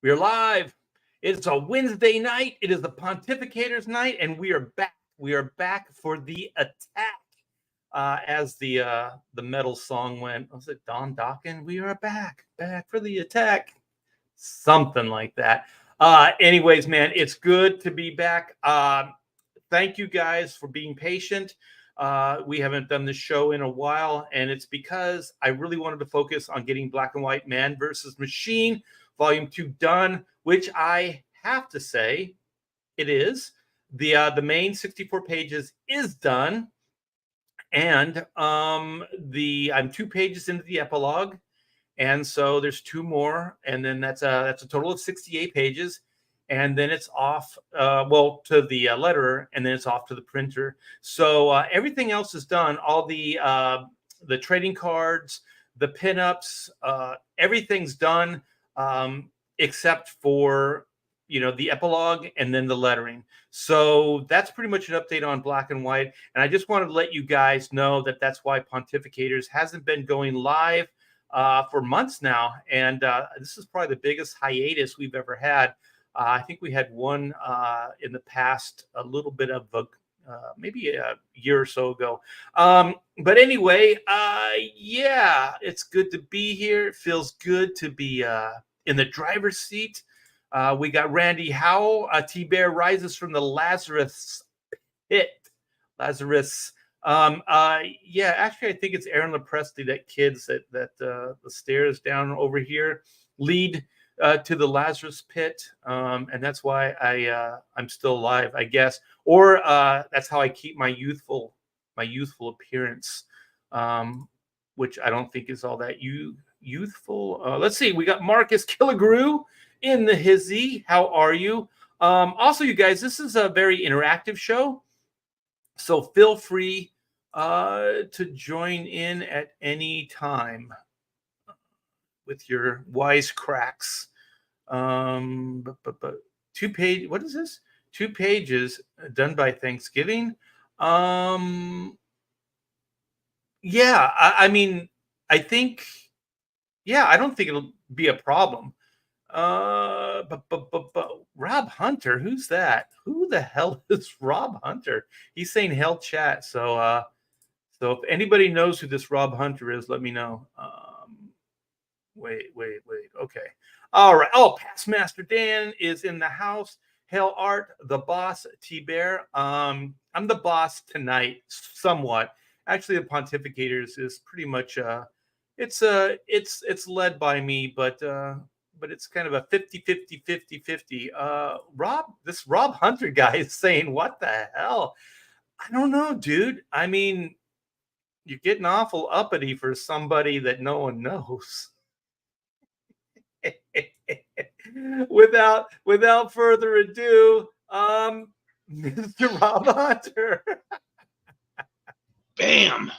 We're live. It's a Wednesday night. It is the Pontificators night, and we are back. We are back for the attack. As the metal song went, was it Don Dokken? We are back for the attack. Something like that. Anyways, man, it's good to be back. Thank you guys for being patient. We haven't done this show in a while, and it's because I really wanted to focus on getting Black and White Man versus Machine Volume 2 done, which I have to say it is. The main 64 pages is done, and I'm 2 pages into the epilogue, and so there's 2 more, and then that's a total of 68 pages. And then it's off, to the letterer, and then it's off to the printer. So everything else is done. All the trading cards, the pinups, everything's done, except for the epilogue and then the lettering. So that's pretty much an update on Black and White. And I just wanted to let you guys know that that's why Pontificators hasn't been going live for months now. And this is probably the biggest hiatus we've ever had. I think we had one in the past, a little bit of maybe a year or so ago. But anyway, yeah, it's good to be here. It feels good to be in the driver's seat. We got Randy Howell. T-Bear rises from the Lazarus pit. Lazarus. Yeah, actually, I think it's Aaron LaPresti, that kids that the stairs down over here lead to the Lazarus pit, and that's why I'm still alive, I guess, or that's how I keep my youthful appearance, which I don't think is all that youthful. Let's see, we got Marcus Killigrew in the hizzy. How are you? Also, you guys, this is a very interactive show, so feel free to join in at any time with your wisecracks. But 2 page. What is this? 2 pages done by Thanksgiving. Yeah, I mean, I think, yeah, I don't think it'll be a problem. But Rob Hunter, who's that? Who the hell is Rob Hunter? He's saying hell chat. So if anybody knows who this Rob Hunter is, let me know. Wait. Okay. All right. Oh, Past Master Dan is in the house. Hell Art, the boss, T-Bear. I'm the boss tonight, somewhat. Actually, the Pontificators is pretty much it's led by me, but it's kind of a 50-50. This Rob Hunter guy is saying, what the hell? I don't know, dude. I mean, you're getting awful uppity for somebody that no one knows. Without further ado, Mr. Rob Hunter. Bam!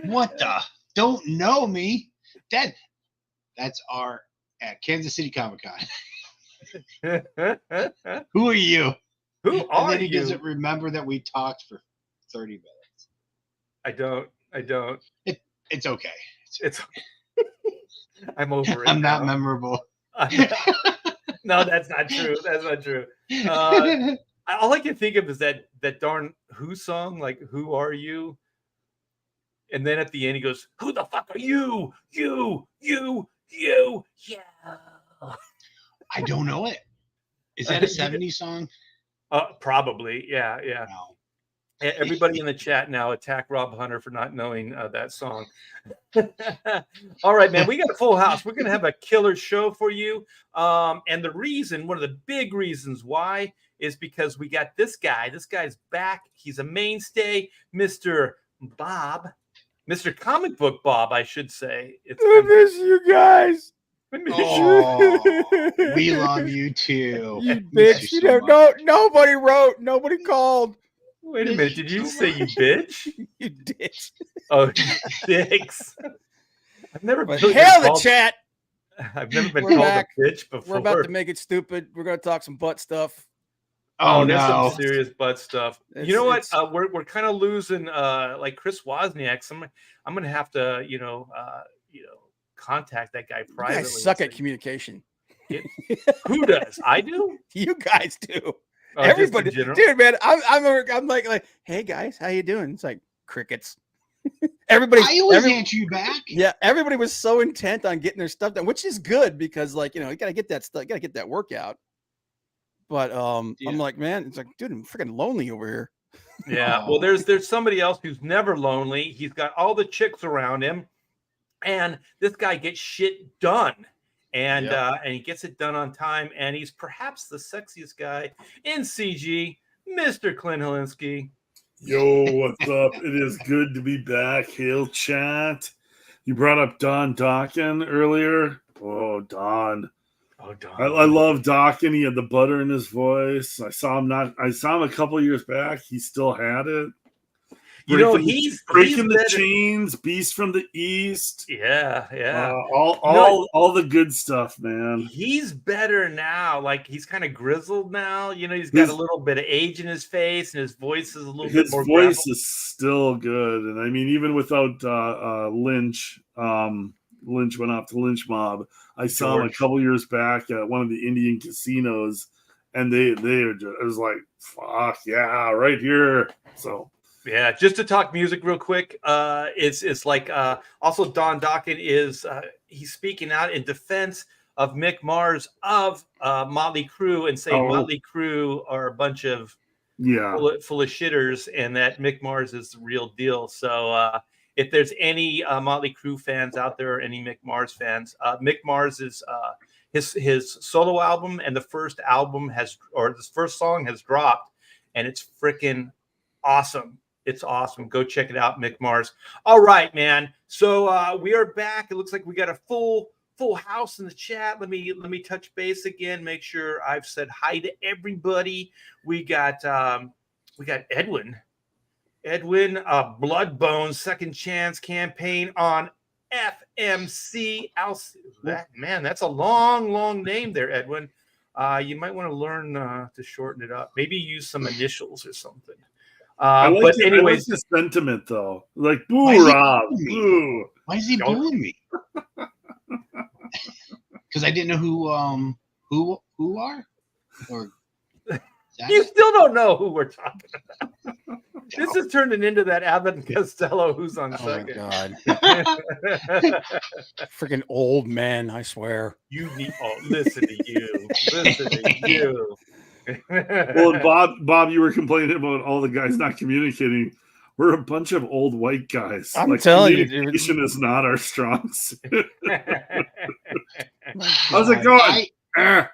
What the? Don't know me? That's our at Kansas City Comic Con. Who are you? Who are and then he you? doesn't remember that we talked for 30 minutes. I don't. It's okay. It's I'm over it. I'm now. not memorable. No, that's not true. That's not true. All I can think of is that darn Who song, like "Who are you?" And then at the end he goes, "Who the fuck are you? You. Yeah." I don't know it. Is that a 70s song? Probably. Yeah. No. Everybody in the chat now attack Rob Hunter for not knowing that song. All right, man, we got a full house. We're going to have a killer show for you. And one of the big reasons why is because we got this guy. This guy's back. He's a mainstay, Mr. Bob. Mr. Comic Book Bob, I should say. I miss you guys. Oh, we love you too. You bitch. Nobody wrote. Nobody called. Wait a minute. Did you say you bitch? You ditch. Oh, dicks. I've never been hell the chat. I've never been called a bitch before. We're about to make it stupid. We're going to talk some butt stuff. Oh, there's no. some serious butt stuff. You know what? We're kind of losing like Chris Wozniak. I'm going to have to, contact that guy privately. You guys suck at communication. Who does? I do. You guys do. Oh, just in Everybody, general? dude, man. I'm like, hey guys, how you doing? It's like crickets. Everybody, I always answer you back. yeah, everybody was so intent on getting their stuff done, which is good because, like, you gotta get that stuff, gotta get that workout. But Yeah. I'm like, man, it's like, dude, I'm freaking lonely over here. Yeah. Well, there's somebody else who's never lonely. He's got all the chicks around him, and this guy gets shit done. And and he gets it done on time, and he's perhaps the sexiest guy in CG, Mr. Clint Helinski. Yo, what's up? It is good to be back. Hail chat. You brought up Don Dawkin earlier. Oh, Don. Oh, Don. I love Dawkin. He had the butter in his voice. I saw him a couple years back. He still had it. He's breaking the better. chains, Beast from the East. Yeah. All the good stuff, man. He's better now. Like, he's kind of grizzled now. He's got a little bit of age in his face, and his voice is a little bit more. His voice is still good, and I mean, even without Lynch, Lynch went off to Lynch Mob. I saw him a couple years back at one of the Indian casinos, and they are just, it was like, fuck yeah, right here. So. Yeah, just to talk music real quick, it's like also Don Dawkin is he's speaking out in defense of Mick Mars of Motley Crue and saying Motley Crue are a bunch of full of shitters and that Mick Mars is the real deal. So if there's any Motley Crue fans out there, or any Mick Mars fans, Mick Mars is his solo album, and the first song has dropped, and it's freaking awesome. It's awesome. Go check it out, Mick Mars. All right, man. So we are back. It looks like we got a full house in the chat. Let me touch base again. Make sure I've said hi to everybody. We got Edwin. Blood Bones Second Chance campaign on FMC. That's a long name there, Edwin. You might want to learn to shorten it up. Maybe use some initials or something. I like anyways, the sentiment though. Like, boo, Rob, boo. Why is he booing me? Because I didn't know who are, or you still don't know who we're talking about. This is turning into that Abbott and Costello who's on second. Oh my God. Freaking old men, I swear. Listen to you. Well, Bob, you were complaining about all the guys not communicating. We're a bunch of old white guys. I'm telling you, communication is not our strong suit. How's it going? I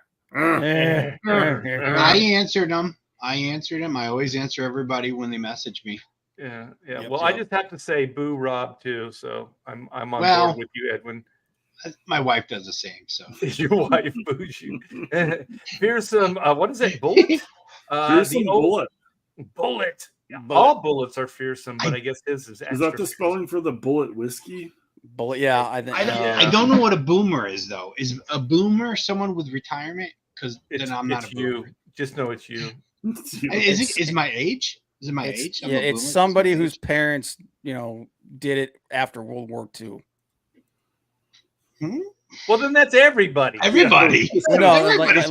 answered them. I always answer everybody when they message me. Yeah. Well, I just have to say boo Rob too. So I'm on board with you, Edwin. My wife does the same. So your wife boos you. Here's some. What is it? Bullet. Fearsome bullet. Bullet. Yeah, all bullets are fearsome, but I guess his is. Is that the spelling for the bullet whiskey? Bullet. Yeah, I think. I don't know what a boomer is though. Is a boomer someone with retirement? Because then I'm not a boomer. You. Just know it's you. Is my age? Is it my age? Yeah, it's somebody whose parents, did it after World War II. Well, then that's everybody. Everybody. No, that's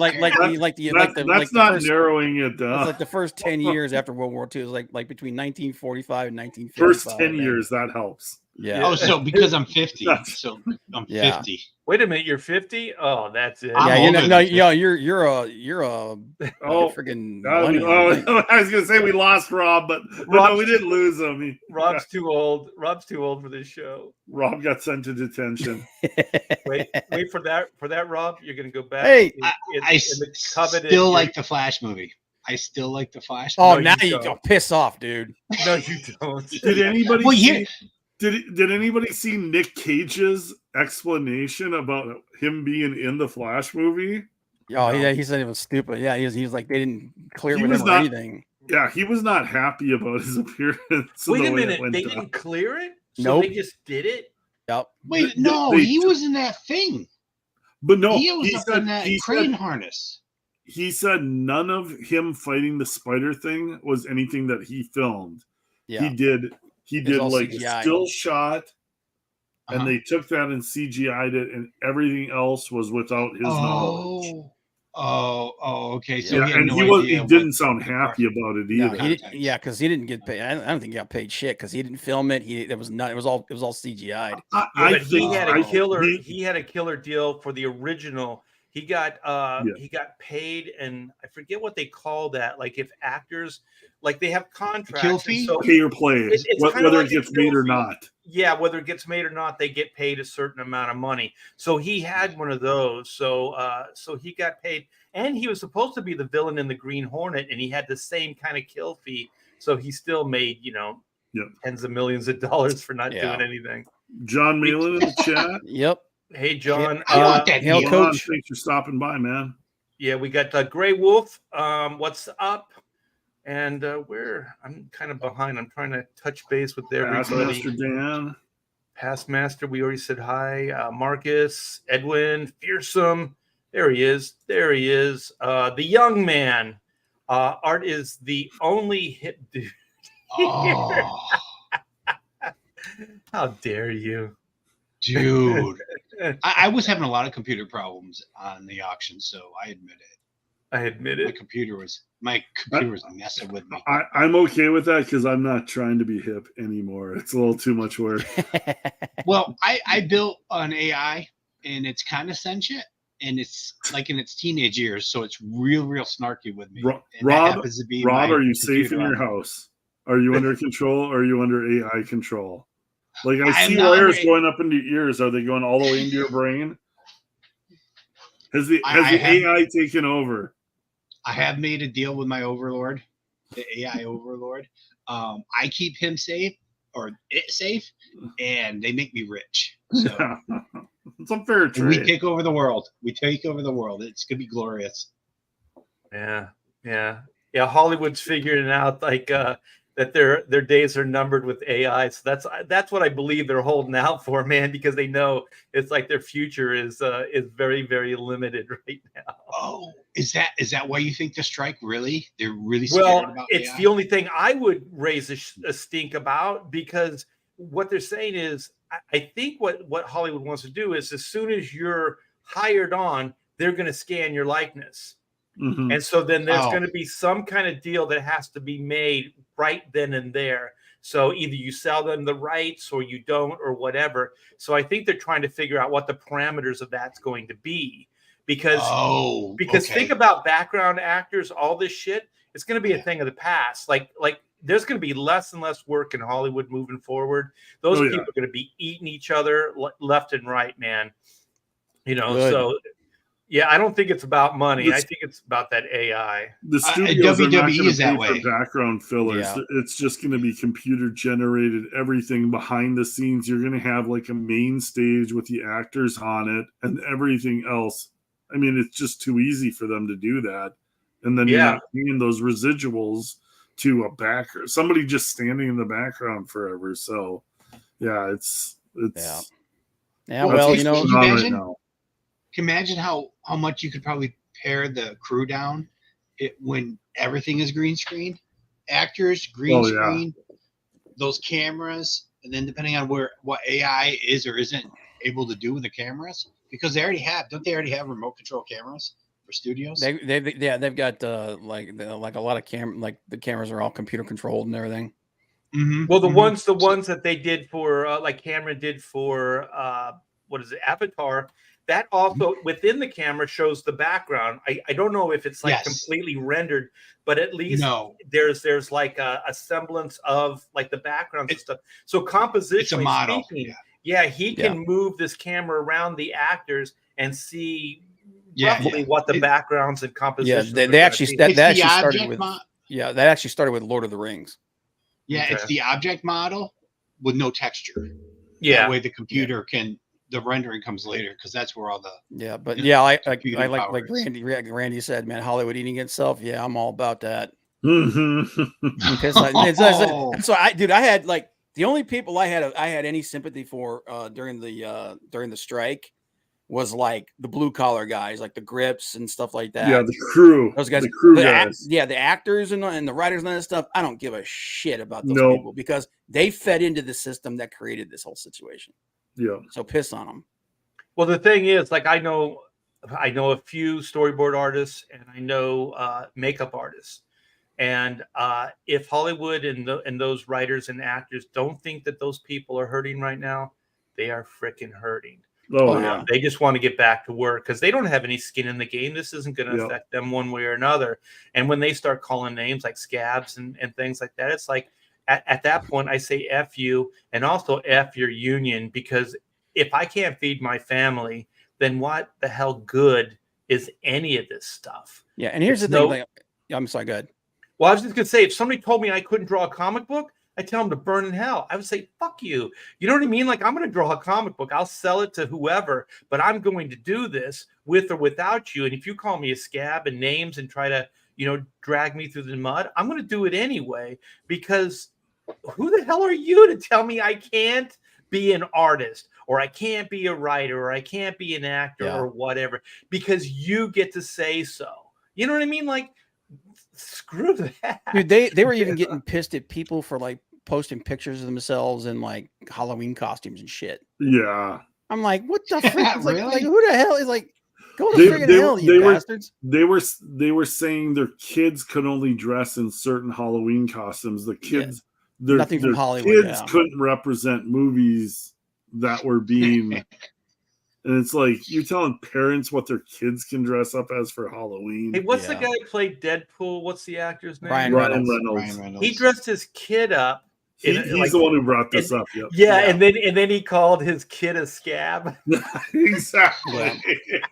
not narrowing it down. It's like the first 10 years after World War II. It was like between 1945 and 1955. First 10 years, that helps. Yeah. Oh, so because I'm 50, so I'm 50. Wait a minute, you're 50? Oh, that's it. Yeah, you're a freaking. I was gonna say we lost Rob, but no, we didn't lose him. Rob's too old. Rob's too old for this show. Rob got sent to detention. wait for that, Rob. You're gonna go back. Hey, I still like the Flash movie. I still like the Flash. Oh, now you go piss off, dude. No, you don't. Did anybody? Did anybody see Nick Cage's explanation about him being in the Flash movie? Oh, yeah, he said it was stupid. Yeah, he was like, they didn't clear with him or anything. Yeah, he was not happy about his appearance. Wait a minute, they didn't clear it? So they just did it? Yep. Wait, he was in that thing. But no, he was in that crane harness. He said none of him fighting the spider thing was anything that he filmed. Yeah. He did like a still shot and they took that and CGI'd it, and everything else was without his knowledge. Okay. So Yeah, he had and no he idea didn't sound happy about it No, either. he didn't. Yeah, because he didn't get paid. I don't think he got paid shit because he didn't film it. It was all CGI'd. But he had a killer. he- He had a killer deal for the original. He got paid, and I forget what they call that. Like if actors, like they have contracts, kill and fee? so pay or play, it's kinda whether like it a gets made kill or fee. not. Yeah, whether it gets made or not, they get paid a certain amount of money. So he had one of those. So he got paid, and he was supposed to be the villain in the Green Hornet, and he had the same kind of kill fee. So he still made tens of millions of dollars for not doing anything. John Malin in the chat. Yep. Hey, John. I want that Hail deal. Coach. Thanks for stopping by, man. Yeah, we got Gray Wolf. What's up? And I'm kind of behind. I'm trying to touch base with everybody. Master Dan. Past Master, we already said hi. Marcus, Edwin, Fearsome. There he is. The young man. Art is the only hip dude. Oh, How dare you? dude. I was having a lot of computer problems on the auction, so I admit it. I admit My it. computer was messing with me. I'm okay with that because I'm not trying to be hip anymore. It's a little too much work. Well, I built an AI, and it's kind of sentient, and it's like in its teenage years, so it's real snarky with me. And that Rob, happens to be are my you safe in your computer house? Are you under control? Or are you under AI control? Like I see not wires under- going up into your ears. Are they going all the way into your brain? Has the I have- AI taken over? I have made a deal with my overlord, the AI overlord. I keep him safe or it safe, and they make me rich. So It's a fair and we trade. take over the world. It's gonna be glorious. Yeah. Hollywood's figuring out like that their days are numbered with AI. So that's what I believe they're holding out for, man, because they know it's like their future is very, very limited right now. Oh, is that why you think the strike really? They're really scared Well, about it's AI? the only thing I would raise a stink about, because what they're saying is, I think what Hollywood wants to do is as soon as you're hired on, they're going to scan your likeness. Mhm. And so then there's Oh. going to be some kind of deal that has to be made right then and there. So either you sell them the rights or you don't or whatever. So I think they're trying to figure out what the parameters of that's going to be. Because okay. think about background actors, all this shit, it's going to be a thing of the past. Like there's going to be less and less work in Hollywood moving forward. Those people are going to be eating each other left and right, man. Good. So yeah, I don't think it's about money. I think it's about that AI. The studios are not WWE going is to that pay way. for background fillers. Yeah. It's just going to be computer generated. Everything behind the scenes, you're going to have like a main stage with the actors on it, and everything else. I mean, it's just too easy for them to do that, and then you're not paying those residuals to a backer, somebody just standing in the background forever. So, yeah, it's Yeah. Well, Can you you right imagine? now. Can you imagine how much you could probably pare the crew down when everything is green screen, actors, green screen, those cameras, and then depending on what AI is or isn't able to do with the cameras, because they already have, don't they already have remote control cameras for studios? they've got like a lot of like the cameras are all computer controlled and everything. Mm-hmm. Well, the ones that they did for like Cameron did for what is it, Avatar, that also within the camera shows the background. I don't know if it's like completely rendered, but at least there's like a semblance of like the backgrounds and stuff. So compositionally it's a model. speaking, he can move this camera around the actors and see roughly what the backgrounds and composition. Yeah, that actually started with Lord of the Rings. Yeah, it's the object model with no texture. Yeah, that way the computer can. The rendering comes later because that's where all the I like Randy said, man, Hollywood eating itself. Yeah, I'm all about that. So I had like the only people I had any sympathy for during the strike was like the blue collar guys, like the grips and stuff like that. Yeah, the crew. Those guys, guys. The actors and the writers and that stuff. I don't give a shit about those people because they fed into the system that created this whole situation. Yeah. So piss on them. Well, the thing is, like, I know a few storyboard artists, and I know makeup artists. And if Hollywood and those writers and actors don't think that those people are hurting right now, they are freaking hurting. Oh, yeah. They just want to get back to work because they don't have any skin in the game. This isn't going to affect them one way or another. And when they start calling names like scabs and things like that, it's like at that point, I say F you, and also F your union, because if I can't feed my family, then what the hell good is any of this stuff? Yeah, and here's the thing. Like, I'm sorry, go ahead. Well, I was just going to say, if somebody told me I couldn't draw a comic book, I'd tell them to burn in hell. I would say, fuck you. You know what I mean? Like, I'm going to draw a comic book. I'll sell it to whoever, but I'm going to do this with or without you. And if you call me a scab and names and try to, drag me through the mud, I'm going to do it anyway, because who the hell are you to tell me I can't be an artist, or I can't be a writer, or I can't be an actor, or whatever, because you get to say so. You know what I mean? Like, screw that. Dude, they were even getting pissed at people for like posting pictures of themselves in like Halloween costumes and shit. Yeah. I'm like, what the frick? Yeah, Like, really? like, who the hell is like, go to friggin' hell, you bastards. They were saying their kids could only dress in certain Halloween costumes. The kids, Nothing from Hollywood. Kids couldn't represent movies that were being. And it's like, you're telling parents what their kids can dress up as for Halloween. Hey, what's the guy who played Deadpool? What's the actor's name? Ryan Reynolds. He dressed his kid up. He's the one who brought this up. Yep. Yeah, and then he called his kid a scab. Exactly.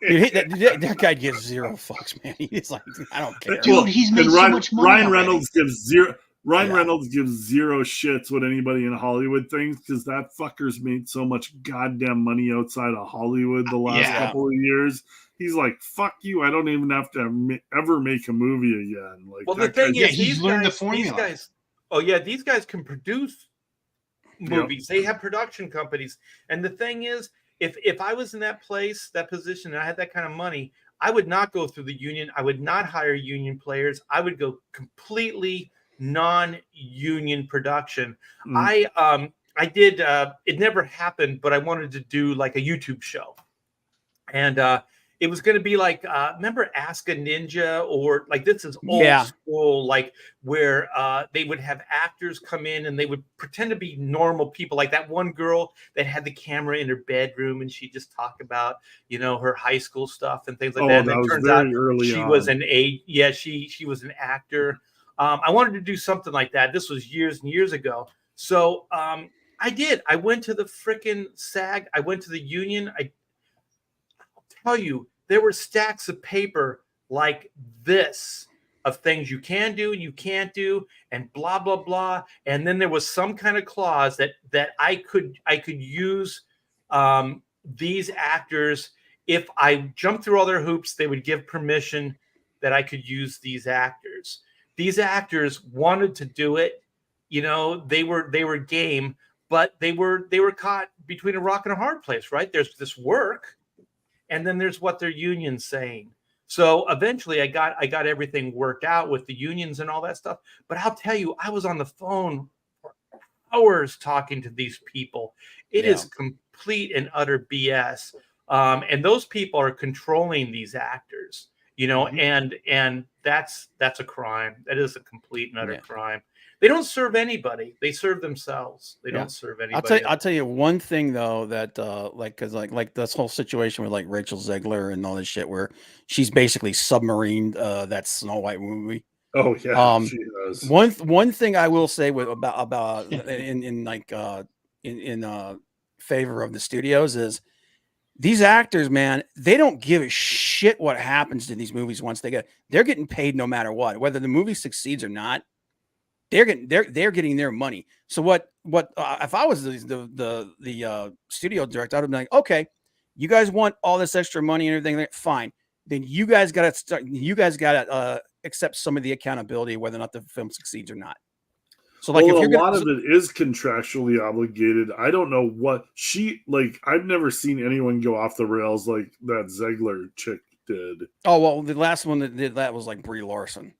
Dude, that guy gives zero fucks, man. He's like, I don't care. Dude, he's made so much money. Ryan Reynolds gives zero. Reynolds gives zero shits what anybody in Hollywood thinks, because that fucker's made so much goddamn money outside of Hollywood the last couple of years. He's like, fuck you. I don't even have to ever make a movie again. Like, well, the thing is, he's learned the formula. These guys can produce movies. They have production companies. And the thing is, if I was in that position, and I had that kind of money, I would not go through the union. I would not hire union players. I would go completely non-union production. I did it never happened, but I wanted to do like a YouTube show, and it was going to be like remember Ask a Ninja, or like, this is old school, like where they would have actors come in and they would pretend to be normal people, like that one girl that had the camera in her bedroom and she just talked about her high school stuff and things like that. And that it was turns very out early she on. was she was an actor. I wanted to do something like that. This was years and years ago. So I did. I went to the frickin' SAG. I went to the union. I'll tell you, there were stacks of paper like this of things you can do and you can't do, and blah, blah, blah. And then there was some kind of clause that I could use these actors. If I jumped through all their hoops, they would give permission that I could use these actors. These actors wanted to do it, they were game, but they were caught between a rock and a hard place, right? There's this work, and then there's what their union's saying. So eventually I got everything worked out with the unions and all that stuff. But I'll tell you, I was on the phone for hours talking to these people. It is complete and utter BS. And those people are controlling these actors. And that's a crime. That is a complete and utter crime. They don't serve anybody. They serve themselves. They don't serve anybody. I'll tell you one thing though, that like this whole situation with like Rachel Ziggler and all this shit, where she's basically submarined that Snow White movie. Oh yeah, she does. One thing I will say about in favor of the studios is, these actors, man, they don't give a shit what happens to these movies once they're getting paid no matter what, whether the movie succeeds or not. They're getting their money. So what if I was the studio director, I'd be like, okay, you guys want all this extra money and everything, fine. Then you guys got to accept some of the accountability, whether or not the film succeeds or not. So like, if you're a lot of it is contractually obligated. I don't know what I've never seen anyone go off the rails like that Ziggler chick did. Oh, well, the last one that did that was like Brie Larson.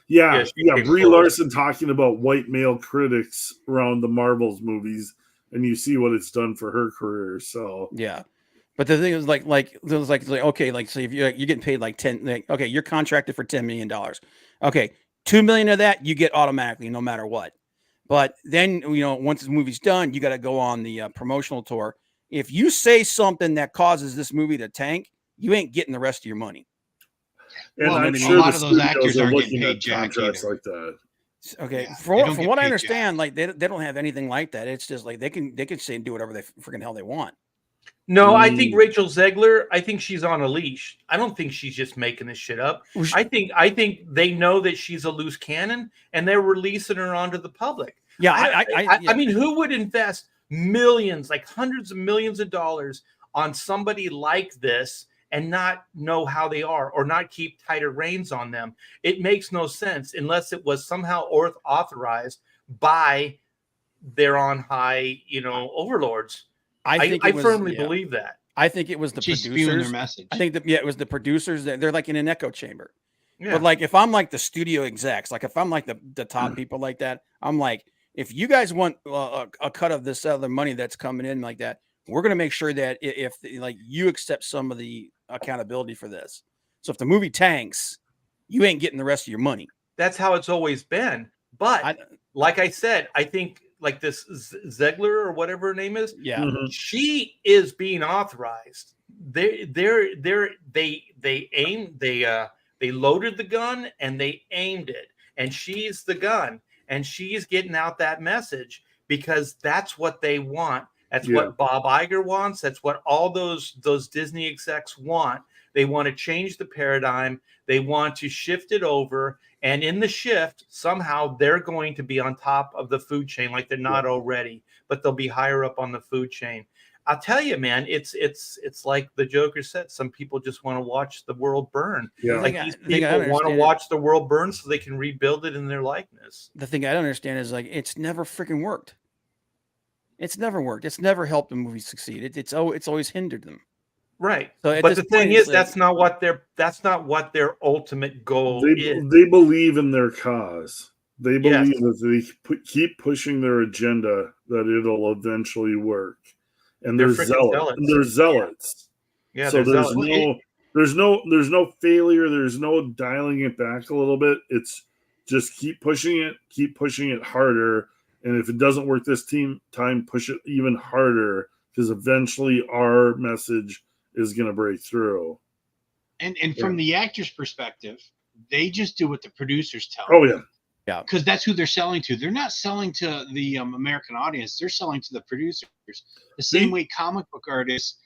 Yeah, Brie Larson talking about white male critics around the Marvels movies and you see what it's done for her career. So Yeah. But the thing is, okay, like, so if you're getting paid like 10, like, okay, you're contracted for $10 million. Okay, 2 million of that you get automatically, no matter what. But then, once the movie's done, you got to go on the promotional tour. If you say something that causes this movie to tank, you ain't getting the rest of your money. And Well, I'm a sure lot the of those studios actors are aren't getting looking paid at jack contracts either. like that. Okay, Yeah, they from don't get what I paid understand, jack. like they don't have anything like that. It's just like they can say and do whatever they freaking hell they want. No, I think Rachel Ziegler, I think she's on a leash. I don't think she's just making this shit up. I think they know that she's a loose cannon and they're releasing her onto the public. Yeah, I mean, who would invest millions, like hundreds of millions of dollars on somebody like this and not know how they are or not keep tighter reins on them? It makes no sense unless it was somehow authorized by their on high, overlords. I firmly believe that. I think it was the She's spewing their producers. message. I think that it was the producers that they're like in an echo chamber. Yeah. But like if I'm like the studio execs, like if I'm like the top people like that, I'm like, if you guys want a cut of this other money that's coming in like that, we're gonna make sure that if like you accept some of the accountability for this. So if the movie tanks, you ain't getting the rest of your money. That's how it's always been. But like I said, I think like this Ziegler or whatever her name is, she is being authorized. They loaded the gun and they aimed it, and she's the gun, and she's getting out that message because that's what they want. That's what Bob Iger wants. That's what all those Disney execs want. They want to change the paradigm. They want to shift it over. And in the shift, somehow they're going to be on top of the food chain like they're not already, but they'll be higher up on the food chain. I'll tell you, man, it's like the Joker said. Some people just want to watch the world burn. Yeah. Like these people want to watch the world burn so they can rebuild it in their likeness. The thing I don't understand is like it's never freaking worked. It's never worked. It's never helped a movie succeed. It's always hindered them. Right. So but the thing is, that's not what their ultimate goal is. They believe in their cause. They believe that they keep pushing their agenda that it'll eventually work. And they're zealots. And they're zealots. Yeah. So there's no failure. There's no dialing it back a little bit. It's just keep pushing it harder. And if it doesn't work this time, push it even harder because eventually our message is going to break through. And from the actor's perspective, they just do what the producers tell them. Oh, yeah. Yeah. Because that's who they're selling to. They're not selling to the American audience. They're selling to the producers. The same way comic book artists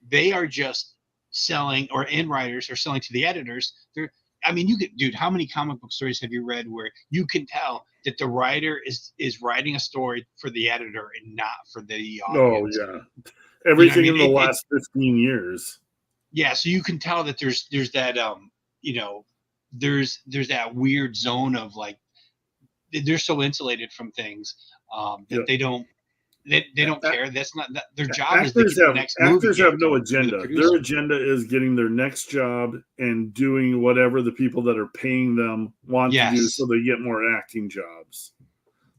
they are just selling, or end writers are selling to the editors. Dude, how many comic book stories have you read where you can tell that the writer is writing a story for the editor and not for the audience? Oh, yeah. Everything in the last 15 years. Yeah, so you can tell that there's that there's that weird zone of like they're so insulated from things that they don't care. That's not their job. Actors have no agenda. Their agenda is getting their next job and doing whatever the people that are paying them want to do, so they get more acting jobs.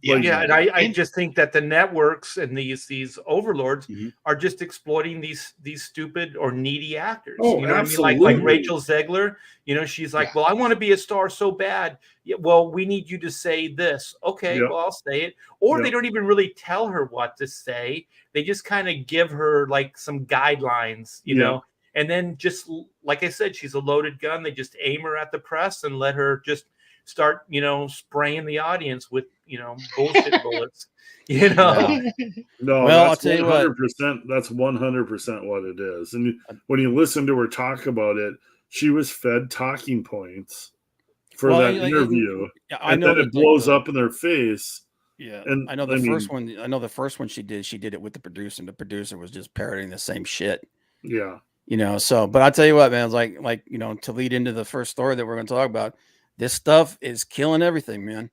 And I just think that the networks and these overlords are just exploiting these stupid or needy actors. Oh, you know absolutely. What I mean? Like Rachel Ziegler, she's like, well, I want to be a star so bad. Yeah, well, we need you to say this. Okay, well, I'll say it. Or they don't even really tell her what to say. They just kind of give her like some guidelines, you know. And then just like I said, she's a loaded gun. They just aim her at the press and let her just start, spraying the audience with, bullshit bullets, No, well, that's 100%. That's 100% what it is. And when you listen to her talk about it, she was fed talking points for that interview. And then it blows up in their face. Yeah. And I know first one. I know the first one she did it with the producer, and the producer was just parroting the same shit. Yeah. But I'll tell you what, man, it's like, to lead into the first story that we're going to talk about, this stuff is killing everything, man.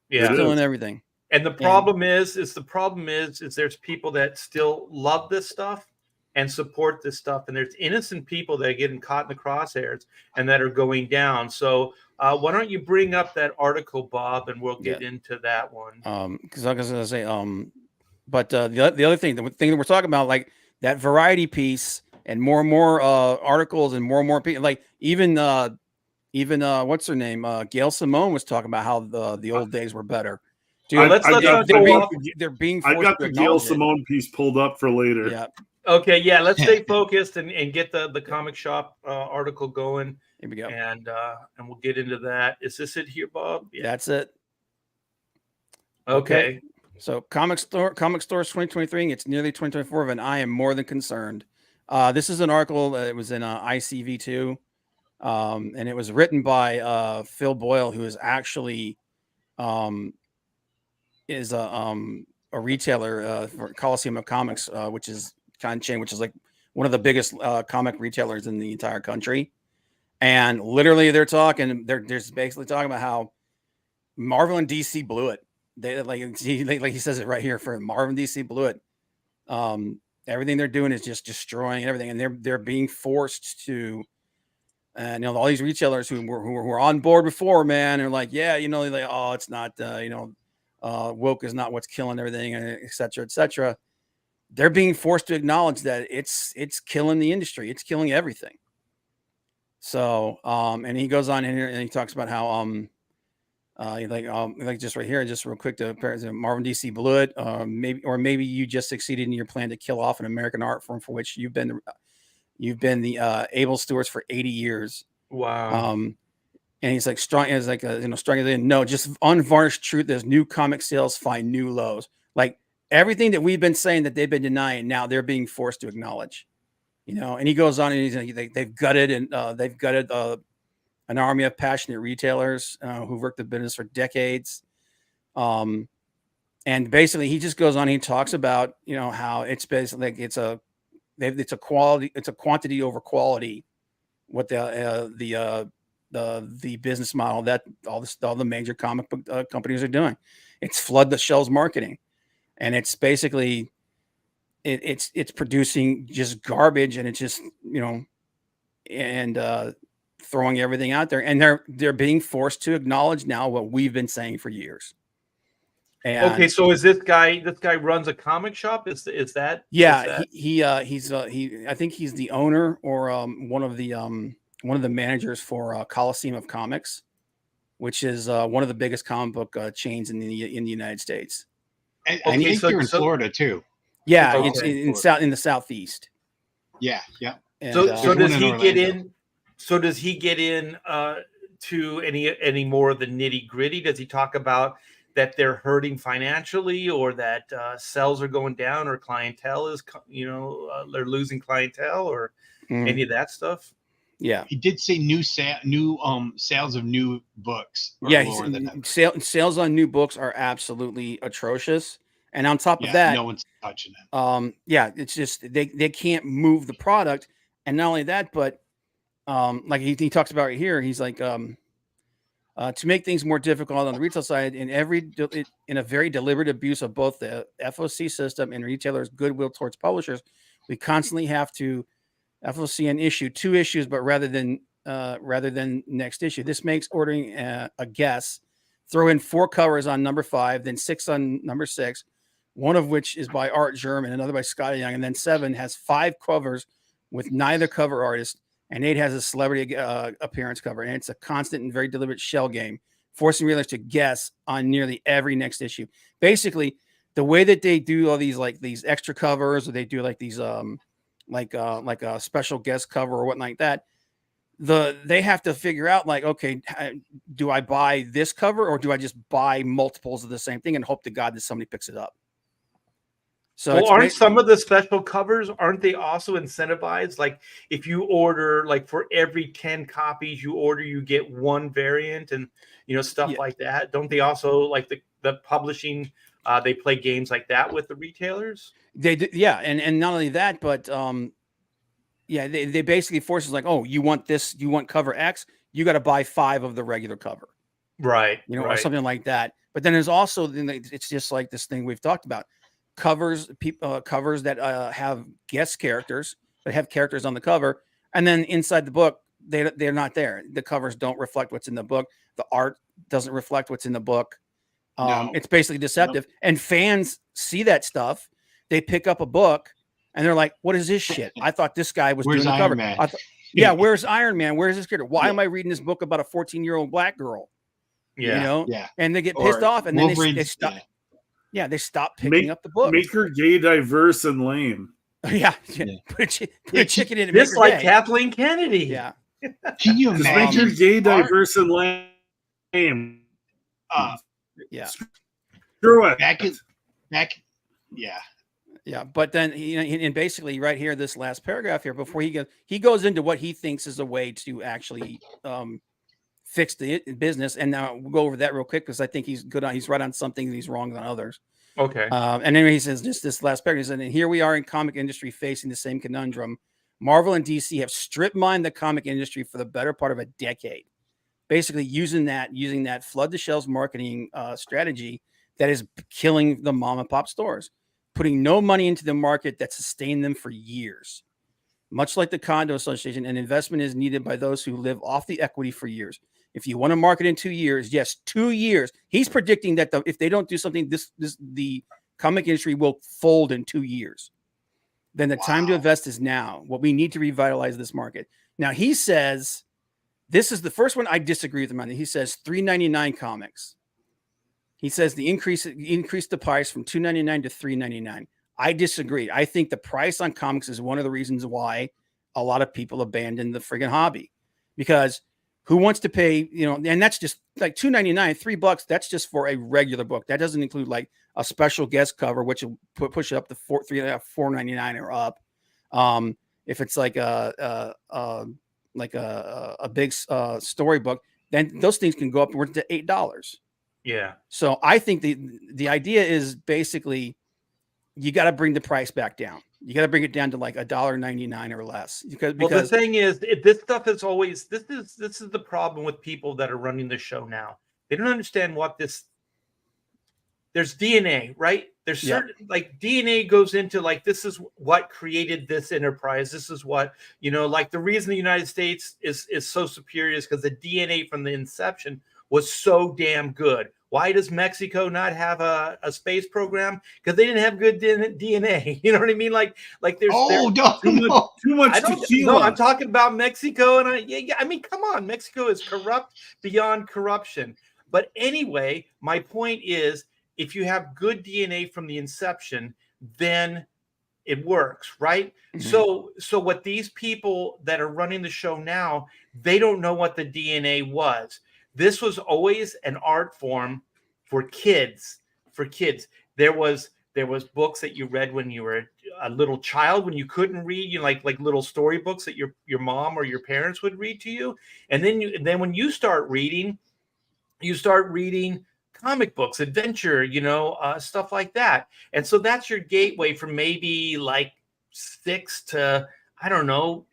Yeah. It's killing everything. And the problem is there's people that still love this stuff and support this stuff. And there's innocent people that are getting caught in the crosshairs and that are going down. So why don't you bring up that article, Bob, and we'll get into that one. Because I was going to say, But the other thing, the thing that we're talking about, like that variety piece and more articles and more people, like even what's her name? Gail Simone was talking about how the old days were better. Dude, let's not they're go off. being I forced got to the Gail acknowledge it. Simone piece pulled up for later. Yeah. Okay, yeah, let's stay focused and get the comic shop article going. Here we go. And we'll get into that. Is this it here, Bob? Yeah. That's it. Okay. So Comic Stores 2023. It's nearly 2024, and I am more than concerned. This is an article that was in ICV2, and it was written by Phil Boyle, who is actually is a retailer for Coliseum of Comics, which is kind of chain, which is like one of the biggest comic retailers in the entire country. And literally, they're just basically talking about how Marvel and DC blew it. They like he says it right here, for Marvel and DC blew it. Everything they're doing is just destroying everything, and they're being forced to. And all these retailers who were on board before, man, are like, yeah, like, oh, it's not, woke is not what's killing everything, et cetera, et cetera. They're being forced to acknowledge that it's killing the industry, it's killing everything. So, and he goes on in here and he talks about how, like just right here, just real quick, to Marvel DC blew it. Maybe you just succeeded in your plan to kill off an American art form for which you've been the able stewards for 80 years. Wow. And he's like strong as like stronger than no, just unvarnished truth. There's new comic sales find new lows. Like everything that we've been saying that they've been denying, now they're being forced to acknowledge. And he goes on and he's like, they've gutted an army of passionate retailers who've worked the business for decades. And basically he just goes on, he talks about, how it's basically like it's a quantity over quality, what the business model that all the major comic book companies are doing. It's flood the shelves marketing, and it's basically it's producing just garbage, and it's just and throwing everything out there, and they're being forced to acknowledge now what we've been saying for years. And okay, so is this guy runs a comic shop? Is that? Yeah, he I think he's the owner or one of the managers for Coliseum of Comics, which is one of the biggest comic book chains in the United States. I think you're in Florida too. Yeah, okay. It's in the southeast. Yeah. And, so does he get in? So does he get in to any more of the nitty gritty? Does he talk about that they're hurting financially, or that sales are going down, or clientele is they're losing clientele, or any of that stuff? Yeah, he did say sales of new books. Yeah, sales on new books are absolutely atrocious. And on top of that, no one's touching it. Yeah, it's just they can't move the product, and not only that, but like he talks about right here, he's like to make things more difficult on the retail side, in a very deliberate abuse of both the FOC system and retailers' goodwill towards publishers, we constantly have to FOC and issue 2 issues, but rather than next issue. This makes ordering a guess. Throw in 4 covers on number 5, then 6 on number 6, one of which is by Art Germ and another by Scotty Young, and then 7 has 5 covers with neither cover artist, and 8 has a celebrity appearance cover. And it's a constant and very deliberate shell game, forcing readers to guess on nearly every next issue. Basically, the way that they do all these extra covers, or they do like these like a special guest cover or whatnot like that, they have to figure out, like, okay, do I buy this cover, or do I just buy multiples of the same thing and hope to God that somebody picks it up? So well, aren't some of the special covers, aren't they also incentivized? Like if you order, like for every 10 copies you order, you get 1 variant, and stuff like that. Don't they also, like the publishing, they play games like that with the retailers? They do, yeah, and not only that, but yeah, they basically force us, like, oh, you want this, you want cover X, you got to buy 5 of the regular cover, right? Or something like that. But then there's also, it's just like this thing we've talked about, covers that have guest characters, that have characters on the cover, and then inside the book they're not there. The covers don't reflect what's in the book. The art doesn't reflect what's in the book. No. It's basically deceptive. And fans see that stuff. They pick up a book and they're like, what is this shit? I thought this guy was Where's doing the Iron cover. Man? Yeah, where's Iron Man? Where's this character? Why am I reading this book about a 14-year-old black girl? Yeah. You know? Yeah. And they get pissed off and then they Wolverine's- stop. Yeah, they stop picking up the book. Make her gay, diverse, and lame. Yeah. Yeah. Put a chicken in it. Just like gay. Kathleen Kennedy. Yeah. Can you Just make her imagine? gay, diverse, and lame. Yeah. Screw it. Back, yeah. Yeah, but then and basically right here, this last paragraph here, before he goes into what he thinks is a way to actually fix the business. And now we'll go over that real quick because I think he's right on something and he's wrong on others. Okay. And then he says just this last paragraph, and here we are in comic industry facing the same conundrum. Marvel and DC have strip mined the comic industry for the better part of a decade, basically using that flood the shelves marketing strategy that is killing the mom and pop stores, putting no money into the market that sustained them for years. Much like the condo association, an investment is needed by those who live off the equity for years. If you want to market in 2 years, yes, 2 years. He's predicting that if they don't do something, the comic industry will fold in 2 years. Then the time to invest is now. What we need to revitalize this market. Now he says, this is the first one I disagree with him on. He says $3.99 comics. He says the increase the price from $2.99 to $3.99. I disagree. I think the price on comics is one of the reasons why a lot of people abandon the friggin' hobby, because who wants to pay, and that's just like $2.99, $3. That's just for a regular book. That doesn't include like a special guest cover, which will push it up to $4.99 or up. If it's like a big storybook, then those things can go up to $8. Yeah. So I think the idea is basically you got to bring the price back down. You got to bring it down to like $1.99 or less. Because the thing is, this stuff is always this is the problem with people that are running the show now. They don't understand what this. There's DNA, right? There's certain like DNA goes into like this is what created this enterprise. This is what like the reason the United States is so superior is because the DNA from the inception was so damn good. Why does Mexico not have a space program? Because they didn't have good DNA. You know what I mean? Like there's too much tequila. No, I'm talking about Mexico, and I mean, come on, Mexico is corrupt beyond corruption. But anyway, my point is, if you have good DNA from the inception, then it works, right? Mm-hmm. So what these people that are running the show now, they don't know what the DNA was. This was always an art form for kids. There was books that you read when you were a little child, when you couldn't read, like little storybooks that your mom or your parents would read to you. And then when you start reading comic books, adventure, stuff like that. And so that's your gateway from maybe like 6 to, I don't know,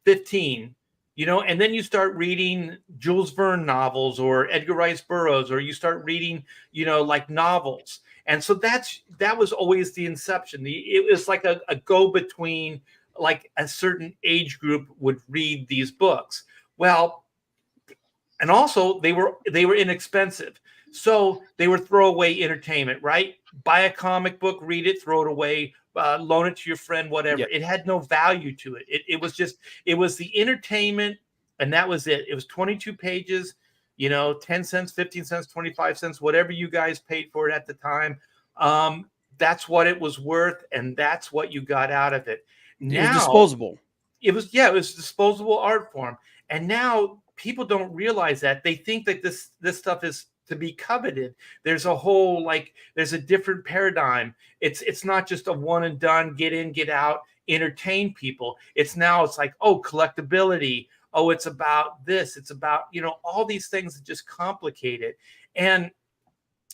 15. And then you start reading Jules Verne novels or Edgar Rice Burroughs, or you start reading, like novels. And so that was always the inception. It was like a go-between, like a certain age group would read these books. Well, and also they were inexpensive. So they were throwaway entertainment, right? Buy a comic book, read it, throw it away, loan it to your friend, whatever. Yep. It had no value to it. It was the entertainment, and that was it. It was 22 pages, 10 cents, 15 cents, 25 cents, whatever you guys paid for it at the time. That's what it was worth, and that's what you got out of it. Now, it was disposable. It was disposable art form. And now people don't realize that. They think that this stuff is to be coveted. There's a whole, there's a different paradigm. It's not just a one and done, get in, get out, entertain people. It's like, oh, collectability. Oh, it's about this. It's about, all these things that just complicate it. And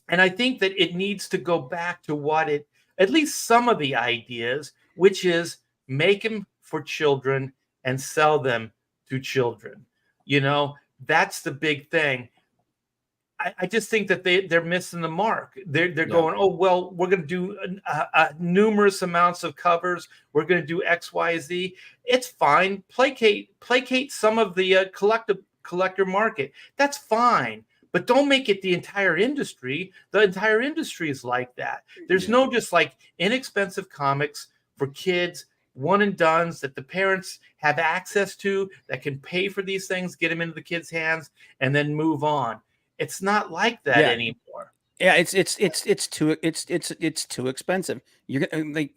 I think that it needs to go back to at least some of the ideas, which is make them for children and sell them to children. That's the big thing. I just think that they're missing the mark. They're going, oh, well, we're going to do numerous amounts of covers. We're going to do X, Y, Z. It's fine. Placate some of the collector market. That's fine. but don't make it the entire industry. The entire industry is like that. There's no just like inexpensive comics for kids, one and dones that the parents have access to, that can pay for these things, get them into the kids' hands, and then move on. It's not like that anymore. Yeah, it's too expensive. You're like,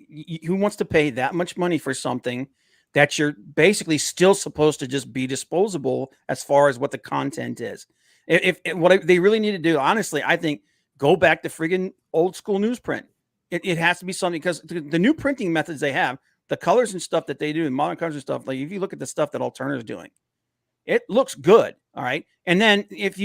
who wants to pay that much money for something that you're basically still supposed to just be disposable as far as what the content is? If what they really need to do, honestly, I think go back to friggin' old school newsprint. It has to be something, because the new printing methods they have, the colors and stuff that they do, and modern colors and stuff, like if you look at the stuff that Alterna's doing, it looks good. All right. And then if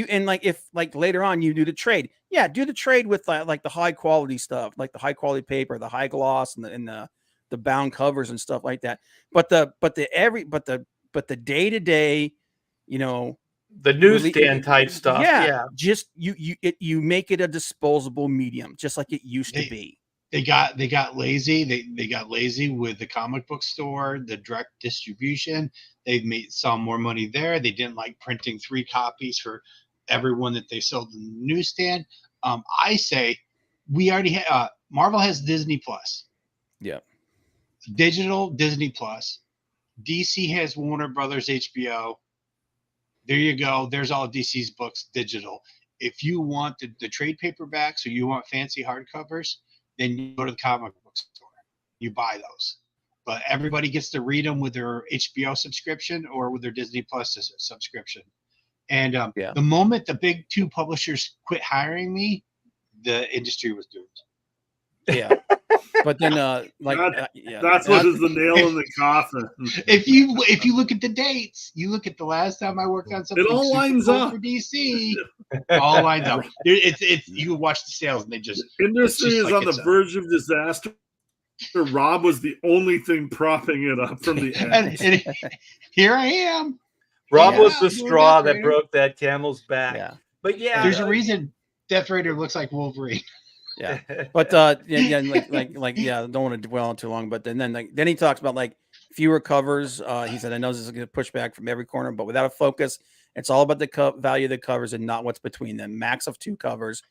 later on you do the trade, do the trade with like the high quality stuff, like the high quality paper, the high gloss, and the bound covers and stuff like that. But the day to day, the newsstand type stuff. Yeah. Just you make it a disposable medium, just like it used to be. They got lazy. They got lazy with the comic book store, the direct distribution. They've made some more money there. They didn't like printing 3 copies for everyone that they sold in the newsstand. I say we already have Marvel has Disney Plus. Yeah. Digital Disney Plus. DC has Warner Brothers HBO. There you go. There's all DC's books digital. If you want the trade paperbacks or you want fancy hardcovers, then you go to the comic book store. You buy those. But everybody gets to read them with their HBO subscription or with their Disney Plus subscription. And the moment the big 2 publishers quit hiring me, the industry was doomed. Yeah. But then that's what is the nail in the coffin. If you look at the dates, you look at the last time I worked on something, it all lines up for DC. All lines up. It's you watch the sales and they just industry is on the verge of disaster. Rob was the only thing propping it up from the end. and here I am. Rob was the straw that broke that camel's back. Yeah. But there's a reason Death Raider looks like Wolverine. Yeah, but don't want to dwell on too long. But then he talks about like fewer covers. He said, I know this is going to push back from every corner, but without a focus, it's all about the value of the covers and not what's between them. Max of 2 covers.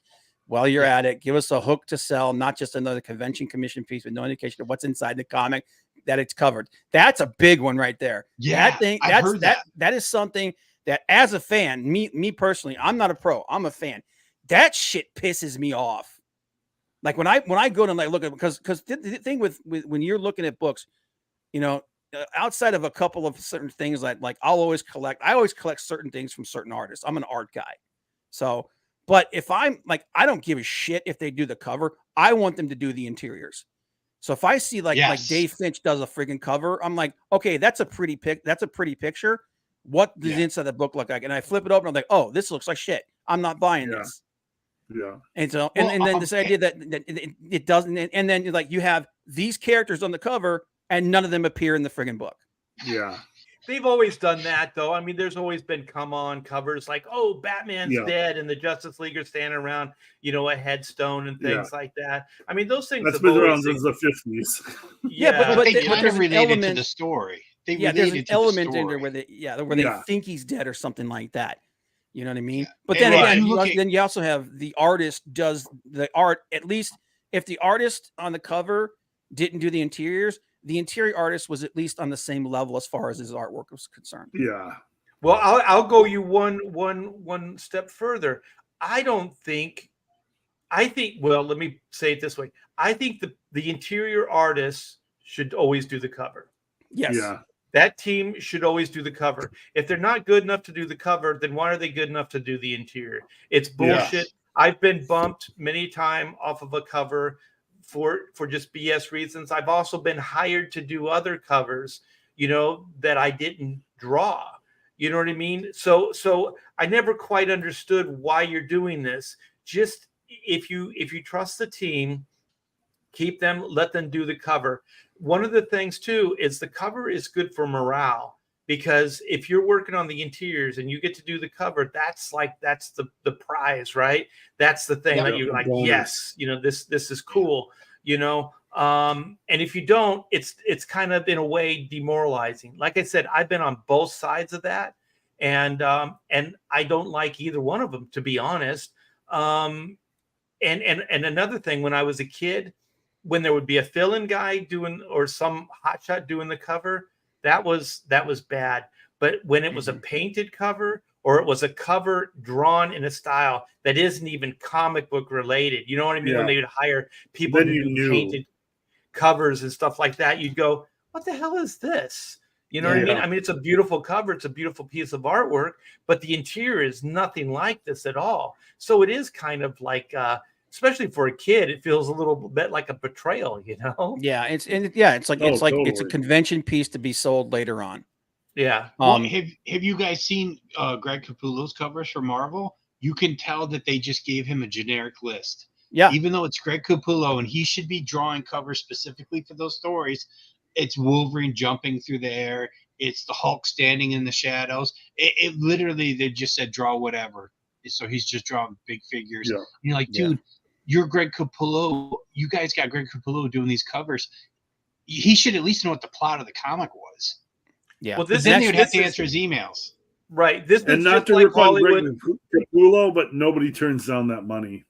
While you're at it, give us a hook to sell, not just another convention commission piece with no indication of what's inside the comic, that it's covered. That's a big one right there. Yeah, that is something that, as a fan, me personally, I'm not a pro, I'm a fan. That shit pisses me off. Like when I go to like look at, because the thing with when you're looking at books, outside of a couple of certain things, like I always collect certain things from certain artists. I'm an art guy. So, but if I'm like, I don't give a shit if they do the cover. I want them to do the interiors. So if I see like Dave Finch does a friggin' cover, I'm like, okay, that's a pretty picture. What does the inside of the book look like? And I flip it open. I'm like, oh, this looks like shit. I'm not buying this. Yeah. And so, and then this idea that it doesn't, and then like you have these characters on the cover and none of them appear in the friggin' book. Yeah. They've always done that, though. I mean, there's always been come on covers like, oh, Batman's dead, and the Justice League are standing around, a headstone and things like that. I mean, those things that's been around since the 50s. But they kind of related to the story. There's an element in there where they think he's dead or something like that. You know what I mean? Yeah. But then then you also have the artist does the art. At least if the artist on the cover didn't do the interiors, the interior artist was at least on the same level as far as his artwork was concerned. Yeah. Well, I'll go you one step further. I think, well, let me say it this way. I think the interior artists should always do the cover. Yes. Yeah. That team should always do the cover. If they're not good enough to do the cover, then why are they good enough to do the interior? It's bullshit. Yeah. I've been bumped many times off of a cover for just BS reasons. I've also been hired to do other covers, that I didn't draw. You know what I mean? So I never quite understood why you're doing this. Just if you trust the team, keep them, let them do the cover. One of the things too is the cover is good for morale, because if you're working on the interiors and you get to do the cover, that's the prize, right? That's the thing that you're like, yes, this is cool, and if you don't, it's kind of in a way demoralizing. Like I said, I've been on both sides of that, and I don't like either one of them, to be honest. And another thing, when I was a kid, when there would be a fill-in guy doing, or some hotshot doing the cover, that was bad. But when it was a painted cover, or it was a cover drawn in a style that isn't even comic book related, you know what I mean? Yeah. When they would hire people Then to you do knew. painted covers and stuff like that, you'd go, what the hell is this? You know what I mean? Yeah. I mean, it's a beautiful cover. It's a beautiful piece of artwork, but the interior is nothing like this at all. So it is kind of like, especially for a kid, it feels a little bit like a betrayal, you know? Yeah, it's like Oh, it's a totally. convention piece to be sold later on. Yeah. Well, have you guys seen Greg Capullo's covers for Marvel? You can tell that they just gave him a generic list. Yeah. Even though it's Greg Capullo and he should be drawing covers specifically for those stories, it's Wolverine jumping through the air. It's the Hulk standing in the shadows. It literally, they just said draw whatever. So he's just drawing big figures. Yeah. And you're like, dude, you're Greg Capullo. You guys got Greg Capullo doing these covers. He should at least know what the plot of the comic was. Yeah. Well, But then they would have to answer his emails. Right. This And is not just to like rip on Greg Hollywood. Capullo, but nobody turns down that money.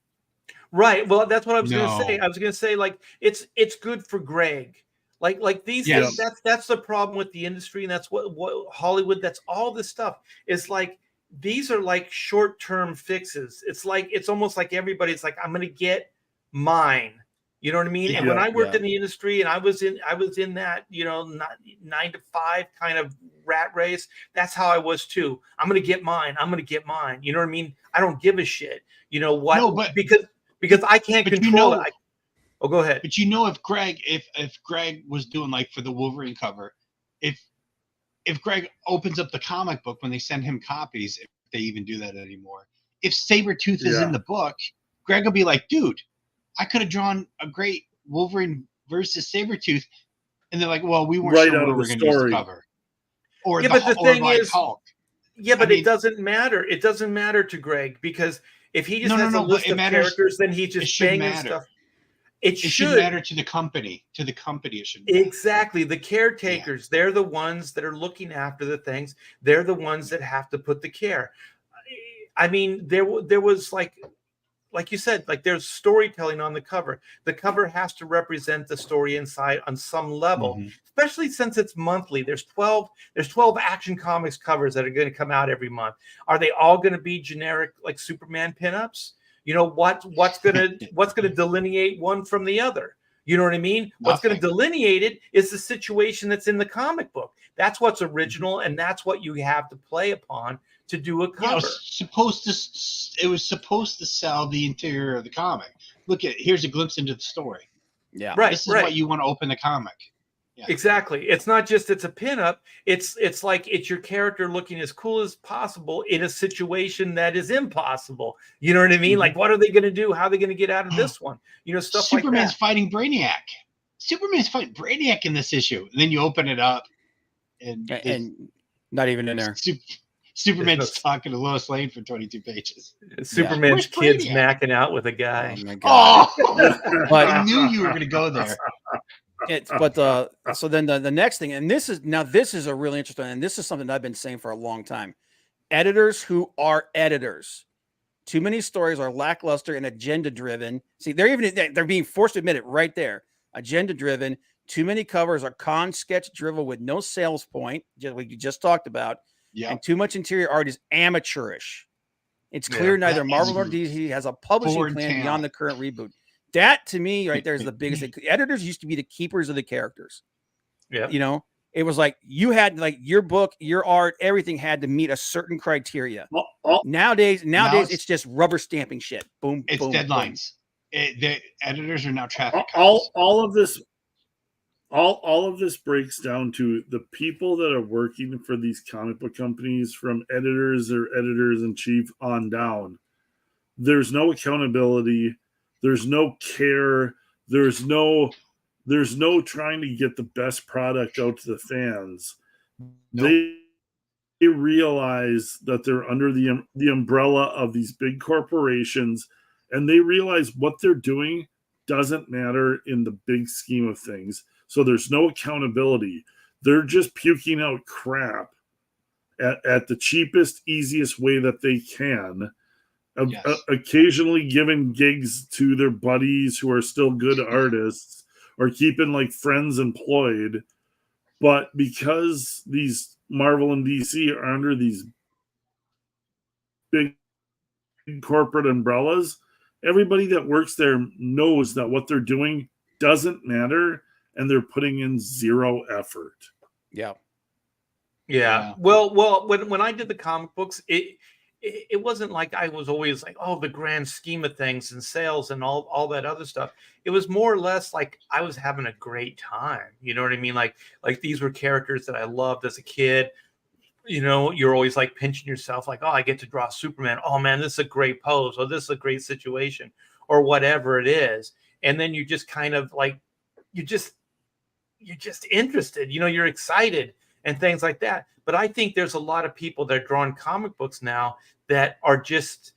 Right. Well, that's what I was going No. to say. I was going to say, like, it's good for Greg. Like these Yes. things, that's the problem with the industry, and that's what Hollywood, that's all this stuff. Is like, these are like short-term fixes. It's like, it's almost like everybody's like, I'm going to get mine. You know what I mean? And when I worked in the industry, and I was in that, you know, 9 to 5 kind of rat race, that's how I was too. I'm going to get mine. I'm going to get mine. You know what I mean? I don't give a shit. You know what? No, but because I can't control it. Oh, go ahead. But you know, if Greg was doing, like, for the Wolverine cover, if Greg opens up the comic book when they send him copies, if they even do that anymore, if Sabretooth is in the book, Greg will be like, dude, I could have drawn a great Wolverine versus Sabretooth. And they're like, well, we weren't sure where we were going to use the cover. Or but the thing is, Hulk. Yeah, but it doesn't matter. It doesn't matter to Greg, because if he just has a list of characters, then he's just banging stuff. It should matter to the company. To the company, it should matter. Exactly. The caretakers, they're the ones that are looking after the things. They're the ones that have to put the care. I mean, there was like you said, like, there's storytelling on the cover. The cover has to represent the story inside on some level, especially since it's monthly. There's 12 Action Comics covers that are going to come out every month. Are they all going to be generic, like Superman pinups? You know, what's going to delineate one from the other? You know what I mean? What's going to delineate it is the situation that's in the comic book. That's what's original, and that's what you have to play upon to do a cover. Yeah, it was supposed to sell the interior of the comic. Look here's a glimpse into the story. Yeah. Right. This is what you want to open the comic. Yeah. Exactly. It's not just it's a pinup. It's like it's your character looking as cool as possible in a situation that is impossible. You know what I mean? Like, what are they going to do? How are they going to get out of this one? You know, stuff like that. Superman's fighting Brainiac. Superman's fighting Brainiac in this issue. And then you open it up, and not even in there. Superman's talking to Lois Lane for 22 pages. Superman's kid's macking out with a guy. Oh my God. But I knew you were going to go there. So then the next thing, and this is a really interesting, and this is something I've been saying for a long time. Editors who are editors. Too many stories are lackluster and agenda driven. See, they're being forced to admit it right there. Agenda driven. Too many covers are con sketch driven with no sales point, just like you just talked about. Yeah. And too much interior art is amateurish. It's clear neither Marvel nor DC has a publishing plan beyond the current reboot. That, to me, right there, is the biggest thing. Editors used to be the keepers of the characters. Yeah. You know, it was like you had, like, your book, your art, everything had to meet a certain criteria. Nowadays it's just rubber stamping shit. Boom, it's boom, deadlines. The editors are now traffic cops. All of this breaks down to the people that are working for these comic book companies, from editors or editors-in-chief on down. There's no accountability. There's no care. There's no trying to get the best product out to the fans. Nope. They realize that they're under the umbrella of these big corporations, and they realize what they're doing doesn't matter in the big scheme of things. So there's no accountability. They're just puking out crap. at the cheapest, easiest way that they can. Yes. Occasionally giving gigs to their buddies who are still good artists, or keeping like friends employed. But because these Marvel and DC are under these big corporate umbrellas, everybody that works there knows that what they're doing doesn't matter, and they're putting in zero effort. Yeah. Yeah. Well, when I did the comic books, it wasn't like I was always like, oh, the grand scheme of things and sales and all that other stuff. It was more or less like I was having a great time. You know what I mean? Like these were characters that I loved as a kid. You know, you're always like pinching yourself, like, oh, I get to draw Superman. Oh man, this is a great pose, or this is a great situation, or whatever it is. And then you just kind of like, you're just interested. You know, you're excited and things like that. But I think there's a lot of people that are drawing comic books now that are just,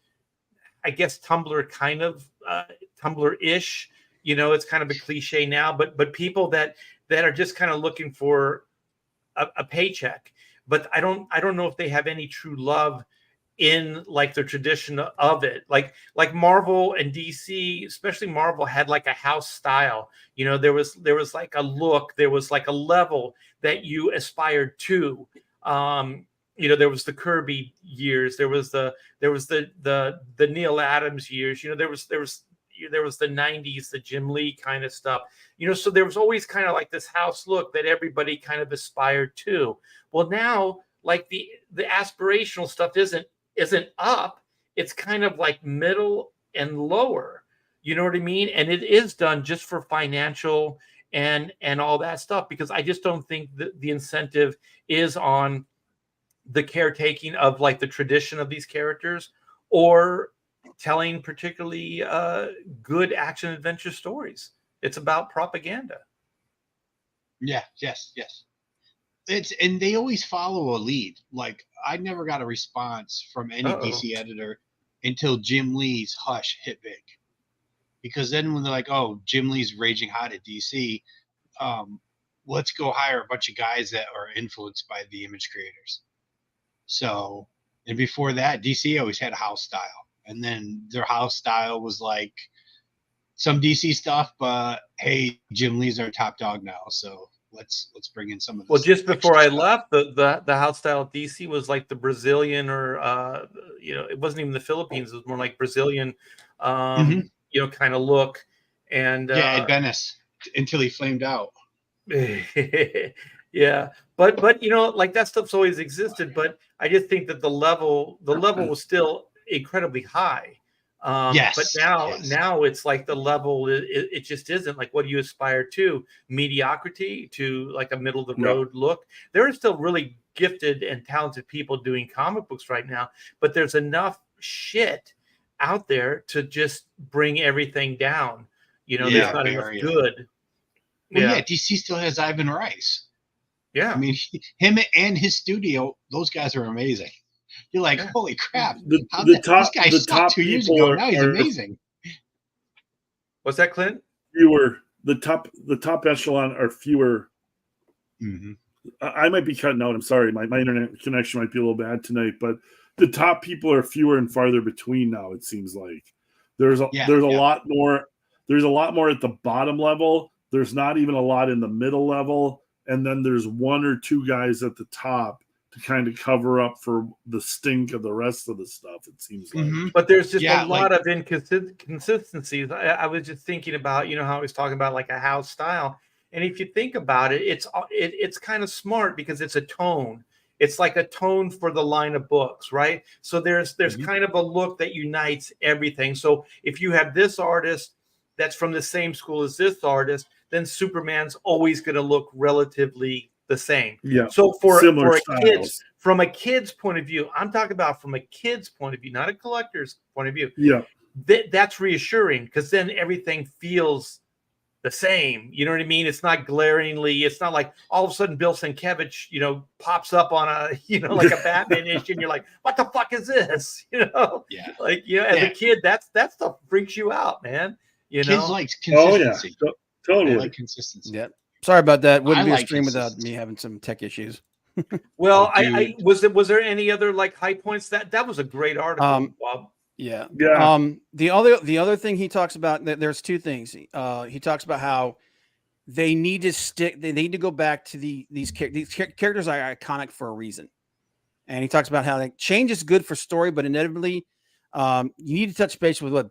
I guess, Tumblr-ish. You know, it's kind of a cliche now, but people that are just kind of looking for a paycheck. But I don't know if they have any true love in like the tradition of it. Like Marvel and DC, especially Marvel, had like a house style. You know, there was like a look, there was like a level that you aspired to. You know, there was the Kirby years, there was the Neil Adams years. You know, there was the 90s, the Jim Lee kind of stuff. You know, so there was always kind of like this house look that everybody kind of aspired to. Well, now like the aspirational stuff isn't up. It's kind of like middle and lower. You know what I mean? And it is done just for financial and all that stuff, because I just don't think the incentive is on the caretaking of like the tradition of these characters, or telling particularly good action adventure stories. It's about propaganda. Yeah, yes. And they always follow a lead. Like I never got a response from any DC editor until Jim Lee's Hush hit big. Because then when they're like, oh, Jim Lee's raging hot at DC, let's go hire a bunch of guys that are influenced by the image creators. So, and before that, DC always had a house style. And then their house style was like some DC stuff, but hey, Jim Lee's our top dog now. So let's bring in some of this. Well, just before I left, the house style of DC was like the Brazilian, or you know, it wasn't even the Philippines. It was more like Brazilian, you know, kind of look. And Ed Benes, until he flamed out. Yeah, but you know, like that stuff's always existed. But I just think that the level was still incredibly high. Yes. But now it's like the level, it just isn't. Like, what do you aspire to? Mediocrity, to like a middle of the road look? There are still really gifted and talented people doing comic books right now, but there's enough shit out there to just bring everything down. You know, there's not enough good. Well, yeah, DC still has Ivan Rice. Yeah. I mean, him and his studio, those guys are amazing. You're like, holy crap! This guy sucked 2 years ago. Now he's amazing. What's that, Clint? The top echelon are fewer. Mm-hmm. I might be cutting out. I'm sorry, my internet connection might be a little bad tonight. But the top people are fewer and farther between now. It seems like there's a lot more. There's a lot more at the bottom level. There's not even a lot in the middle level, and then there's one or two guys at the top to kind of cover up for the stink of the rest of the stuff, it seems like. But there's just a lot of inconsistencies. I was just thinking about, you know, how I was talking about like a house style. And if you think about it, it's kind of smart because it's a tone. It's like a tone for the line of books, right? So there's kind of a look that unites everything. So if you have this artist that's from the same school as this artist, then Superman's always going to look relatively the same. Yeah. So from a kid's point of view, I'm talking about from a kid's point of view, not a collector's point of view. Yeah. That's reassuring, because then everything feels the same. You know what I mean? It's not glaringly. It's not like all of a sudden Bill Sienkiewicz, you know, pops up on a, you know, like a Batman issue, and you're like, what the fuck is this? You know? Yeah. Like, you know, as a kid, that stuff freaks you out, man. You know? Kids like consistency. Oh yeah. Totally. They like consistency. Yeah. Sorry about that. Wouldn't be a stream without me having some tech issues. Well, Oh, I was there any other like high points? That was a great article, Bob. Yeah. Yeah. The other thing he talks about, there's two things. He talks about how they need to go back to these characters are iconic for a reason. And he talks about how like change is good for story, but inevitably, you need to touch base with what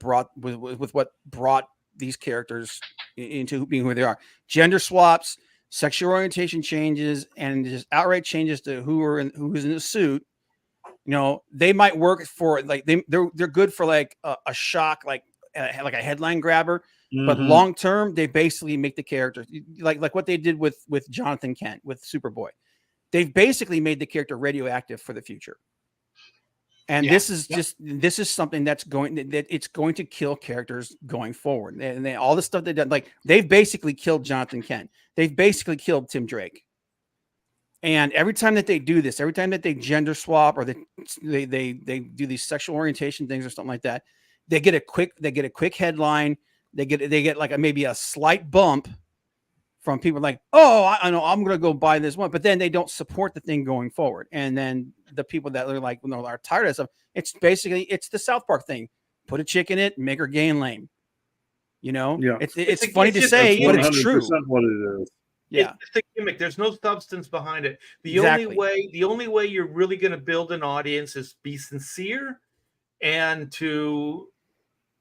brought these characters into being who they are. Gender swaps, sexual orientation changes, and just outright changes to who's in the suit. You know, they might work for like they're good for like a shock, like a headline grabber. But long term, they basically make the character like what they did with Jonathan Kent with Superboy. They've basically made the character radioactive for the future. And this is something that it's going to kill characters going forward. And all the stuff they've done, like they've basically killed Jonathan Kent. They've basically killed Tim Drake. And every time that they do this, every time that they gender swap or they do these sexual orientation things or something like that, they get a quick headline. They get like maybe a slight bump from people like, oh, I know I'm going to go buy this one, but then they don't support the thing going forward. And then the people that are like, are tired of stuff. It's basically, it's the South Park thing. Put a chick in it, make her gay and lame. You know, yeah. It's funny to say, but it's true. What it is. Yeah. It's a gimmick. There's no substance behind it. The only way you're really going to build an audience is be sincere and to,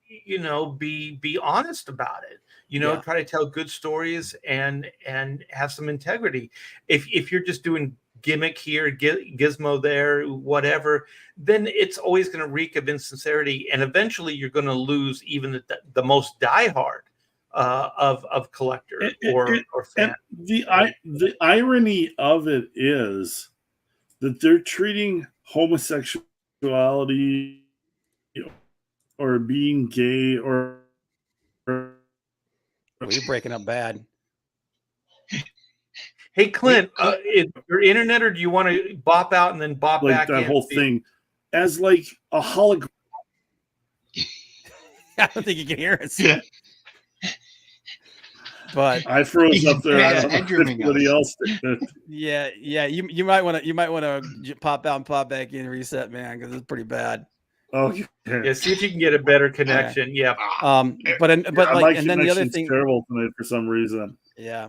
be honest about it. Try to tell good stories and have some integrity. If you're just doing gimmick here, gizmo there, whatever, then it's always going to reek of insincerity, and eventually you're going to lose even the most diehard of collector or fan. The irony of it is that they're treating homosexuality or being gay or well, you're breaking up bad. Hey Clint, is your internet, or do you want to bop out and then bop like back that in? whole thing as like a hologram? I don't think you can hear us. But I froze up there. I don't know if anybody else did. Yeah. You might want to pop out and pop back in and reset, man, because it's pretty bad. Okay. Yeah, see if you can get a better connection. Okay. Yeah. But then the other thing, terrible tonight for some reason. Yeah.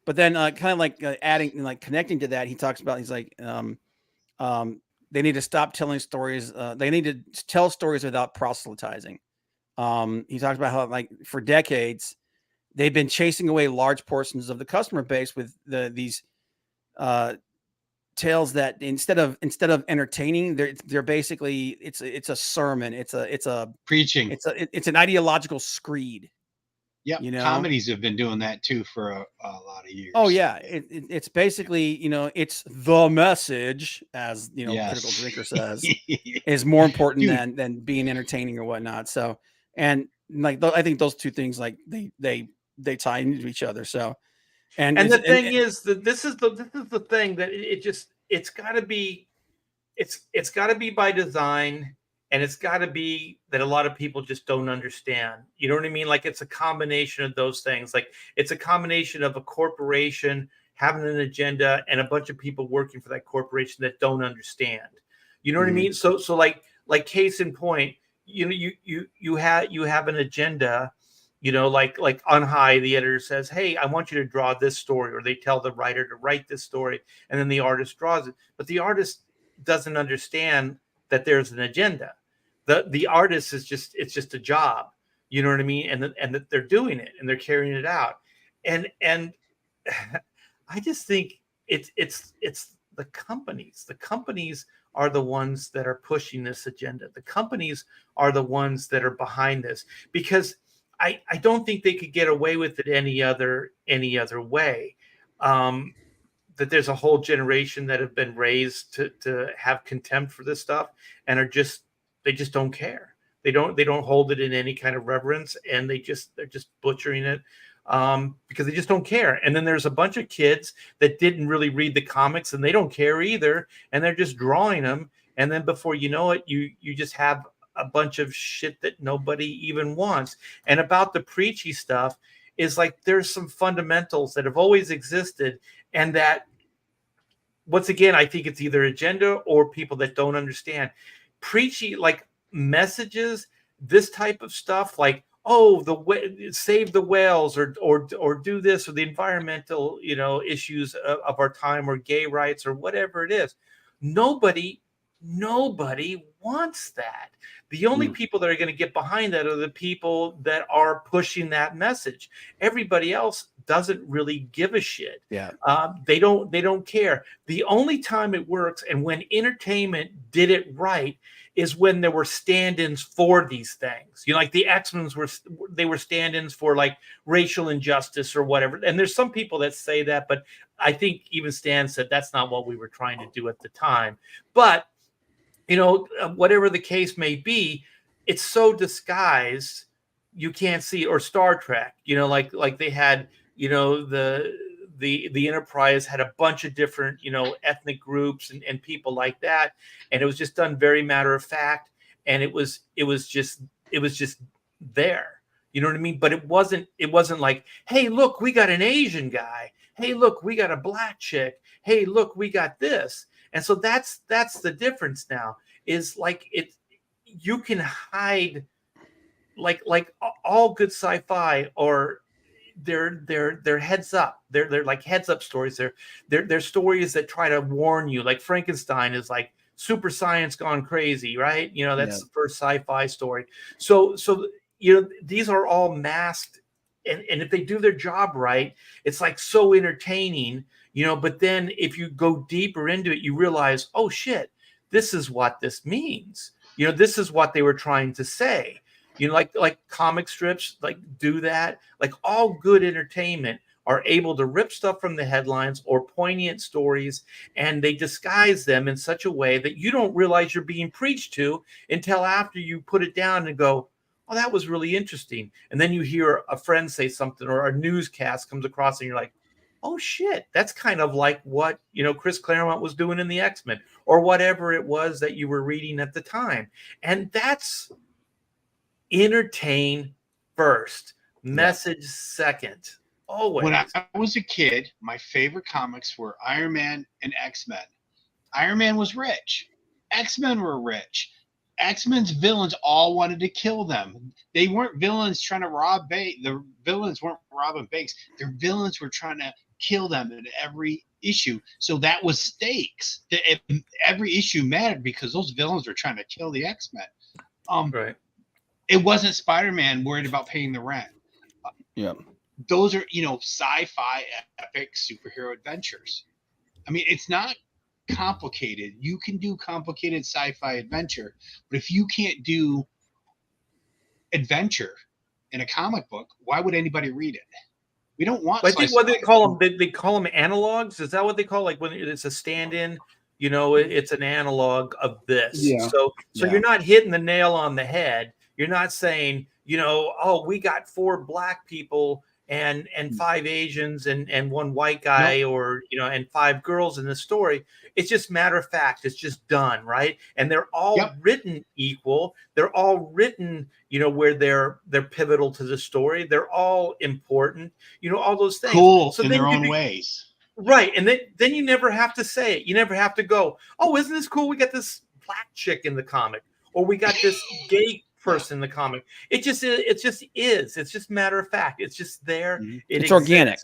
But then kind of like adding, like connecting to that, he talks about, he's like, they need to stop telling stories. They need to tell stories without proselytizing. He talks about how like for decades, they've been chasing away large portions of the customer base with these tales that instead of entertaining, they're basically it's a sermon. It's a preaching. It's an ideological screed. Yeah, comedies have been doing that too for a lot of years. Oh yeah, it's basically it's the message, as Critical Drinker says, is more important than being entertaining or whatnot. So and like I think those two things like they tie into each other. So and the thing is that this is the thing that it's got to be by design. And it's got to be that a lot of people just don't understand. You know what I mean? Like it's a combination of those things. Like it's a combination of a corporation having an agenda and a bunch of people working for that corporation that don't understand. You know what I mean? So like case in point, you have an agenda. Like on High, the editor says, "Hey, I want you to draw this story," or they tell the writer to write this story, and then the artist draws it. But the artist doesn't understand that there's an agenda. The artist is just a job, you know what I mean? And that they're doing it and they're carrying it out. And I just think it's the companies. The companies are the ones that are pushing this agenda. The companies are the ones that are behind this, because I don't think they could get away with it any other way. That there's a whole generation that have been raised to have contempt for this stuff and they just don't care. They don't hold it in any kind of reverence, and they're just butchering it because they just don't care. And then there's a bunch of kids that didn't really read the comics and they don't care either, and they're just drawing them. And then before you know it, you just have a bunch of shit that nobody even wants. And about the preachy stuff is like there's some fundamentals that have always existed and that once again, I think it's either agenda or people that don't understand. Preachy like messages, this type of stuff, like, oh, save the whales, or do this, or the environmental, issues of our time, or gay rights, or whatever it is. Nobody wants that. The only people that are going to get behind that are the people that are pushing that message. Everybody else doesn't really give a shit. Yeah. They don't care. The only time it works, and when entertainment did it right, is when there were stand-ins for these things. Like the X-Men were stand-ins for like racial injustice or whatever. And there's some people that say that, but I think even Stan said that's not what we were trying to do at the time. But whatever the case may be, it's so disguised you can't see. Or Star Trek, like they had, the Enterprise had a bunch of different, ethnic groups and people like that, and it was just done very matter of fact, and it was just there. You know what I mean? But it wasn't like, hey, look, we got an Asian guy. Hey, look, we got a black chick. Hey, look, we got this. And so that's the difference now, is like you can hide like all good sci-fi, or they're heads up. They're like heads up stories. They're stories that try to warn you. Like Frankenstein is like super science gone crazy, right? That's the first sci-fi story. So these are all masked, and if they do their job right, it's like so entertaining, but then if you go deeper into it, you realize, oh shit, this is what this means. This is what they were trying to say. Like comic strips, like do that. Like all good entertainment are able to rip stuff from the headlines or poignant stories, and they disguise them in such a way that you don't realize you're being preached to until after you put it down and go, oh, that was really interesting. And then you hear a friend say something, or a newscast comes across, and you're like, oh shit, that's kind of like what, Chris Claremont was doing in the X-Men, or whatever it was that you were reading at the time. And that's entertain first, message second, always. When I was a kid, my favorite comics were Iron Man and X-Men. Iron Man was rich. X-Men were rich. X-Men's villains all wanted to kill them. They weren't villains trying to rob banks. The villains weren't robbing banks. Their villains were trying to kill them in every issue. So that was stakes. Every issue mattered because those villains were trying to kill the X-Men. Right. It wasn't Spider-Man worried about paying the rent. Yeah. Those are, sci-fi epic superhero adventures. I mean, it's not complicated. You can do complicated sci-fi adventure, but if you can't do adventure in a comic book, why would anybody read it? We don't want. I think what they call them, they call them analogs. Is that what they call, like when it's a stand-in? It's an analog of this. Yeah. So you're not hitting the nail on the head. You're not saying, oh, we got 4 black people and 5 Asians and 1 white guy, or and 5 girls in the story. It's just matter of fact. It's just done, right? And they're all written equal. They're all written, where they're pivotal to the story. They're all important. All those things. Cool in their own ways. Right. And then you never have to say it. You never have to go, oh, isn't this cool? We got this black chick in the comic, or we got this gay person in the comic. It just is. It's just matter of fact. It's just there. Mm-hmm. It's organic.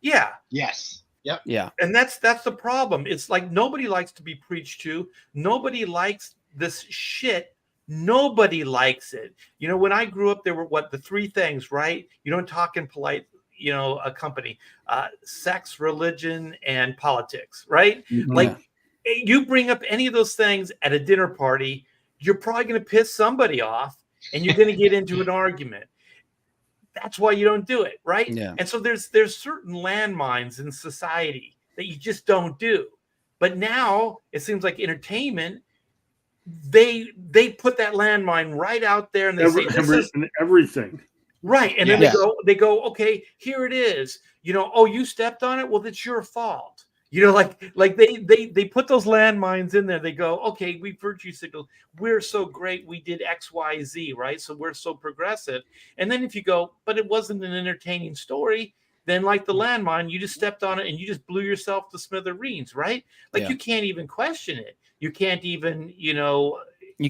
Yeah. Yes. Yep. Yeah. And that's the problem. It's like nobody likes to be preached to. Nobody likes this shit. Nobody likes it. When I grew up, there were the 3 things, right? You don't talk in polite, a company, sex, religion, and politics, right? Mm-hmm. Like you bring up any of those things at a dinner party, you're probably going to piss somebody off, and you're going to get into an argument. That's why you don't do it, right? Yeah. And so there's certain landmines in society that you just don't do. But now it seems like entertainment, they put that landmine right out there, and they say everything. Right. And then they go, okay, here it is. Oh, you stepped on it. Well, it's your fault. Like they put those landmines in there. They go, okay, we virtue signal. We're so great. We did X, Y, Z, right? So we're so progressive. And then if you go, but it wasn't an entertaining story, then like the landmine, you just stepped on it and you just blew yourself to smithereens, right? Like you can't even question it. You can't even, you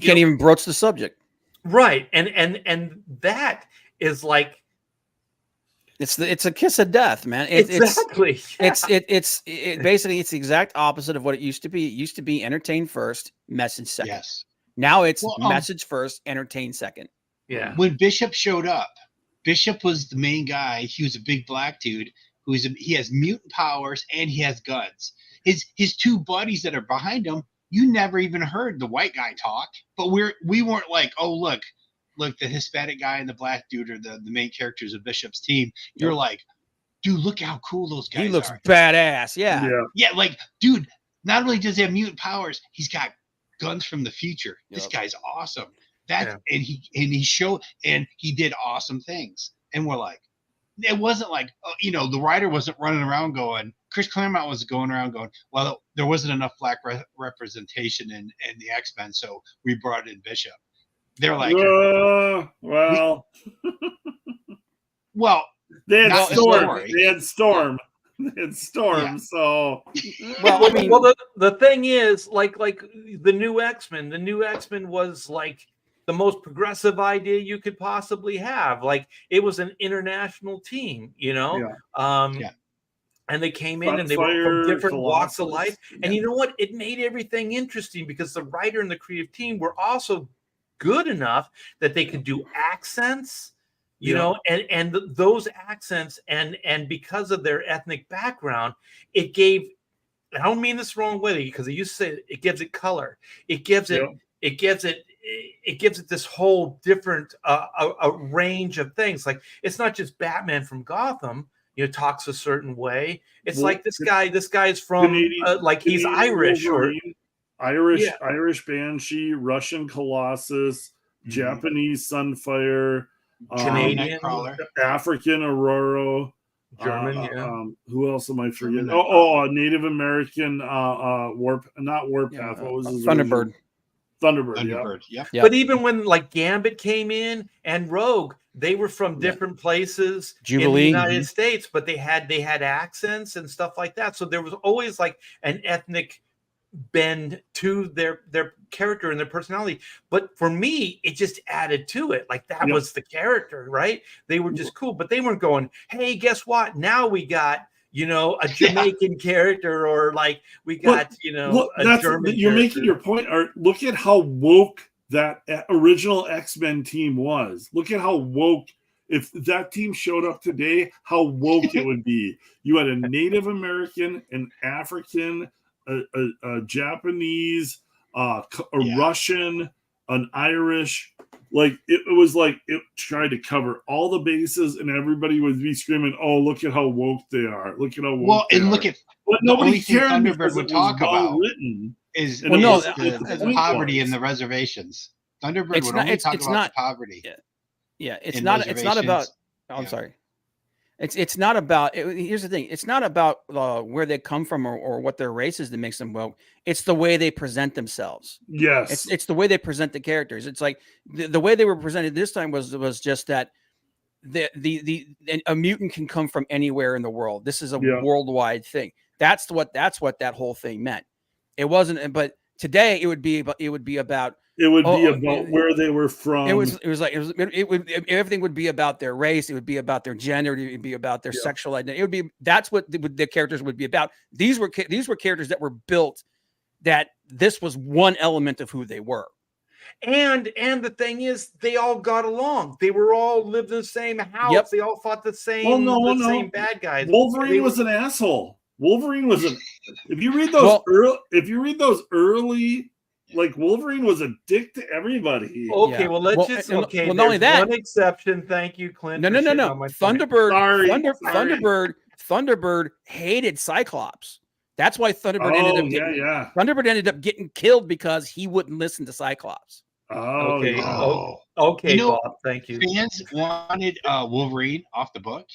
can't even broach the subject. Right. And that is like, it's a kiss of death, man. Exactly. It's basically it's the exact opposite of what it used to be. It used to be entertain first, message second. Yes. Now it's message first, entertain second. Yeah. When Bishop showed up, Bishop was the main guy. He was a big black dude he has mutant powers and he has guns. His two buddies that are behind him, you never even heard the white guy talk, but we weren't like, oh look, the Hispanic guy and the black dude are the main characters of Bishop's team. You're like, dude, look how cool those guys are. He looks badass. Yeah. Yeah, like, dude, not only does he have mutant powers, he's got guns from the future. This guy's awesome. And he did awesome things. And we're like, it wasn't like, the writer wasn't running around going, Chris Claremont was going around going, well, there wasn't enough black representation in the X-Men, so we brought in Bishop. They're like, well, they had Storm. They had Storm. Yeah. So well, I mean, the thing is, like the new X-Men was like the most progressive idea you could possibly have. Like it was an international team, and they came in and they were from different walks of life. And you know what? It made everything interesting because the writer and the creative team were also good enough that they could do accents, and those accents and because of their ethnic background, it gave, I don't mean this the wrong way because they used to say it gives it color. It gives it this whole different a range of things. Like it's not just Batman from Gotham, talks a certain way. It's like this guy's from Canadian, he's Irish Wolverine, Irish Banshee, Russian Colossus, Japanese Sunfire, Canadian, African Aurora, German. Who else am I forgetting? Native American not Warpath. What was his Thunderbird? Thunderbird, yeah. But even when like Gambit came in and Rogue, they were from different places Jubilee. in the United States, but they had accents and stuff like that. So there was always like an ethnic bend to their character and their personality. But for me, it just added to it. Like that was the character, right? They were just cool, but they weren't going, hey, guess what? Now we got a Jamaican character, or like we got, a German. You're making your point, Art. Look at how woke that original X-Men team was. Look at how woke. If that team showed up today, how woke it would be. You had a Native American, an African, a Japanese, a Russian, an Irish. Like it was like it tried to cover all the bases, and everybody would be screaming, "Oh, look at how woke they are! Look at how woke they are!" Look at but nobody cared. Thunderbird would talk about written is the poverty in the reservations. Thunderbird would only talk about the poverty. Yeah, it's not about. Oh, I'm sorry. It's not about. Here's the thing. It's not about where they come from or what their race is that makes them woke. It's the way they present themselves. Yes. It's the way they present the characters. It's like the way they were presented this time was just that a mutant can come from anywhere in the world. This is a worldwide thing. That's what that whole thing meant. It wasn't. But today it would be about. It would be about where they were from. Everything would be about their race. It would be about their gender. It would be about their sexual identity. That's what the characters would be about. These were characters that were built that this was one element of who they were. And the thing is, they all got along. They were all lived in the same house. Yep. They all fought the same same bad guys. Wolverine was an asshole. Wolverine was if you read those early like Wolverine was a dick to everybody. Okay, well let's not only that. One exception, thank you, Clint. No. Thunderbird hated Cyclops. That's why Thunderbird ended up getting killed because he wouldn't listen to Cyclops. Okay, Bob, thank you. Fans wanted Wolverine off the book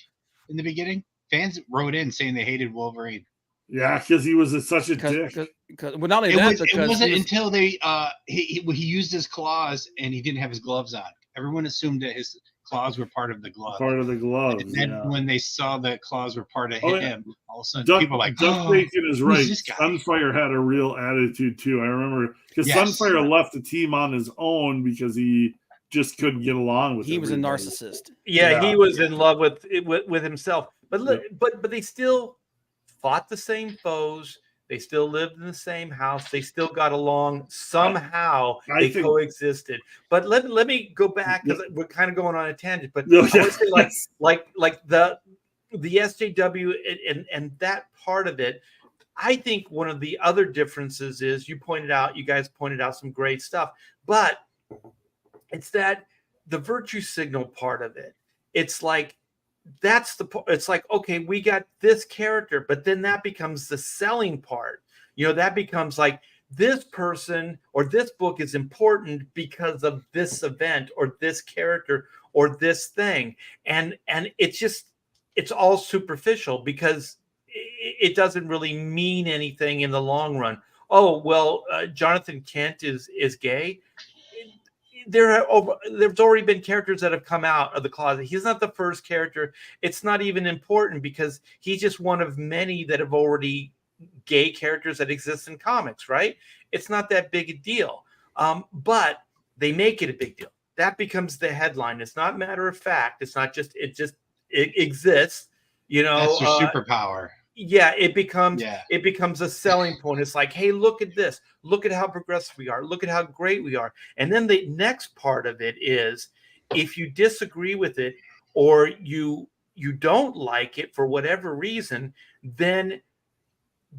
in the beginning. Fans wrote in saying they hated Wolverine. Yeah, because he was such a dick. Well, not only that, because it wasn't until they he used his claws and he didn't have his gloves on. Everyone assumed that his claws were part of the glove. Part of the gloves. And then yeah. when they saw the claws were part of Oh, him, all of a sudden people were like, Duck oh, Bacon is who's right. this guy? Sunfire had a real attitude too. I remember because Yes. Sunfire left the team on his own because he just couldn't get along with. He was a everybody. narcissist. Yeah, he was in love with himself. But they still fought the same foes. They still lived in the same house. They still got along somehow. They coexisted. But let me go back because we're kind of going on a tangent. But I want to say like the SJW and that part of it. I think one of the other differences is you guys pointed out some great stuff, but it's that the virtue signal part of it. It's like it's like, okay, we got this character, but then that becomes the selling part. That becomes like this person or this book is important because of this event or this character or this thing. And it's all superficial because it doesn't really mean anything in the long run. Oh, well, Jonathan Kent is gay. There's already been characters that have come out of the closet. He's not the first character. It's not even important because he's just one of many that have already gay characters that exist in comics, right? It's not that big a deal. But they make it a big deal. That becomes the headline. It's not matter of fact. It's not just, it exists, That's your superpower. Yeah, it becomes a selling point. It's like, hey, look at this. Look at how progressive we are. Look at how great we are. And then the next part of it is if you disagree with it or you don't like it for whatever reason, then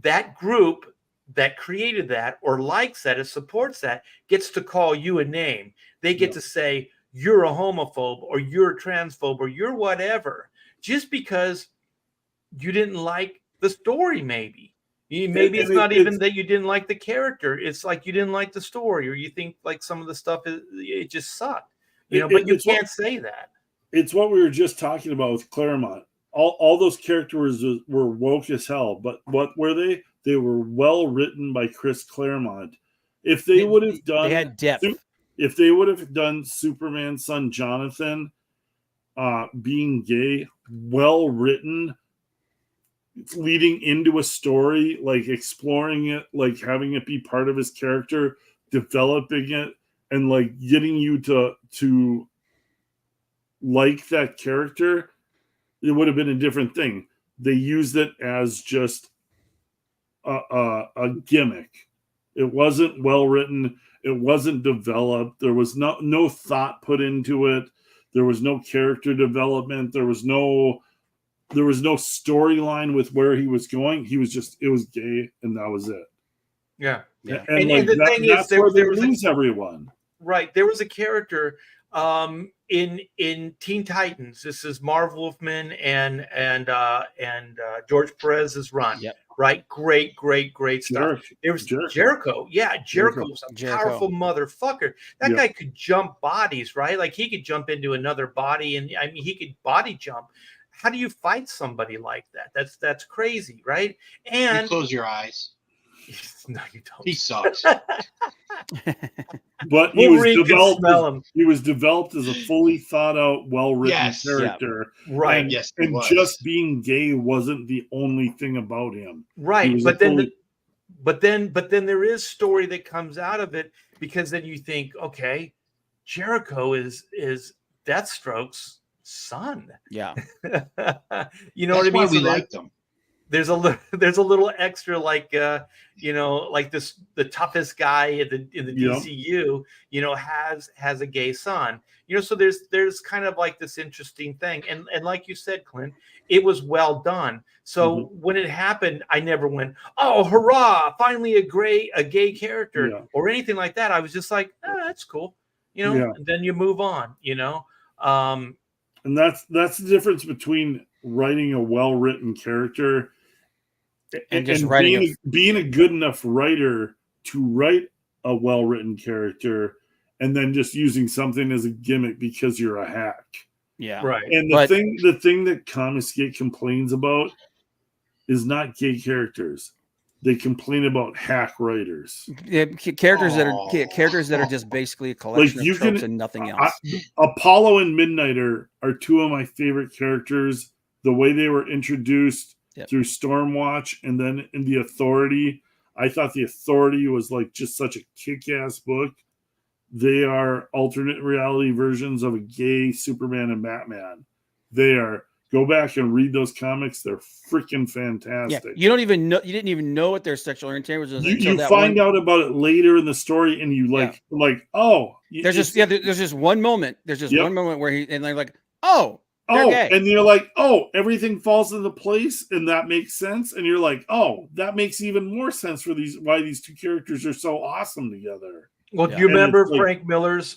that group that created that or likes that or supports that gets to call you a name. They get to say you're a homophobe or you're a transphobe or you're whatever just because you didn't like the story. Maybe it's not even that you didn't like the character. It's like you didn't like the story or you think like some of the stuff it just sucked, but you can't say that. It's what we were just talking about with Claremont. All those characters were woke as hell, but what were they? They were well written by Chris Claremont. If they would have done, they had depth. If they would have done Superman's son Jonathan being gay, well written, leading into a story, like exploring it, like having it be part of his character, developing it, and like getting you to like that character, it would have been a different thing. They used it as just a gimmick. It wasn't well written. It wasn't developed. There was no thought put into it. There was no character development. There was no storyline with where he was going. It was gay, and that was it. Yeah. And like, the thing is, there was everyone. Right. There was a character in Teen Titans. This is Marv Wolfman and George Perez's run. Yep. Right. Great stuff. There was Jericho. Yeah, Jericho was a powerful motherfucker. That guy could jump bodies, right? Like he could jump into another body, and I mean he could body jump. How do you fight somebody like that? That's crazy, right? And you close your eyes. No, you don't. He sucks. But he was developed as a fully thought out, well-written character. Yeah. Right. And, yes. And just being gay wasn't the only thing about him. Right. But then there is story that comes out of it because then you think, okay, Jericho is Deathstroke's son. Yeah. You know what I mean? Why we liked them. There's a little extra like like the toughest guy in the DCU has a gay son, so there's kind of like this interesting thing, and like you said, Clint, it was well done. So when it happened, I never went, oh hurrah, finally a gay character or anything like that. I was just like, that's cool, and then you move on, and that's the difference between writing a well-written character and just being a good enough writer to write a well-written character and then just using something as a gimmick because you're a hack. Yeah. Right. And the thing that Comicsgate complains about is not gay characters. they complain about hack writers. Yeah, characters that are just basically a collection of tropes and nothing else. Apollo and Midnighter are two of my favorite characters. The way they were introduced through Stormwatch and then in The Authority, I thought The Authority was like just such a kick-ass book. They are alternate reality versions of a gay Superman and Batman. They are. Go back and read those comics. They're freaking fantastic. Yeah, you didn't even know what their sexual orientation was. You find out about it later in the story, and you there's just one moment. There's just one moment where they're like, gay. And you're like, everything falls into place, and that makes sense. And you're like, that makes even more sense for why these two characters are so awesome together. Well, do you remember Frank Miller's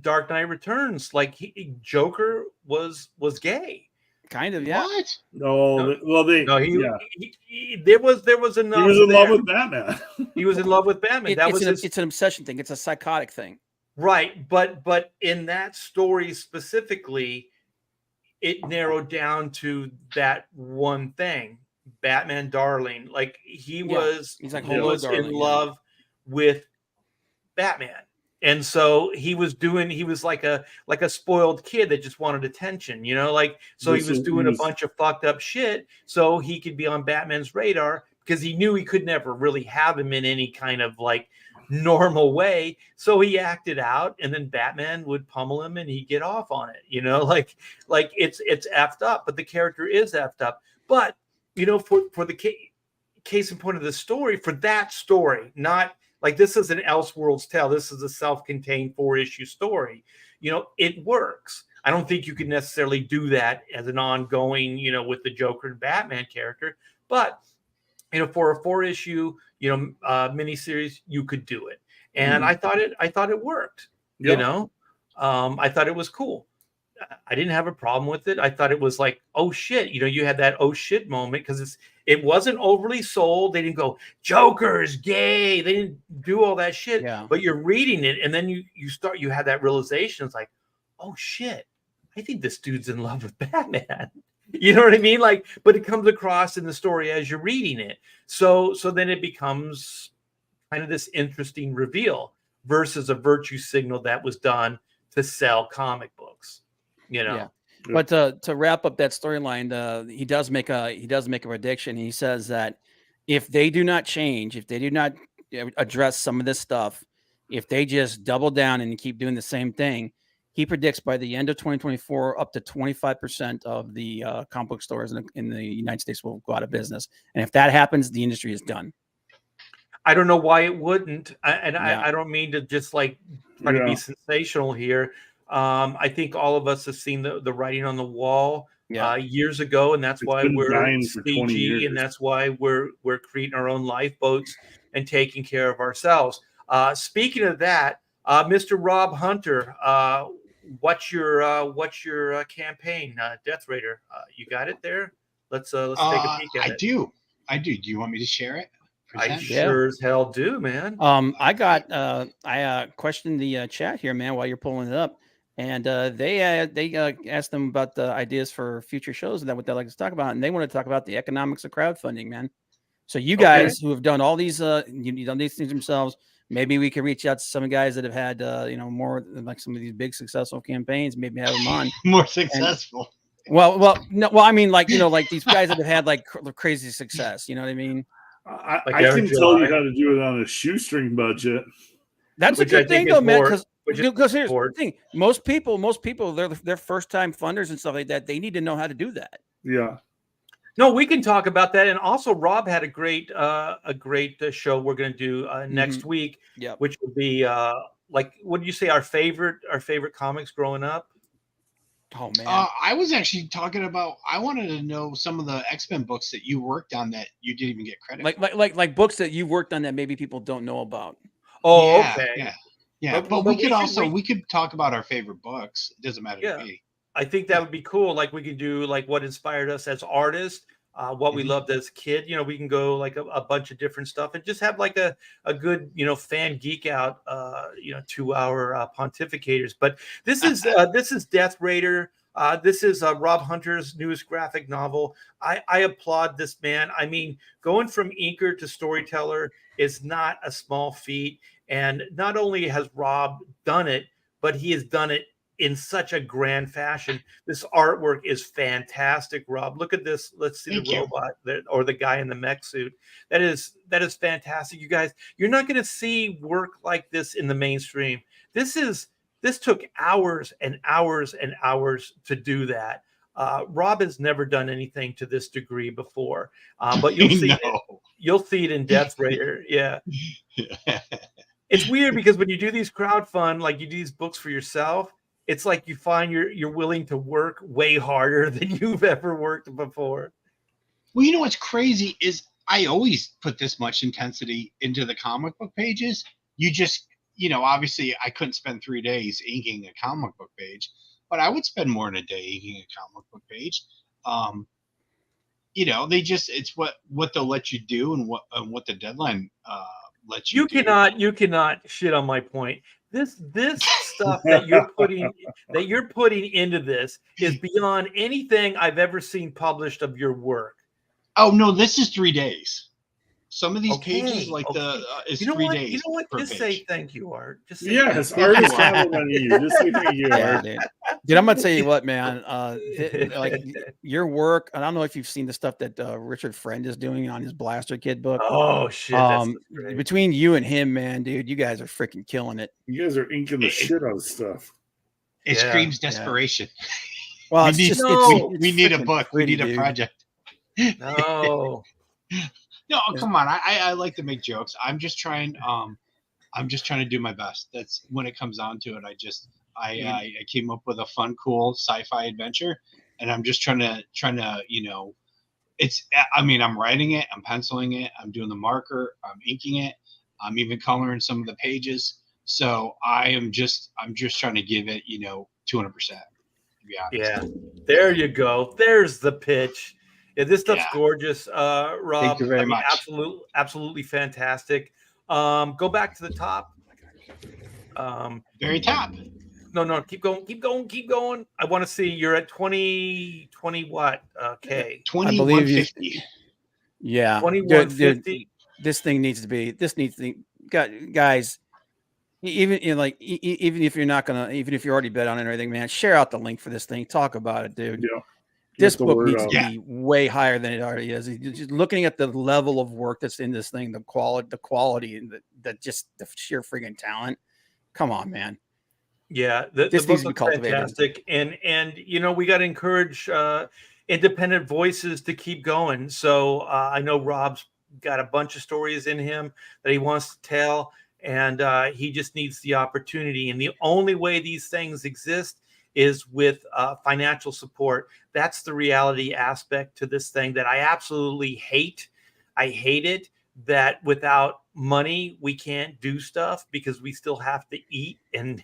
Dark Knight Returns? Like Joker was gay. Kind of, yeah. What? There was enough. He was in love with Batman. He was in love with Batman. It's an obsession thing. It's a psychotic thing. Right, but in that story specifically, it narrowed down to that one thing. Batman darling. Like he was in love with Batman. And so he was like a spoiled kid that just wanted attention, he was doing a bunch of fucked up shit so he could be on Batman's radar because he knew he could never really have him in any kind of like normal way. So he acted out, and then Batman would pummel him and he'd get off on it, like it's effed up, but the character is effed up. But for the case in point of the story, for that story, not like this is an Elseworlds tale. This is a self-contained 4-issue story. It works. I don't think you could necessarily do that as an ongoing, with the Joker and Batman character. But, for a 4-issue, miniseries, you could do it. And I thought it worked. Yeah. I thought it was cool. I didn't have a problem with it. I thought it was like, oh shit, you had that oh shit moment because it wasn't overly sold. They didn't go Joker's gay. They didn't do all that shit. Yeah. But you're reading it, and then you have that realization. It's like, oh shit, I think this dude's in love with Batman. You know what I mean? Like, but it comes across in the story as you're reading it. So then it becomes kind of this interesting reveal versus a virtue signal that was done to sell comic books. Yeah. But to wrap up that storyline, he does make a prediction. He says that if they do not change, if they do not address some of this stuff, if they just double down and keep doing the same thing, he predicts by the end of 2024, up to 25% of the comic book stores in the United States will go out of business. And if that happens, the industry is done. I don't know why it wouldn't. I don't mean to just like try to be sensational here. I think all of us have seen the writing on the wall years ago, and that's why we're CG, and that's why we're creating our own lifeboats and taking care of ourselves. Speaking of that, Mr. Rob Hunter, what's your campaign, Death Raider? You got it there? Let's take a peek at it. I do. Do you want me to share it? I sure as hell do, man. I questioned the chat here, man, while you're pulling it up. And they asked them about the ideas for future shows and what they like to talk about, and they want to talk about the economics of crowdfunding, man. So you guys who have done all these, you've done these things themselves. Maybe we could reach out to some guys that have had, more like some of these big successful campaigns. Maybe have them on more successful. I mean, like these guys that have had like crazy success. You know what I mean? I can tell you how to do it on a shoestring budget. That's a good thing, though, man. Because here's the thing: most people, they're first time funders and stuff like that. They need to know how to do that. Yeah. No, we can talk about that. And also, Rob had a great show we're going to do next week, which will be like, what did you say? Our favorite comics growing up. Oh man, I was actually talking about. I wanted to know some of the X-Men books that you worked on that you didn't even get credit. Like books that you worked on that maybe people don't know about. Oh, yeah, okay. Yeah, but we could talk about our favorite books. It doesn't matter to me. I think that would be cool. Like we could do like what inspired us as artists, what we loved as a kid. We can go like a bunch of different stuff and just have like a good, fan geek out, 2-hour pontificators. But this is Death Raider. This is Rob Hunter's newest graphic novel. I applaud this man. I mean, going from inker to storyteller is not a small feat. And not only has Rob done it, but he has done it in such a grand fashion. This artwork is fantastic, Rob. Look at this. Let's see Thank the you. robot or the guy in the mech suit. That is fantastic. You guys, you're not going to see work like this in the mainstream. This took hours and hours and hours to do that. Rob has never done anything to this degree before, but you'll see you'll see it in Death Raider. Yeah. It's weird because when you do these crowdfund, like you do these books for yourself, it's like you find you're willing to work way harder than you've ever worked before. Well, you know what's crazy is I always put this much intensity into the comic book pages. You just, obviously I couldn't spend 3 days inking a comic book page, but I would spend more than a day inking a comic book page. It's what they'll let you do and what the deadline lets you do. You cannot shit on my point. This stuff that you're putting into this is beyond anything I've ever seen published of your work. Oh no, this is 3 days. Some of these pages, like is 3 days. You know what? page. Just say thank you, Art. Just say yes, Art is counting on you. Just say thank you, Art. Dude, I'm gonna tell you what, man. Like your work. I don't know if you've seen the stuff that Richard Friend is doing on his Blaster Kid book. Oh shit! Between you and him, man, dude, you guys are freaking killing it. You guys are inking the shit out of stuff. It screams desperation. Yeah. Well, we need a book. We need a project. No. No, come on. I like to make jokes. I'm just trying to do my best. That's when it comes down to it. I came up with a fun, cool sci-fi adventure, and I'm just trying to I'm writing it, I'm penciling it, I'm doing the marker, I'm inking it, I'm even coloring some of the pages. So I'm just trying to give it 200%. To be honest. Yeah, there you go. There's the pitch. Yeah, this stuff's gorgeous, Rob. Thank you very much. Absolutely fantastic. Go back to the top. Very top. No, keep going. I want to see you're at 20 what? Okay. 2150. Yeah. 2150. This thing needs to be guys, even if you're not gonna, even if you're already bet on it or anything, man, share out the link for this thing. Talk about it, dude. Yeah. This book needs to be way higher than it already is. Just looking at the level of work that's in this thing, the quality, and the sheer friggin' talent. Come on, man. Yeah, this needs to be cultivated. Fantastic, and we got to encourage independent voices to keep going. So I know Rob's got a bunch of stories in him that he wants to tell, and he just needs the opportunity. And the only way these things exist is with financial support. That's the reality aspect to this thing that I absolutely hate. I hate it that without money we can't do stuff because we still have to eat and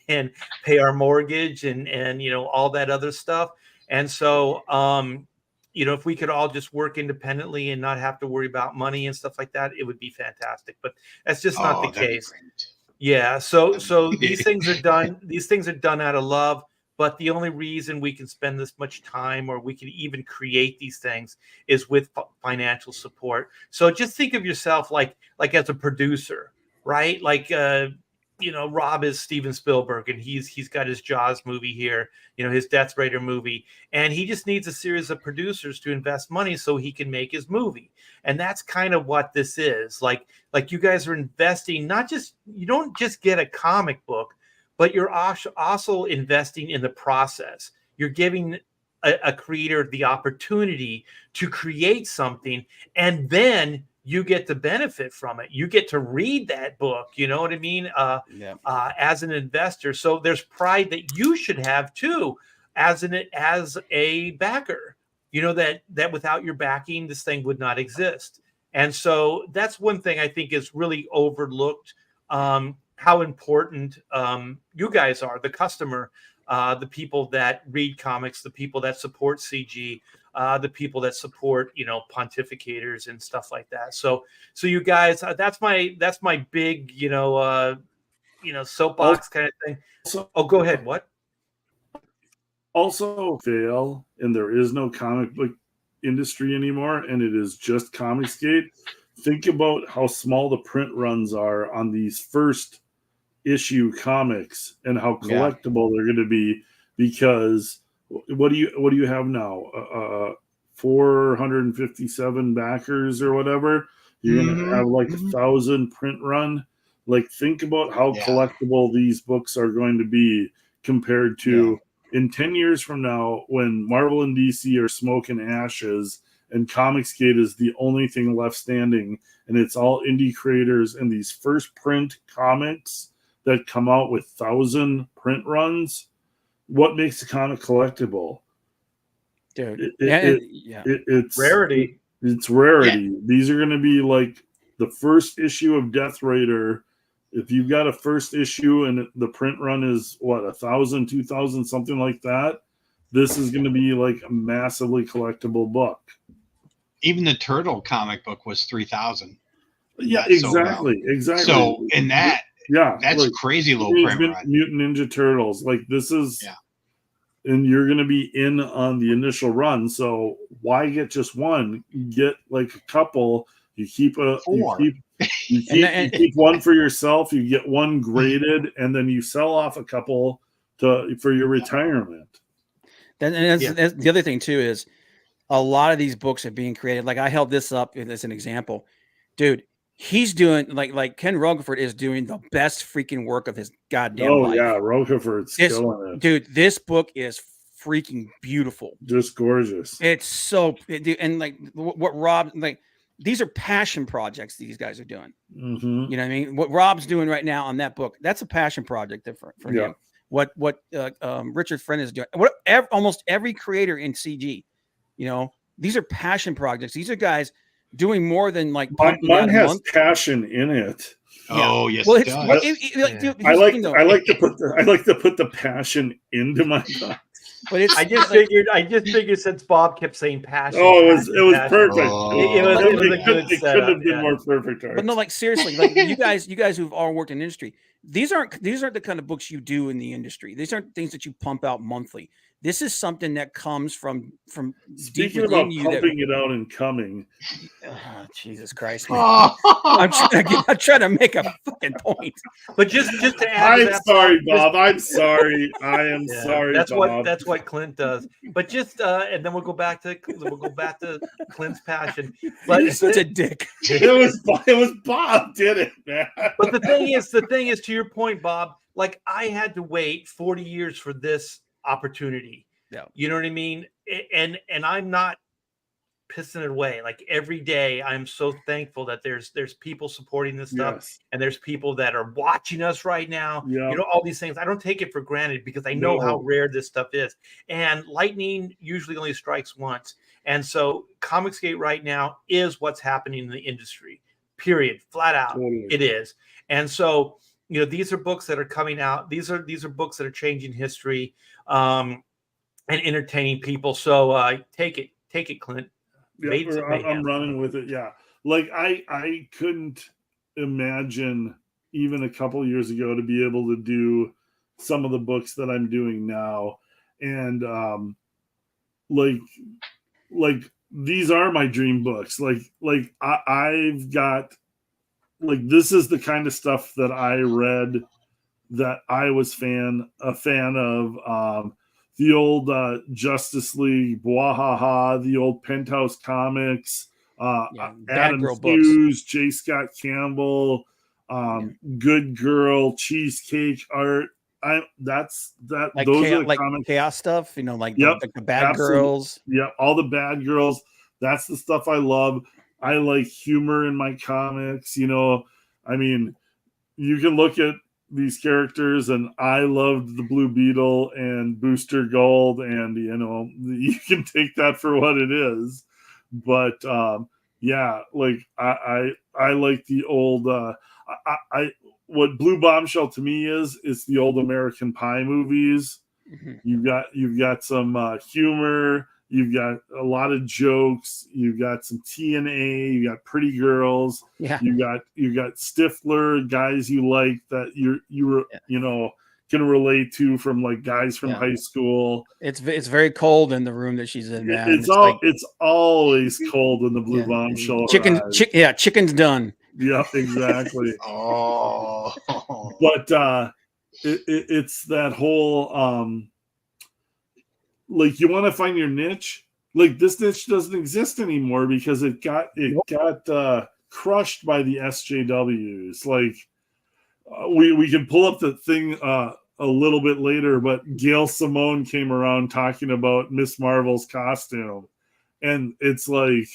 pay our mortgage and all that other stuff. And so if we could all just work independently and not have to worry about money and stuff like that, it would be fantastic. But that's just not the case. Yeah. So these things are done. These things are done out of love. But the only reason we can spend this much time or we can even create these things is with financial support. So just think of yourself like as a producer, right? Like, Rob is Steven Spielberg, and he's got his Jaws movie here, his Death Raider movie, and he just needs a series of producers to invest money so he can make his movie. And that's kind of what this is. Like you guys are investing, you don't just get a comic book, but you're also investing in the process. You're giving a creator the opportunity to create something, and then you get to benefit from it. You get to read that book. You know what I mean? As an investor. So there's pride that you should have too, as a backer. That without your backing, this thing would not exist. And so that's one thing I think is really overlooked. How important you guys are, the customer, the people that read comics, the people that support CG, the people that support, pontificators and stuff like that. So you guys, that's my big, soapbox kind of thing. Oh, go ahead. What? also fail, and there is no comic book industry anymore, and it is just Comicsgate. Think about how small the print runs are on these first issue comics and how collectible they're going to be, because what do you have now? 457 backers or whatever. You're going to have like 1,000 print run. Like, think about how collectible these books are going to be compared to in 10 years from now, when Marvel and DC are smoke and ashes and Comicsgate is the only thing left standing, and it's all indie creators and these first print comics that come out with 1,000 print runs. What makes a comic collectible? Dude, it's rarity. It's rarity. Yeah. These are going to be like the first issue of Death Raider. If you've got a first issue and the print run is what, 1,000, 2,000, something like that, this is going to be like a massively collectible book. Even the Turtle comic book was 3,000. Yeah, exactly. So in that, that's like, crazy low print run. Mutant Ninja Turtles, like this is, and you're going to be in on the initial run. So why get just one? Get like a couple. You keep you keep one for yourself. You get one graded, and then you sell off a couple for your retirement. And that's the other thing too is a lot of these books are being created. Like I held this up as an example, dude. He's doing like Ken Rockefort is doing the best freaking work of his goddamn life. Oh yeah, Rokefort's killing it, dude. This book is freaking beautiful, just gorgeous. It's so, and like what Rob, like these are passion projects these guys are doing. Mm-hmm. You know what I mean? What Rob's doing right now on that book, that's a passion project for him. What Richard Friend is doing, almost every creator in CG, you know, these are passion projects. These are guys doing more than like mine has passion in it. Oh yes, well, it does. I like to put the passion into my thoughts. But it's I just figured since Bob kept saying passion. Oh, it was perfect. It couldn't have been more perfect. But no, like seriously, like you guys who've all worked in the industry, these aren't the kind of books you do in the industry. These aren't things that you pump out monthly. This is something that comes from speaking about pumping it out and coming. Oh, Jesus Christ, man. I'm trying to make a fucking point. But just to add, I'm sorry, Bob. I'm sorry. I am sorry. That's Bob. That's what Clint does. But just and then we'll go back to Clint's passion. But he's such a dick. It was Bob did it, man. But the thing is, to your point, Bob. Like I had to wait 40 years for this opportunity. You know what I mean? And I'm not pissing it away. Like every day I'm so thankful that there's people supporting this stuff, and there's people that are watching us right now. You know, all these things I don't take it for granted because I know how rare this stuff is, and lightning usually only strikes once. And so Comicsgate right now is what's happening in the industry, period, flat out. It is. And so you know, these are books that are coming out. These are books that are changing history and entertaining people. So take it, Clint. I'm running with it. Yeah, like I couldn't imagine even a couple years ago to be able to do some of the books that I'm doing now, and like these are my dream books. Like I've got. Like this is the kind of stuff that I read that I was a fan of. The old Justice League, Bwahaha, the old Penthouse comics, Adam Hughes, J. Scott Campbell, Good Girl, Cheesecake Art. Those are the comics. Chaos stuff, you know, like the Bad Girls. Yeah, all the Bad Girls. That's the stuff I love. I like humor in my comics, you know. I mean, you can look at these characters, and I loved the Blue Beetle and Booster Gold, and you know, you can take that for what it is. But like I like the old. What Blue Bombshell to me is the old American Pie movies. Mm-hmm. You've got some humor. You've got a lot of jokes. You've got some TNA. You got pretty girls. Yeah. You got Stifler, guys you like that you were you know, can relate to from like guys from Yeah. high school. It's very cold in the room that she's in, man. It's always cold in the Blue Bombshell. Chicken's done. Yeah, exactly. Oh, But it's that whole like, you want to find your niche. Like, this niche doesn't exist anymore because it got crushed by the SJWs. Like, we can pull up the thing a little bit later, but Gail Simone came around talking about Miss Marvel's costume, and it's like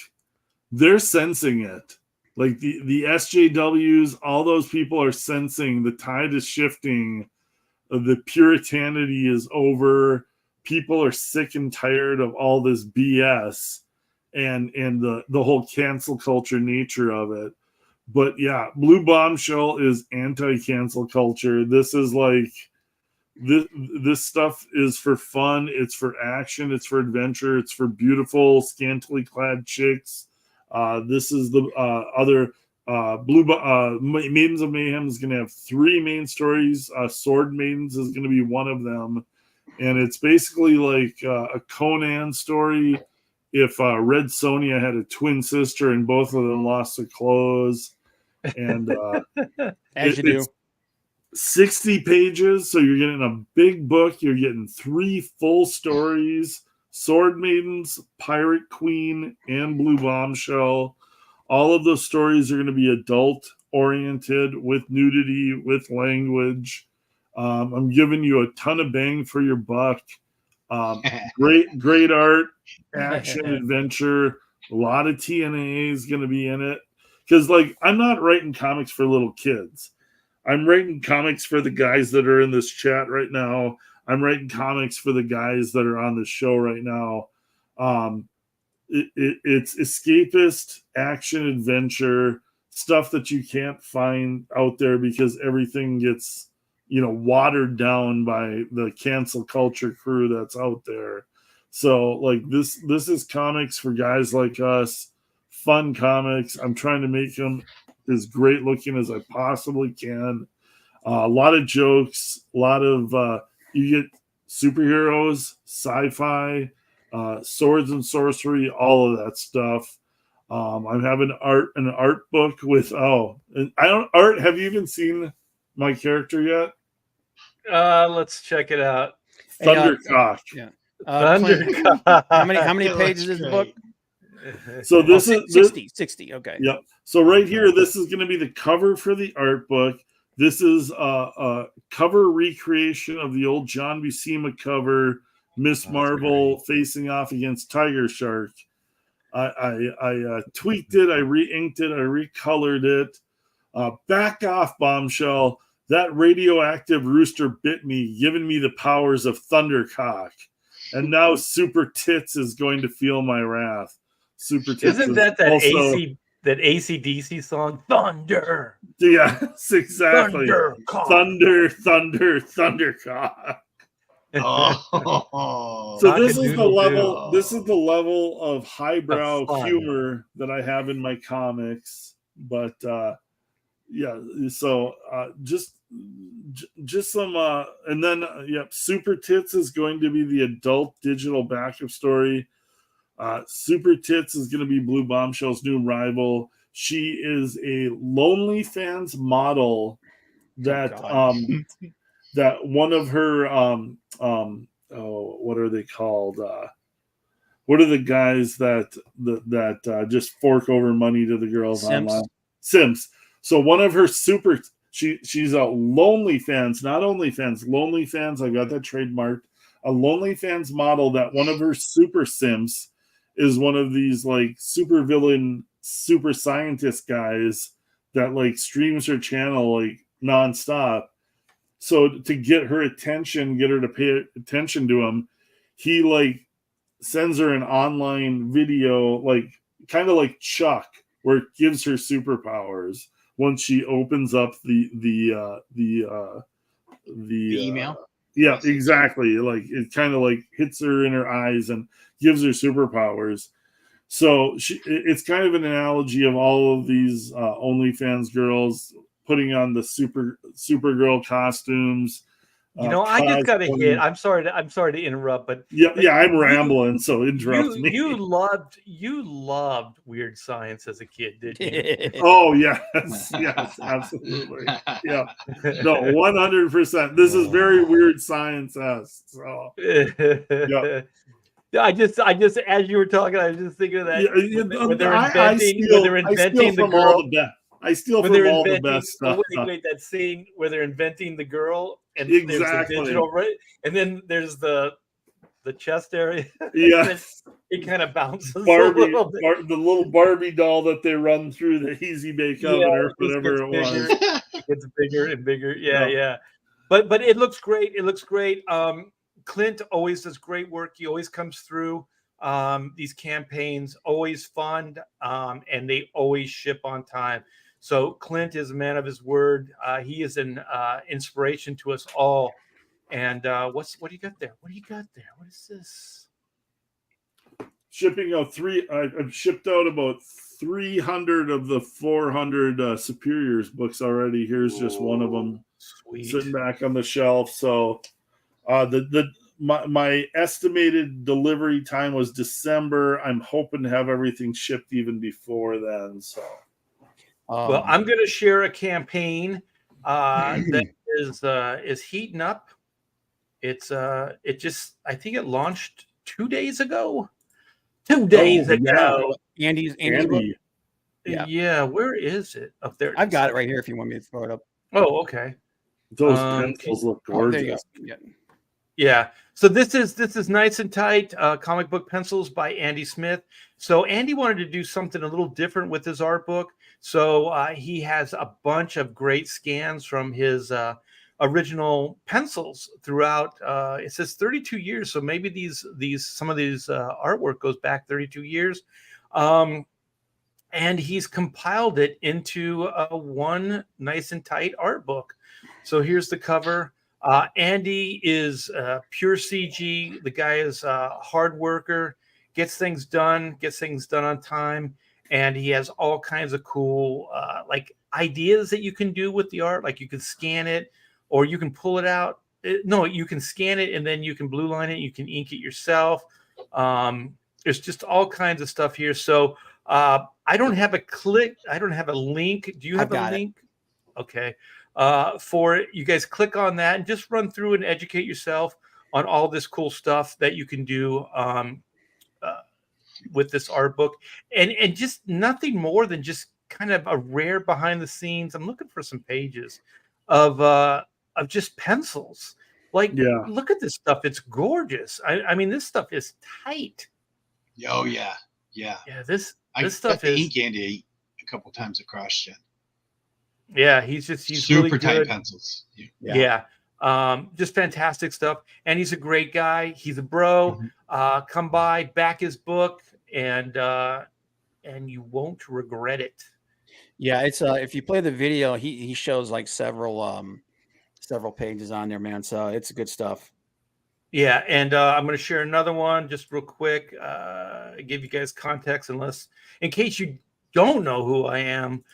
they're sensing it. Like the SJWs, all those people are sensing the tide is shifting. The puritanity is over. People are sick and tired of all this BS and the whole cancel culture nature of it. But yeah, Blue Bombshell is anti-cancel culture. This is like this stuff is for fun. It's for action. It's for adventure. It's for beautiful, scantily clad chicks. This is the other Maidens of Mayhem is going to have 3 main stories. Sword Maidens is going to be one of them, and it's basically like a Conan story. If Red Sonja had a twin sister and both of them lost their clothes, and as you do, it's 60 pages, so you're getting a big book. You're getting 3 full stories: Sword Maidens, Pirate Queen, and Blue Bombshell. All of those stories are going to be adult oriented, with nudity, with language. I'm giving you a ton of bang for your buck. Great art, action, adventure. A lot of TNA is going to be in it. Because, like, I'm not writing comics for little kids. I'm writing comics for the guys that are in this chat right now. I'm writing comics for the guys that are on the show right now. It's escapist action adventure stuff that you can't find out there because everything gets, watered down by the cancel culture crew that's out there. So, like, this is comics for guys like us, fun comics. I'm trying to make them as great looking as I possibly can. A lot of jokes, a lot of you get superheroes, sci-fi, swords and sorcery, all of that stuff. I'm having an art book with Art. Have you even seen my character yet? Let's check it out. Thundercock. Yeah. Thundercock. How many pages is the book? So this is 60. Okay. Yep. So right here, this is going to be the cover for the art book. This is a cover recreation of the old John Buscema cover, Miss Marvel facing off against Tiger Shark. I tweaked it, I re-inked it, I recolored it. Back off, Bombshell. That radioactive rooster bit me, giving me the powers of Thundercock. And now Super Tits is going to feel my wrath. Super Tits Isn't that AC/DC song? Thunder. Yes, exactly. Thundercock. Oh, so this is the level. This is the level of highbrow humor that I have in my comics. But yeah, so just some, and then Super Tits is going to be the adult digital backup story. Super Tits is going to be Blue Bombshell's new rival. She is a LonelyFans model that that one of her what are they called? What are the guys that just fork over money to the girls online? Simps. So one of her she's a LonelyFans, not OnlyFans, LonelyFans. I got that trademarked. A LonelyFans model that one of her super simps is one of these like super villain, super scientist guys that like streams her channel like nonstop. So to get her attention, get her to pay attention to him, he like sends her an online video, like kind of like Chuck, where it gives her superpowers once she opens up the email. Yeah, exactly. Like it kind of like hits her in her eyes and gives her superpowers. So it's kind of an analogy of all of these OnlyFans girls putting on the Supergirl costumes. I just got a cosplay. hit. I'm sorry to interrupt, but Yeah, I'm rambling, so interrupt me. You loved Weird Science as a kid, didn't you? Oh yes, absolutely. Yeah, no, 100%. This is very Weird Science-esque. So, yeah. I just as you were talking, I was just thinking of that when they're inventing the girl. I steal from all the best stuff. Wait, that scene where they're inventing the girl and Exactly. there's the digital, right? And then there's the chest area. Yes. It kind of bounces Barbie, a little bit. the little Barbie doll that they run through the Easy Bake Oven or whatever it was. It gets bigger and bigger. Yeah. But it looks great. Clint always does great work. He always comes through these campaigns, always fun, and they always ship on time. So Clint is a man of his word. He is an inspiration to us all. And what do you got there? What is this? Shipping out I've shipped out about 300 of the 400 Superiors books already. Here's just one of them. Sweet. Sitting back on the shelf. So my estimated delivery time was December. I'm hoping to have everything shipped even before then. So, well, I'm going to share a campaign that is heating up. I think it launched 2 days ago. 2 days ago. Andy's book? Yeah. Where is it? Up there. I've got it right here if you want me to throw it up. Oh, okay. Those pencils look gorgeous. Yeah. So this is Nice and Tight comic book pencils by Andy Smith. So Andy wanted to do something a little different with his art book. So he has a bunch of great scans from his original pencils throughout. It says 32 years. So maybe some of these artwork goes back 32 years. And he's compiled it into one Nice and Tight art book. So here's the cover. Andy is pure CG. The guy is a hard worker, gets things done on time, and he has all kinds of cool like ideas that you can do with the art. Like you can scan it, or you can pull it out. You can scan it and then you can blue line it. You can ink it yourself. There's just all kinds of stuff here. So I don't have a link. Do you have a link? Okay. For it, you guys click on that and just run through and educate yourself on all this cool stuff that you can do with this art book, and just nothing more than just kind of a rare behind the scenes. I'm looking for some pages of just pencils. Look at this stuff. It's gorgeous. I mean, this stuff is tight. Oh yeah. This stuff is is ink Andy a couple times across, Jen. Yeah, he's super really tight good. Pencils. Yeah. Just fantastic stuff. And he's a great guy. He's a bro. Come by, back his book, and you won't regret it. Yeah, it's if you play the video, he shows like several pages on there, man. So it's good stuff. Yeah, and I'm going to share another one just real quick. Give you guys context, in case you don't know who I am.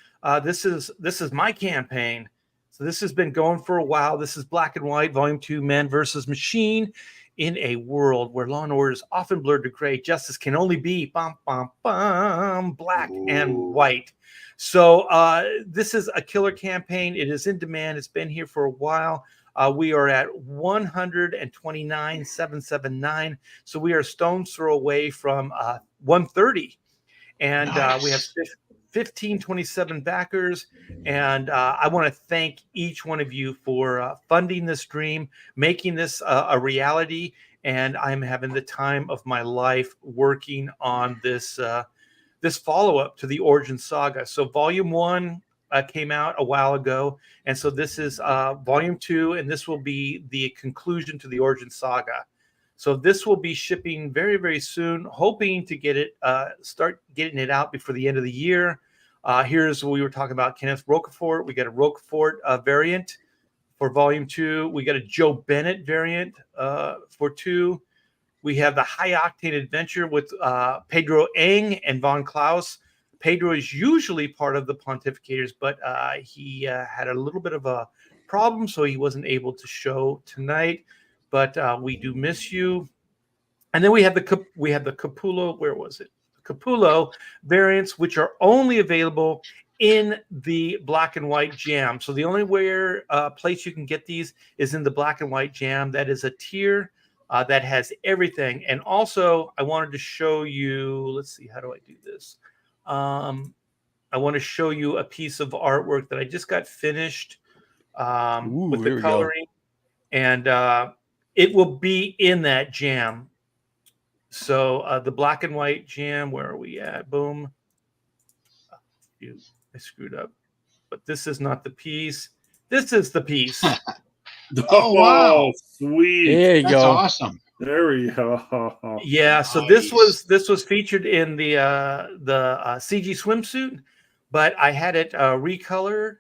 This is my campaign. So this has been going for a while. This is Black and White, Volume 2, Man versus Machine. In a world where law and order is often blurred to gray, justice can only be black and white. So this is a killer campaign. It is in demand. It's been here for a while. We are at 129,779. So we are a stone's throw away from 130. And nice. We have 1527 backers, and I want to thank each one of you for funding this dream, making this a reality, and I'm having the time of my life working on this this follow-up to the Origin Saga. So Volume 1 came out a while ago, and so this is Volume 2, and this will be the conclusion to the Origin Saga. So this will be shipping very, very soon, hoping to get it, start getting it out before the end of the year. Here's what we were talking about, Kenneth Roquefort. We got a Roquefort variant for Volume 2. We got a Joe Bennett variant for 2. We have the High Octane Adventure with Pedro Eng and Von Klaus. Pedro is usually part of the Pontificators, but he had a little bit of a problems, so he wasn't able to show tonight. But we do miss you. And then we have the Capullo. Where was it? Capullo variants, which are only available in the black and white jam. So the only place you can get these is in the black and white jam. That is a tier that has everything. And also, I wanted to show you. Let's see, how do I do this? I want to show you a piece of artwork that I just got finished with the coloring, and it will be in that jam. So the black and white jam, where are we at? Boom. I screwed up. But this is not the piece. This is the piece. Oh, wow. Sweet. There you That's go. awesome. There we go. Yeah, so this was featured in the CG swimsuit, but I had it recolored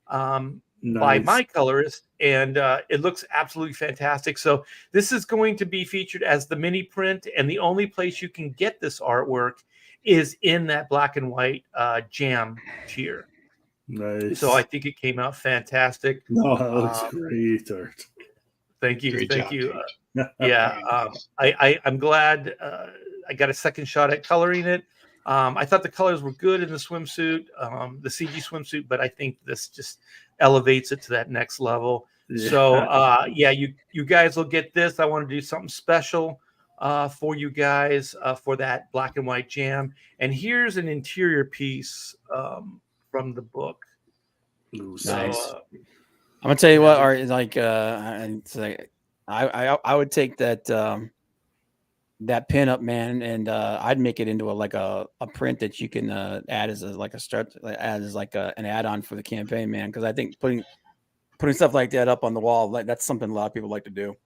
by my colorist, and it looks absolutely fantastic. So this is going to be featured as the mini print, and the only place you can get this artwork is in that black and white jam tier. Nice. So I think it came out fantastic. No, that looks great, Art. Thank you. Great Thank job, you. George. Yeah, I'm glad I got a second shot at coloring it. I thought the colors were good in the swimsuit, the CG swimsuit, but I think this just elevates it to that next level. Yeah. So yeah, you guys will get this. I want to do something special for you guys for that black and white jam. And here's an interior piece from the book. Ooh, So, nice. I'm gonna tell you what, Art, like it's like I would take that that pin up, man, and I'd make it into a print that you can add as an add-on for the campaign, man. Because I think putting stuff like that up on the wall, that's something a lot of people like to do.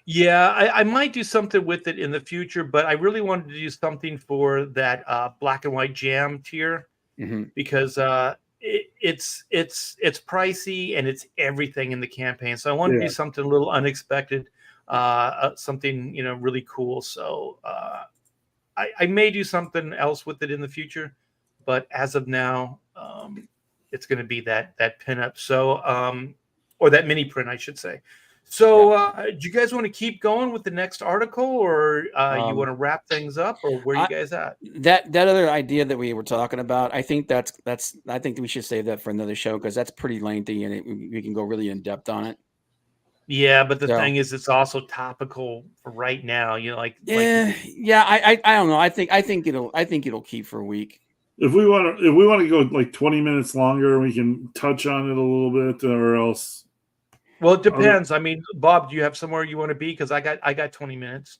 Yeah, I might do something with it in the future, but I really wanted to do something for that black and white jam tier because it's pricey and it's everything in the campaign. So I wanted to do something a little unexpected, something really cool. So I may do something else with it in the future, but as of now, it's going to be that pinup. So or that mini print, I should say. So do you guys want to keep going with the next article, or you want to wrap things up, or where you guys at? That other idea that we were talking about, I think I think we should save that for another show because that's pretty lengthy and we can go really in depth on it. Yeah, but the thing is, it's also topical for right now. I don't know. I think it'll keep for a week. If we want to go like 20 minutes longer, we can touch on it a little bit, or else. Well, it depends. I mean, Bob, do you have somewhere you want to be? Because I got 20 minutes.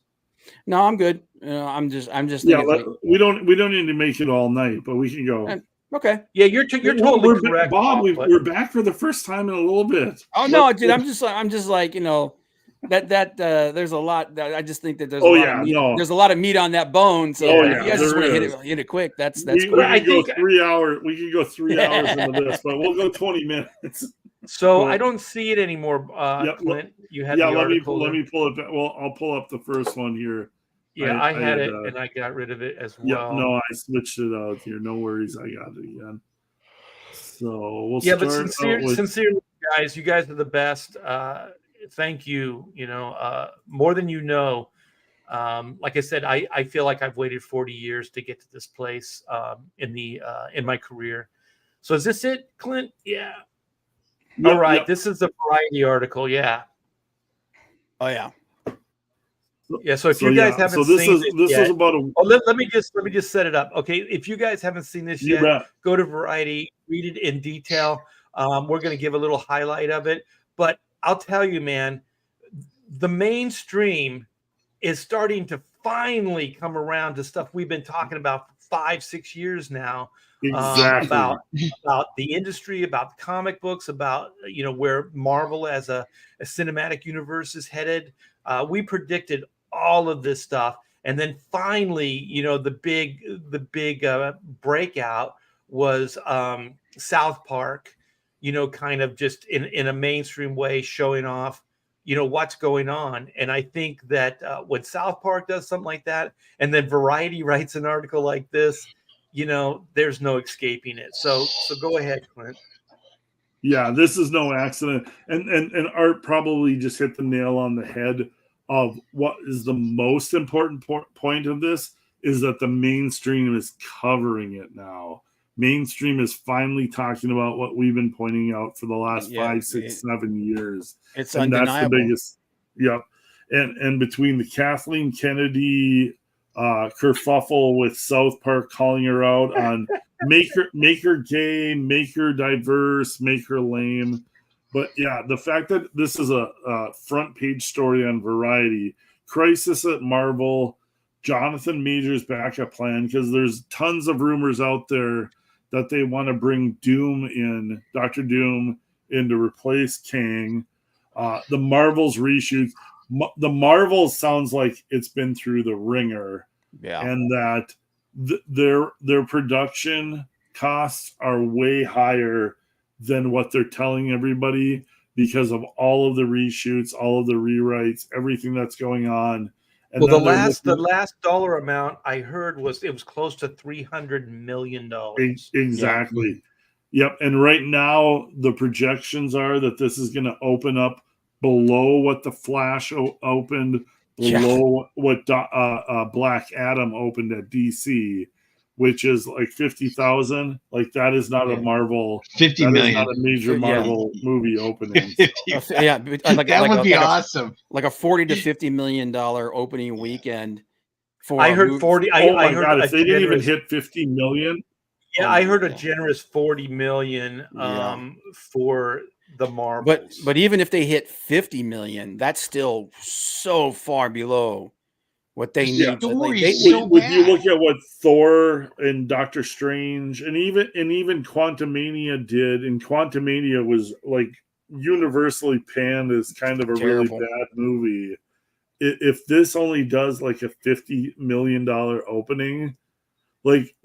No, I'm good. I'm just. Yeah, we don't need to make it all night, but we can go. Okay. Yeah, you're totally correct, Bob. We're back for the first time in a little bit. Oh no, dude! I'm just like that there's a lot. I just think that there's there's a lot of meat on that bone. So if you guys just want to hit it quick, that's great. We can go 3 hours. We can go 3 hours into this, but we'll go 20 minutes. So I don't see it anymore, Clint. You had the article. Let me pull it back. Well, I'll pull up the first one here. Yeah, I had it, and I got rid of it as well. Yeah, no, I switched it out here. No worries, I got it again. So we'll but sincerely, guys, you guys are the best. Thank you. More than you know. Like I said, I feel like I've waited 40 years to get to this place in my career. So is this it, Clint? Yeah. All right. This is the Variety article. Yeah. Oh yeah. Yeah. So if you guys haven't seen this yet, is about a. Oh, let me just set it up. Okay. If you guys haven't seen this yet, go to Variety, read it in detail. We're going to give a little highlight of it, but I'll tell you, man, the mainstream is starting to finally come around to stuff we've been talking about for 5-6 years now. Exactly. About the industry, about the comic books, about where Marvel as a cinematic universe is headed. We predicted all of this stuff, and then finally, the big breakout was South Park. Kind of just in a mainstream way, showing off what's going on. And I think that when South Park does something like that, and then Variety writes an article like this, there's no escaping it. So go ahead, Clint. Yeah, this is no accident. And Art probably just hit the nail on the head of what is the most important point of this is that the mainstream is covering it now. Mainstream is finally talking about what we've been pointing out for the last 5, 6, 7 years. It's and undeniable. That's the biggest. Yep. And between the Kathleen Kennedy kerfuffle with South Park calling her out on make her gay, make her diverse, make her lame. But yeah, the fact that this is a front page story on Variety, crisis at Marvel, Jonathan Majors backup plan, because there's tons of rumors out there that they want to bring Doom in, Dr. Doom, in to replace Kang. The Marvels reshoots. The Marvels sounds like it's been through the ringer, and that their production costs are way higher than what they're telling everybody because of all of the reshoots, all of the rewrites, everything that's going on. And well, the last dollar amount I heard was close to $300 million. Exactly. Yep. And right now the projections are that this is going to open up below what the Flash opened, below what Black Adam opened at DC, which is like 50,000. Like that is not a Marvel. 50 million. Not a major Marvel movie opening. So. Yeah, that would be awesome. Like a $40 to $50 million opening weekend. For I heard 40. I heard God! If they didn't even hit 50 million. Yeah, I heard a generous 40 million for the Marvels. But even if they hit 50 million, that's still so far below what they need. Would you look at what Thor and Doctor Strange and even Quantumania did, and Quantumania was like universally panned as kind of a really bad movie. If this only does like a $50 million opening, like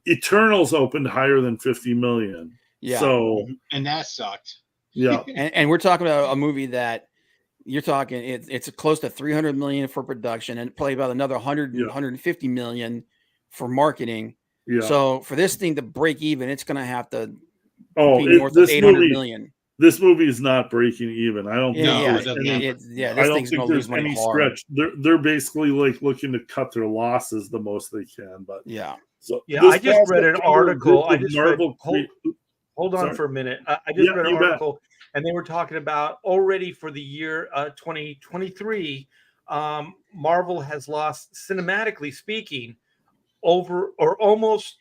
Eternals opened higher than 50 million. Yeah. So and that sucked. Yeah. and we're talking about a movie that you're talking it's close to 300 million for production and probably about another 150 million for marketing. Yeah. So for this thing to break even, it's going to have to be north of 800 million. This movie is not breaking even. I don't think this thing's going to lose money hard. Stretch. They're basically like looking to cut their losses the most they can. But so I just read an article. Hold on for a minute. I just read an article, and they were talking about already for the year 2023. Marvel has lost, cinematically speaking, over or almost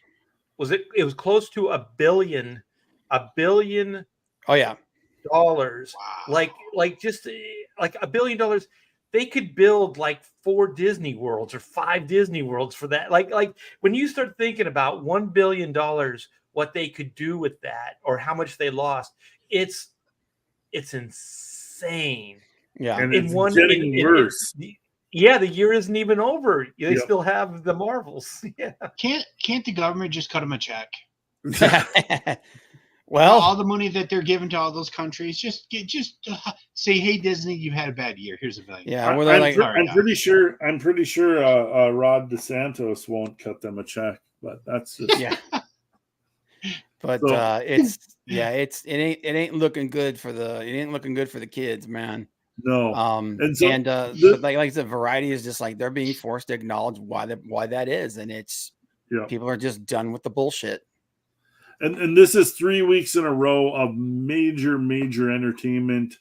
it was close to $1 billion. Oh yeah. Dollars. Wow. Like just like $1 billion. They could build like 4 Disney Worlds or 5 Disney Worlds for that. Like when you start thinking about $1 billion, what they could do with that or how much they lost, it's insane. Yeah, and it's getting worse. The year isn't even over. They still have the Marvels. Yeah. Can't the government just cut them a check? Well, all the money that they're giving to all those countries, just say, "Hey, Disney, you've had a bad year. Here's $1 billion." Yeah, I'm pretty sure Rod DeSantis won't cut them a check, but that's just But it ain't looking good for the kids, man. No. Like I said, Variety is just like they're being forced to acknowledge why that is, and it's people are just done with the bullshit. And this is 3 weeks in a row of major entertainment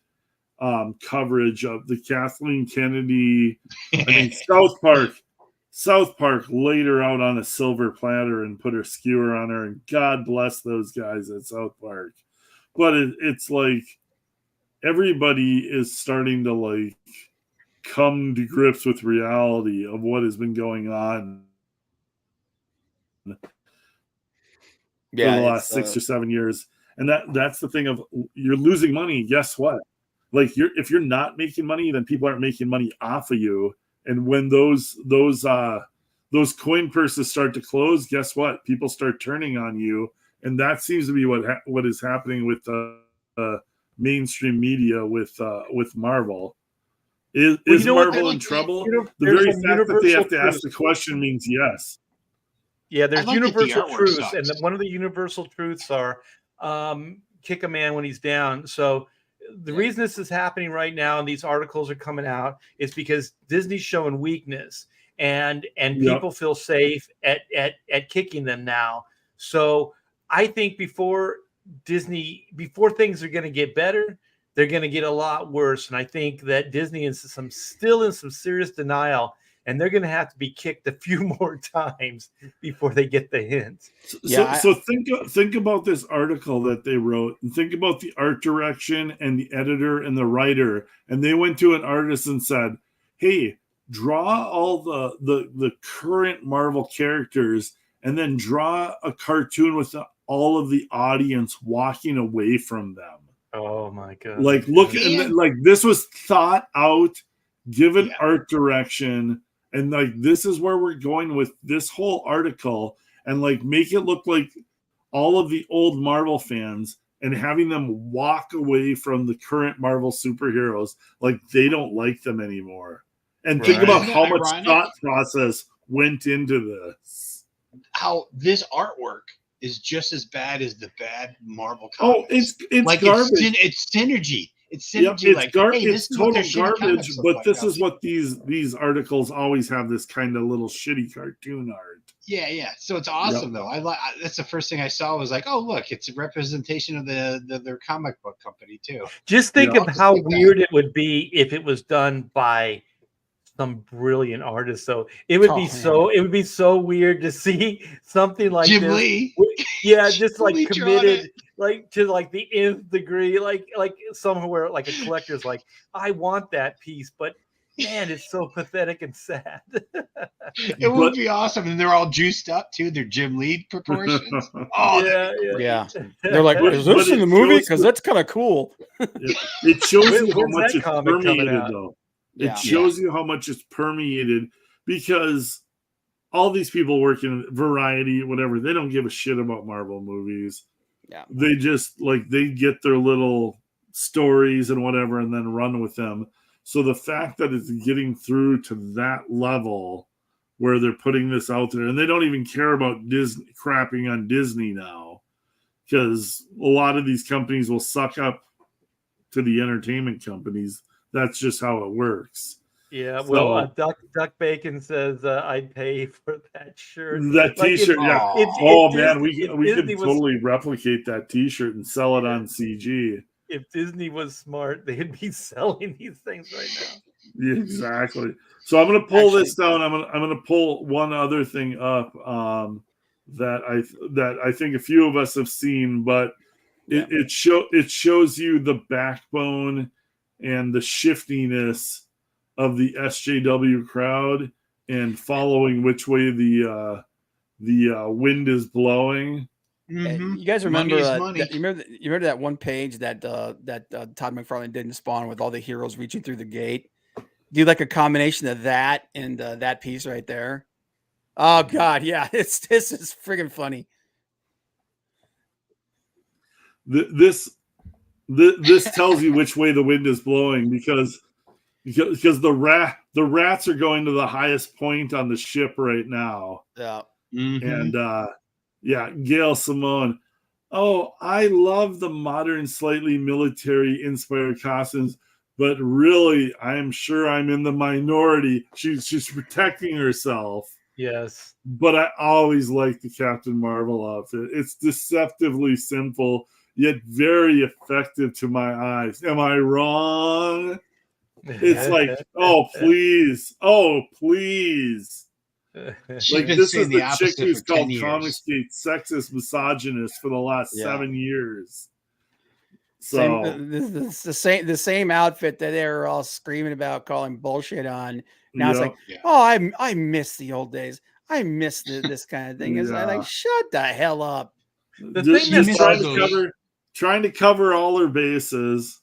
coverage of the Kathleen Kennedy. I mean, South Park laid her out on a silver platter and put her skewer on her, and God bless those guys at South Park. But it's like everybody is starting to like come to grips with reality of what has been going on. For the last 6 or 7 years, and that's the thing of you're losing money. Guess what? Like if you're not making money, then people aren't making money off of you. And when those coin purses start to close, guess what? People start turning on you, and that seems to be what is happening with mainstream media with Marvel. Is Marvel in trouble? The very fact that they have to ask the question means yes. Yeah, there's universal truths, and one of the universal truths are kick a man when he's down. So the reason this is happening right now and these articles are coming out is because Disney's showing weakness, and people feel safe at kicking them now. So I think before things are going to get better, they're going to get a lot worse. And I think that Disney is still in some serious denial, and they're going to have to be kicked a few more times before they get the hint. So think about this article that they wrote, and think about the art direction and the editor and the writer. And they went to an artist and said, hey, draw all the current Marvel characters, and then draw a cartoon with all of the audience walking away from them. Oh my God. Like, look, and like this was thought out, given art direction. And like, this is where we're going with this whole article, and like make it look like all of the old Marvel fans, and having them walk away from the current Marvel superheroes like they don't like them anymore. And think about how much thought process went into this. How this artwork is just as bad as the bad Marvel comics. Oh, it's like garbage. It's synergy. It's synergy. It's total garbage. But this is what these articles always have, this kind of little shitty cartoon art. Yeah. So it's awesome though. That's the first thing I saw was like, oh look, it's a representation of their comic book company too. Just think of how weird it would be if it was done by some brilliant artist. So it would be so weird to see something like Jim this. Lee. Yeah, just like committed like to like the nth degree, like somewhere like a collector's like, I want that piece, but man, it's so pathetic and sad. It would be awesome. And they're all juiced up too. They're Jim Lee proportions. Oh yeah. They're like, is this in the movie? Because that's kind of cool. It shows you how much it's permeated though. It shows you how much it's permeated, because all these people work in Variety, whatever, they don't give a shit about Marvel movies. Yeah. They just they get their little stories and whatever and then run with them. So the fact that it's getting through to that level where they're putting this out there, and they don't even care about Disney crapping on Disney now, because a lot of these companies will suck up to the entertainment companies. That's just how it works. Yeah, well, Duck Bacon says I'd pay for that shirt. That T-shirt, man, we could totally replicate that T-shirt and sell it on CG. If Disney was smart, they'd be selling these things right now. Yeah, exactly. So I'm going to pull this down. I'm going to pull one other thing up that I think a few of us have seen, but it shows you the backbone and the shiftiness of the SJW crowd, and following which way the wind is blowing. Mm-hmm. You guys remember? You remember that one page that Todd McFarlane did in Spawn with all the heroes reaching through the gate? Do like a combination of that and that piece right there. Oh God, yeah, this is friggin' funny. This tells you which way the wind is blowing, because the rats are going to the highest point on the ship right now. Yeah. Mm-hmm. And Gail Simone. Oh, I love the modern, slightly military inspired costumes, but really, I'm sure I'm in the minority. She's protecting herself. Yes. But I always like the Captain Marvel outfit. It's deceptively simple, yet very effective to my eyes. Am I wrong? It's like, oh, please. Like, this is the chick who's called Comicsgate sexist misogynist for the last 7 years. So it's the same outfit that they were all screaming about, calling bullshit on. Now it's like, oh, I miss the old days. I miss this kind of thing. It's like, shut the hell up. The thing that's trying to cover all her bases.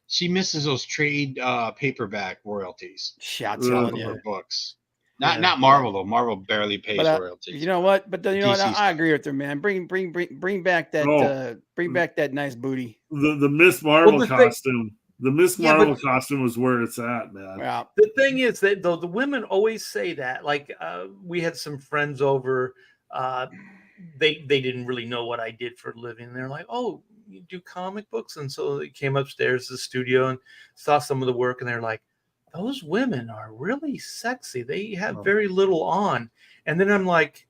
She misses those trade paperback royalties. Shouts on her books. Not Marvel though. Marvel barely pays royalties. You know what? But you know what? I agree with her, man. Bring back that bring back that nice booty. The Miss Marvel costume. The Miss Marvel costume was where it's at, man. Yeah. The thing is that the women always say that. Like we had some friends over. They didn't really know what I did for a living. They're like, oh, do comic books? And so they came upstairs to the studio and saw some of the work, and they're like, those women are really sexy. They have very little on. And then I'm like,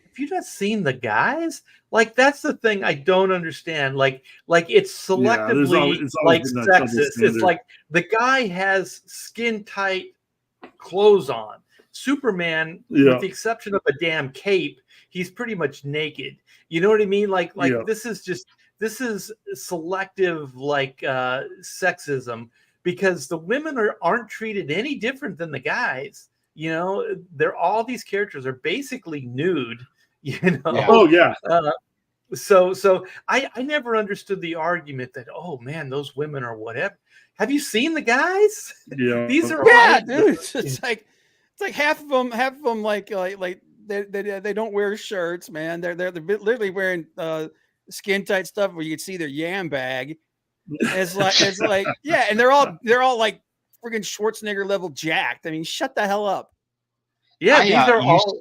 have you not seen the guys? Like, that's the thing I don't understand. Like it's selectively it's like been that double sexist. It's standard. like the guy has skin tight clothes on. Superman, with the exception of a damn cape, he's pretty much naked. You know what I mean? Like this is selective sexism, because the women aren't treated any different than the guys. You know, all these characters are basically nude. You know. Yeah. Oh yeah. So I never understood the argument that, oh man, those women are whatever. Have you seen the guys? Yeah. Dude. These are It's like half of them like they don't wear shirts, man. They're literally wearing skin tight stuff where you can see their yam bag. It's like yeah, and they're all like friggin' Schwarzenegger level jacked. I mean, shut the hell up. Yeah, these are all.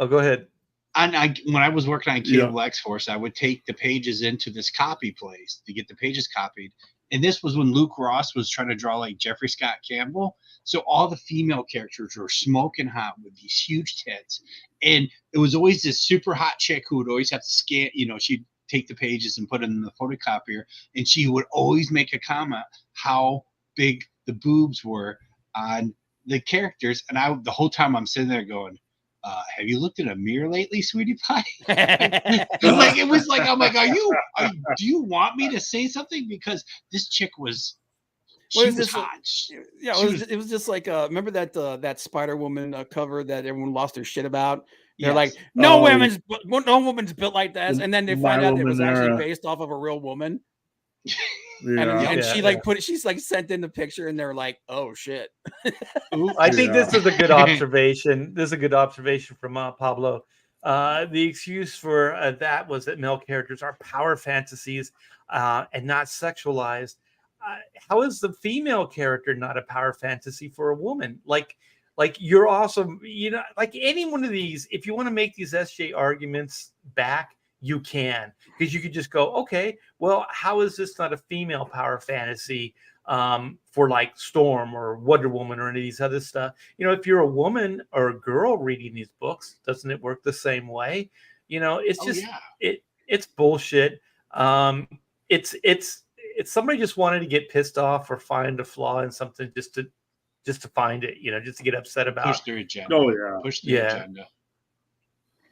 Oh, go ahead. And when I was working on Cable X-Force, I would take the pages into this copy place to get the pages copied. And this was when Luke Ross was trying to draw like Jeffrey Scott Campbell. So all the female characters were smoking hot with these huge tits. And it was always this super hot chick who would always have to scan, she'd take the pages and put it in the photocopier. And she would always make a comment how big the boobs were on the characters. And the whole time I'm sitting there going, have you looked in a mirror lately, sweetie pie? It was like, I'm like, do you want me to say something? Because this chick was, she was hot. Yeah, it was just like, remember that Spider-Woman cover that everyone lost their shit about? They're like, no woman's built like that. And then they find out it was actually based off of a real woman. And she's like sent in the picture, and they're like, oh shit. I think this is a good observation. This is a good observation from Pablo. The excuse for that was that male characters are power fantasies and not sexualized. How is the female character not a power fantasy for a woman? Like you're also, like any one of these, if you want to make these SJ arguments back, you can, because you could just go, okay, well, how is this not a female power fantasy for like Storm or Wonder Woman or any of these other stuff? If you're a woman or a girl reading these books, doesn't it work the same way? It's just it's bullshit. It's somebody just wanted to get pissed off or find a flaw in something just to find it, just to get upset about. Push their agenda. Oh yeah, push their agenda.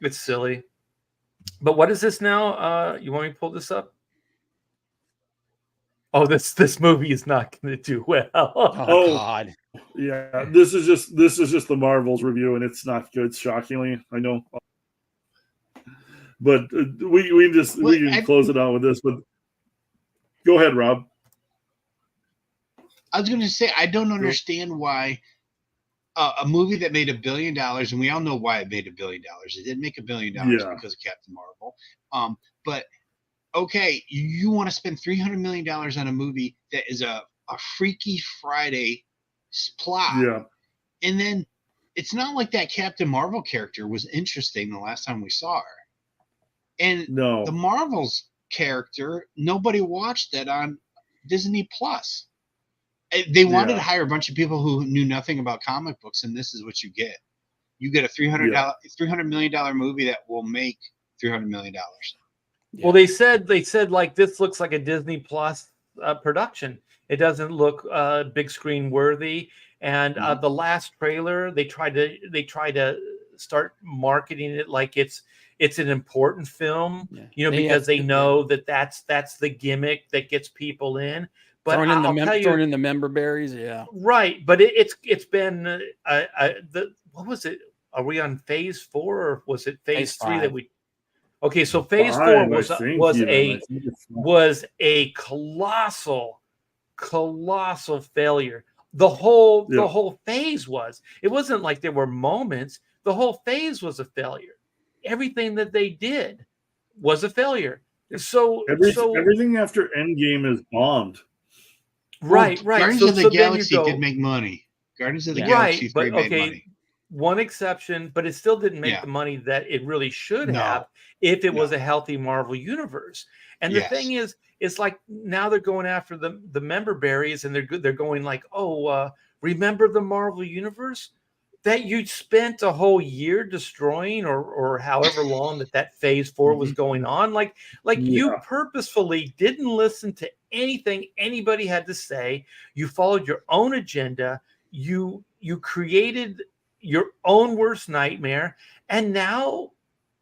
It's silly. But what is this now? You want me to pull this up? Oh, this movie is not going to do well. Oh God. Yeah, this is just the Marvels review, and it's not good. Shockingly, I know. But we can close it out with this. But go ahead, Rob. I was going to say, I don't understand why a movie that made $1 billion, and we all know why it made $1 billion. It didn't make $1 billion because of Captain Marvel. But okay, you want to spend $300 million on a movie that is a Freaky Friday plot, and then it's not like that Captain Marvel character was interesting the last time we saw her. And the Marvel's character, nobody watched that on Disney Plus. They wanted to hire a bunch of people who knew nothing about comic books, and this is what you get. You get a $300 million movie that will make $300 million. Yeah. Well, they said like this looks like a Disney Plus production. It doesn't look big screen worthy. And the last trailer, they tried to start marketing it like it's an important film, because they know that's the gimmick that gets people in. But throwing in the member berries, right. But it's been what was it? Are we on phase 4 or was it phase 3 that we? Okay, so phase 4 was a colossal failure. The whole phase was. It wasn't like there were moments. The whole phase was a failure. Everything that they did was a failure. So everything after Endgame is bombed. Right. Guardians of the Galaxy did make money. Guardians of the Galaxy 3 made money. One exception, but it still didn't make the money that it really should have if it was a healthy Marvel universe. And the thing is, it's like now they're going after the member berries, and they're going like, remember the Marvel Universe that you spent a whole year destroying, or however long that phase 4 was going on. Like you purposefully didn't listen to anything anybody had to say. You followed your own agenda. You created your own worst nightmare, and now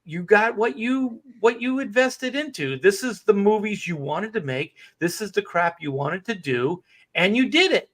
you got what you invested into. This is the movies you wanted to make. This is the crap you wanted to do, and you did it.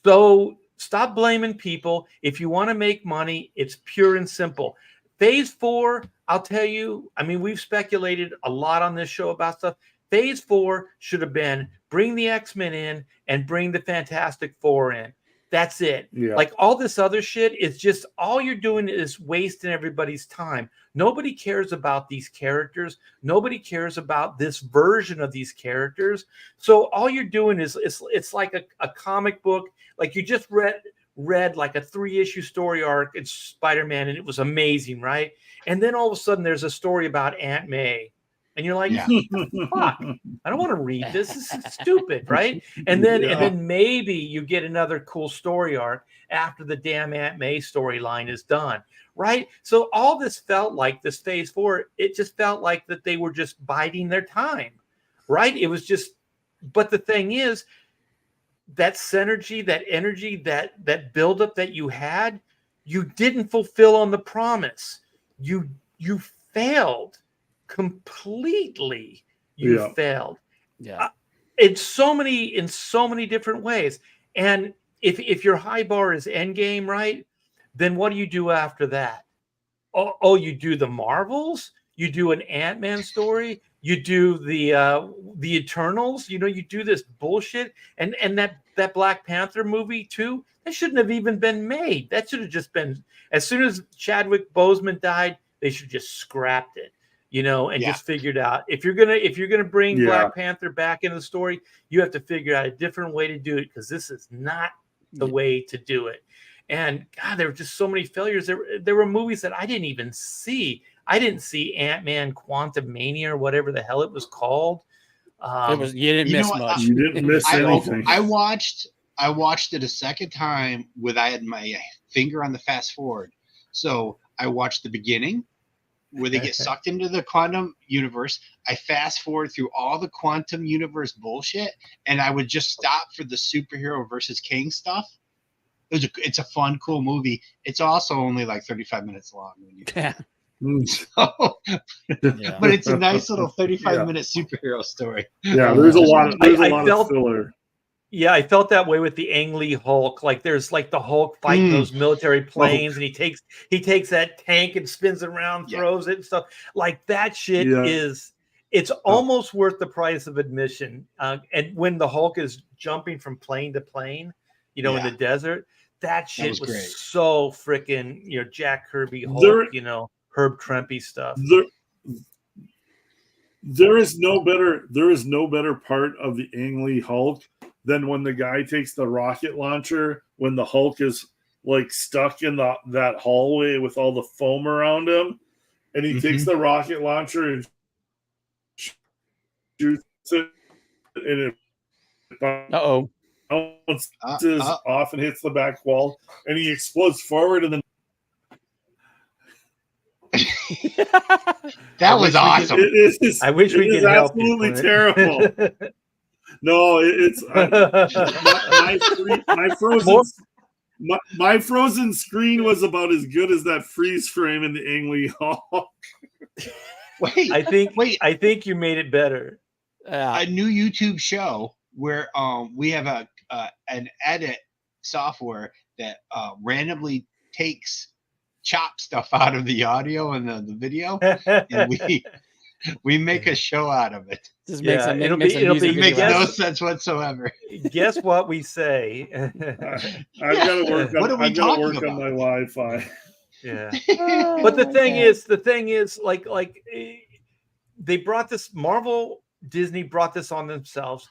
So stop blaming people. If you want to make money, it's pure and simple. Phase 4, I'll tell you, I mean, we've speculated a lot on this show about stuff. Phase 4 should have been bring the X-Men in and bring the Fantastic Four in. That's it. Yeah. Like all this other shit is just, all you're doing is wasting everybody's time. Nobody cares about these characters. Nobody cares about this version of these characters. So all you're doing is it's like a comic book. Like you just read like a 3-issue story arc in Spider-Man, and it was amazing, right? And then all of a sudden there's a story about Aunt May. And you're like, fuck, I don't want to read this. This is stupid, right? And then maybe you get another cool story arc after the damn Aunt May storyline is done, right? So all this felt like this phase 4, it just felt like that they were just biding their time, right? It was just, but the thing is, that synergy, that energy, that buildup that you had, you didn't fulfill on the promise. You failed completely. You failed. Yeah. In so many different ways. And if your high bar is Endgame, right, then what do you do after that? Oh, you do the Marvels, you do an Ant-Man story, you do the Eternals, you do this bullshit, and that Black Panther movie too, that shouldn't have even been made. That should have just been, as soon as Chadwick Boseman died, they should just scrapped it. And just figured out, if you're gonna bring Black Panther back into the story, you have to figure out a different way to do it, because this is not the way to do it. And God, there were just so many failures. There were movies that I didn't even see. I didn't see Ant-Man Quantumania or whatever the hell it was called. You didn't miss much. You didn't miss anything. I watched it a second time I had my finger on the fast forward. So I watched the beginning, where they get sucked into the quantum universe. I fast forward through all the quantum universe bullshit, and I would just stop for the superhero versus King stuff. It's a fun, cool movie. It's also only like 35 minutes long. But it's a nice little 35-minute superhero story. Yeah, there's a lot of filler. Yeah, I felt that way with the Ang Lee Hulk. Like there's like the Hulk fighting those military planes, and he takes that tank and spins it around, throws it and stuff. Like that shit it's almost worth the price of admission. And when the Hulk is jumping from plane to plane, in the desert, that shit was great. So freaking, Jack Kirby Hulk, Herb Trimpe stuff. There is no better part of the Ang Lee Hulk than when the guy takes the rocket launcher when the Hulk is like stuck in that hallway with all the foam around him, and he takes the rocket launcher and shoots it, and it bounces off and hits the back wall, and he explodes forward, and then that was awesome. I wish we could help. Absolutely terrible. No, it's my frozen screen was about as good as that freeze frame in the Ang Lee Hulk. I think you made it better. A new YouTube show where we have an edit software that randomly chop stuff out of the audio and the video, and we make a show out of it. Just it makes no sense whatsoever. Guess what we say? I've got to work on my Wi-Fi. Yeah, but the thing is, like they brought this, Disney brought this on themselves.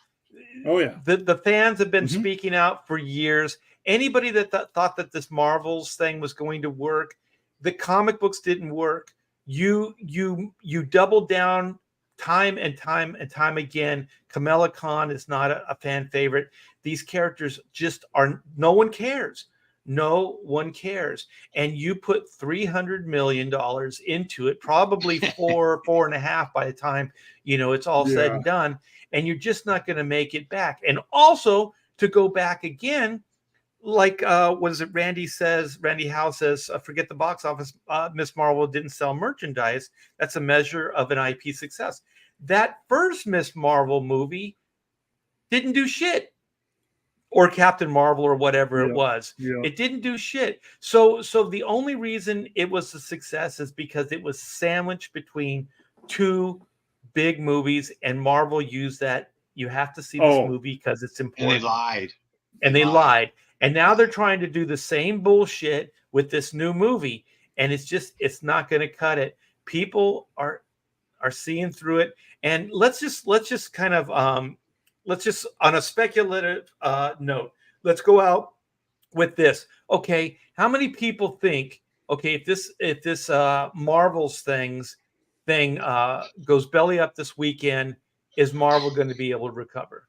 Oh yeah, the fans have been speaking out for years. Anybody that thought that this Marvels thing was going to work, the comic books didn't work. You doubled down time and time again, Kamala Khan is not a fan favorite. These characters just are, no one cares. No one cares. And you put $300 million into it, probably four and a half by the time, it's all said and done. And you're just not going to make it back. And also to go back again, like what is it? Randy Howe says, forget the box office. Miss Marvel didn't sell merchandise. That's a measure of an IP success. That first Miss Marvel movie didn't do shit, or Captain Marvel or whatever it was. It didn't do shit. So the only reason it was a success is because it was sandwiched between two big movies, and Marvel used that. You have to see this movie because it's important. And they lied. They lied. And now they're trying to do the same bullshit with this new movie. And it's not going to cut it. People are seeing through it. And let's just kind of, on a speculative note, let's go out with this. Okay. How many people think, okay, if this Marvel's thing goes belly up this weekend, is Marvel going to be able to recover?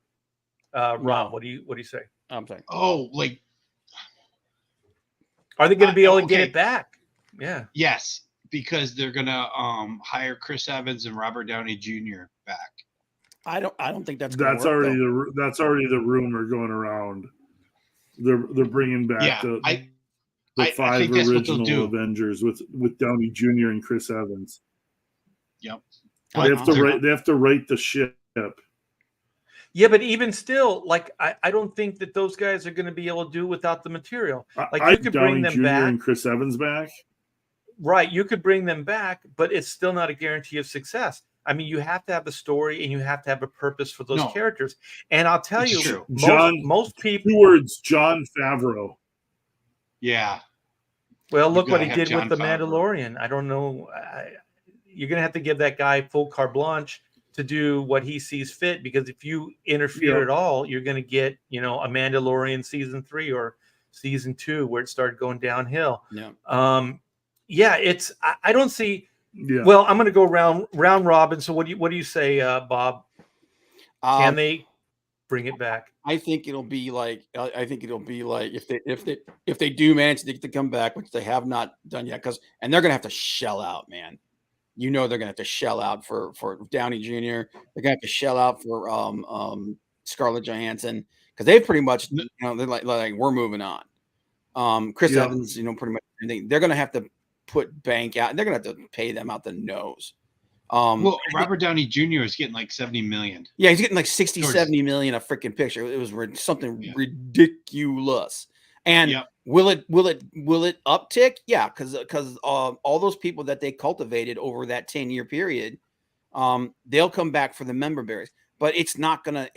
Ron, what do you say? I'm sorry. Oh, like, are they going to be able to get it back? Yeah. Yes, because they're going to hire Chris Evans and Robert Downey Jr. back. I don't think that's already the rumor going around. They're bringing back the five original Avengers with Downey Jr. and Chris Evans. Yep. They have to write the ship. Yeah, but even still, like I don't think that those guys are going to be able to do without the material. Like you could bring them back and Chris Evans back. Right, you could bring them back, but it's still not a guarantee of success. I mean, you have to have a story and you have to have a purpose for those characters. And I'll tell you, most people. 2 words: Jon Favreau. Yeah. Well, look what he did with the Mandalorian. I don't know. You're going to have to give that guy full carte blanche to do what he sees fit, because if you interfere at all, you're going to get, a Mandalorian season 3 or season 2 where it started going downhill. Yeah. I don't see. Yeah. Well, I'm going to go round robin. So what do you say, Bob? Can they bring it back? I think it'll be like if they do manage to come back, which they have not done yet, and they're going to have to shell out, man. They're going to have to shell out for Downey Jr. They're going to have to shell out for Scarlett Johansson, because they've pretty much, they're like we're moving on. Chris Evans, pretty much they're going to have to put bank out, and they're going to have to pay them out the nose. Well, Robert Downey Jr. is getting like $70 million. Yeah, he's getting like 70 million a freaking picture. It was something ridiculous. And will it uptick? Yeah, because all those people that they cultivated over that 10-year period, they'll come back for the member berries. But it's not gonna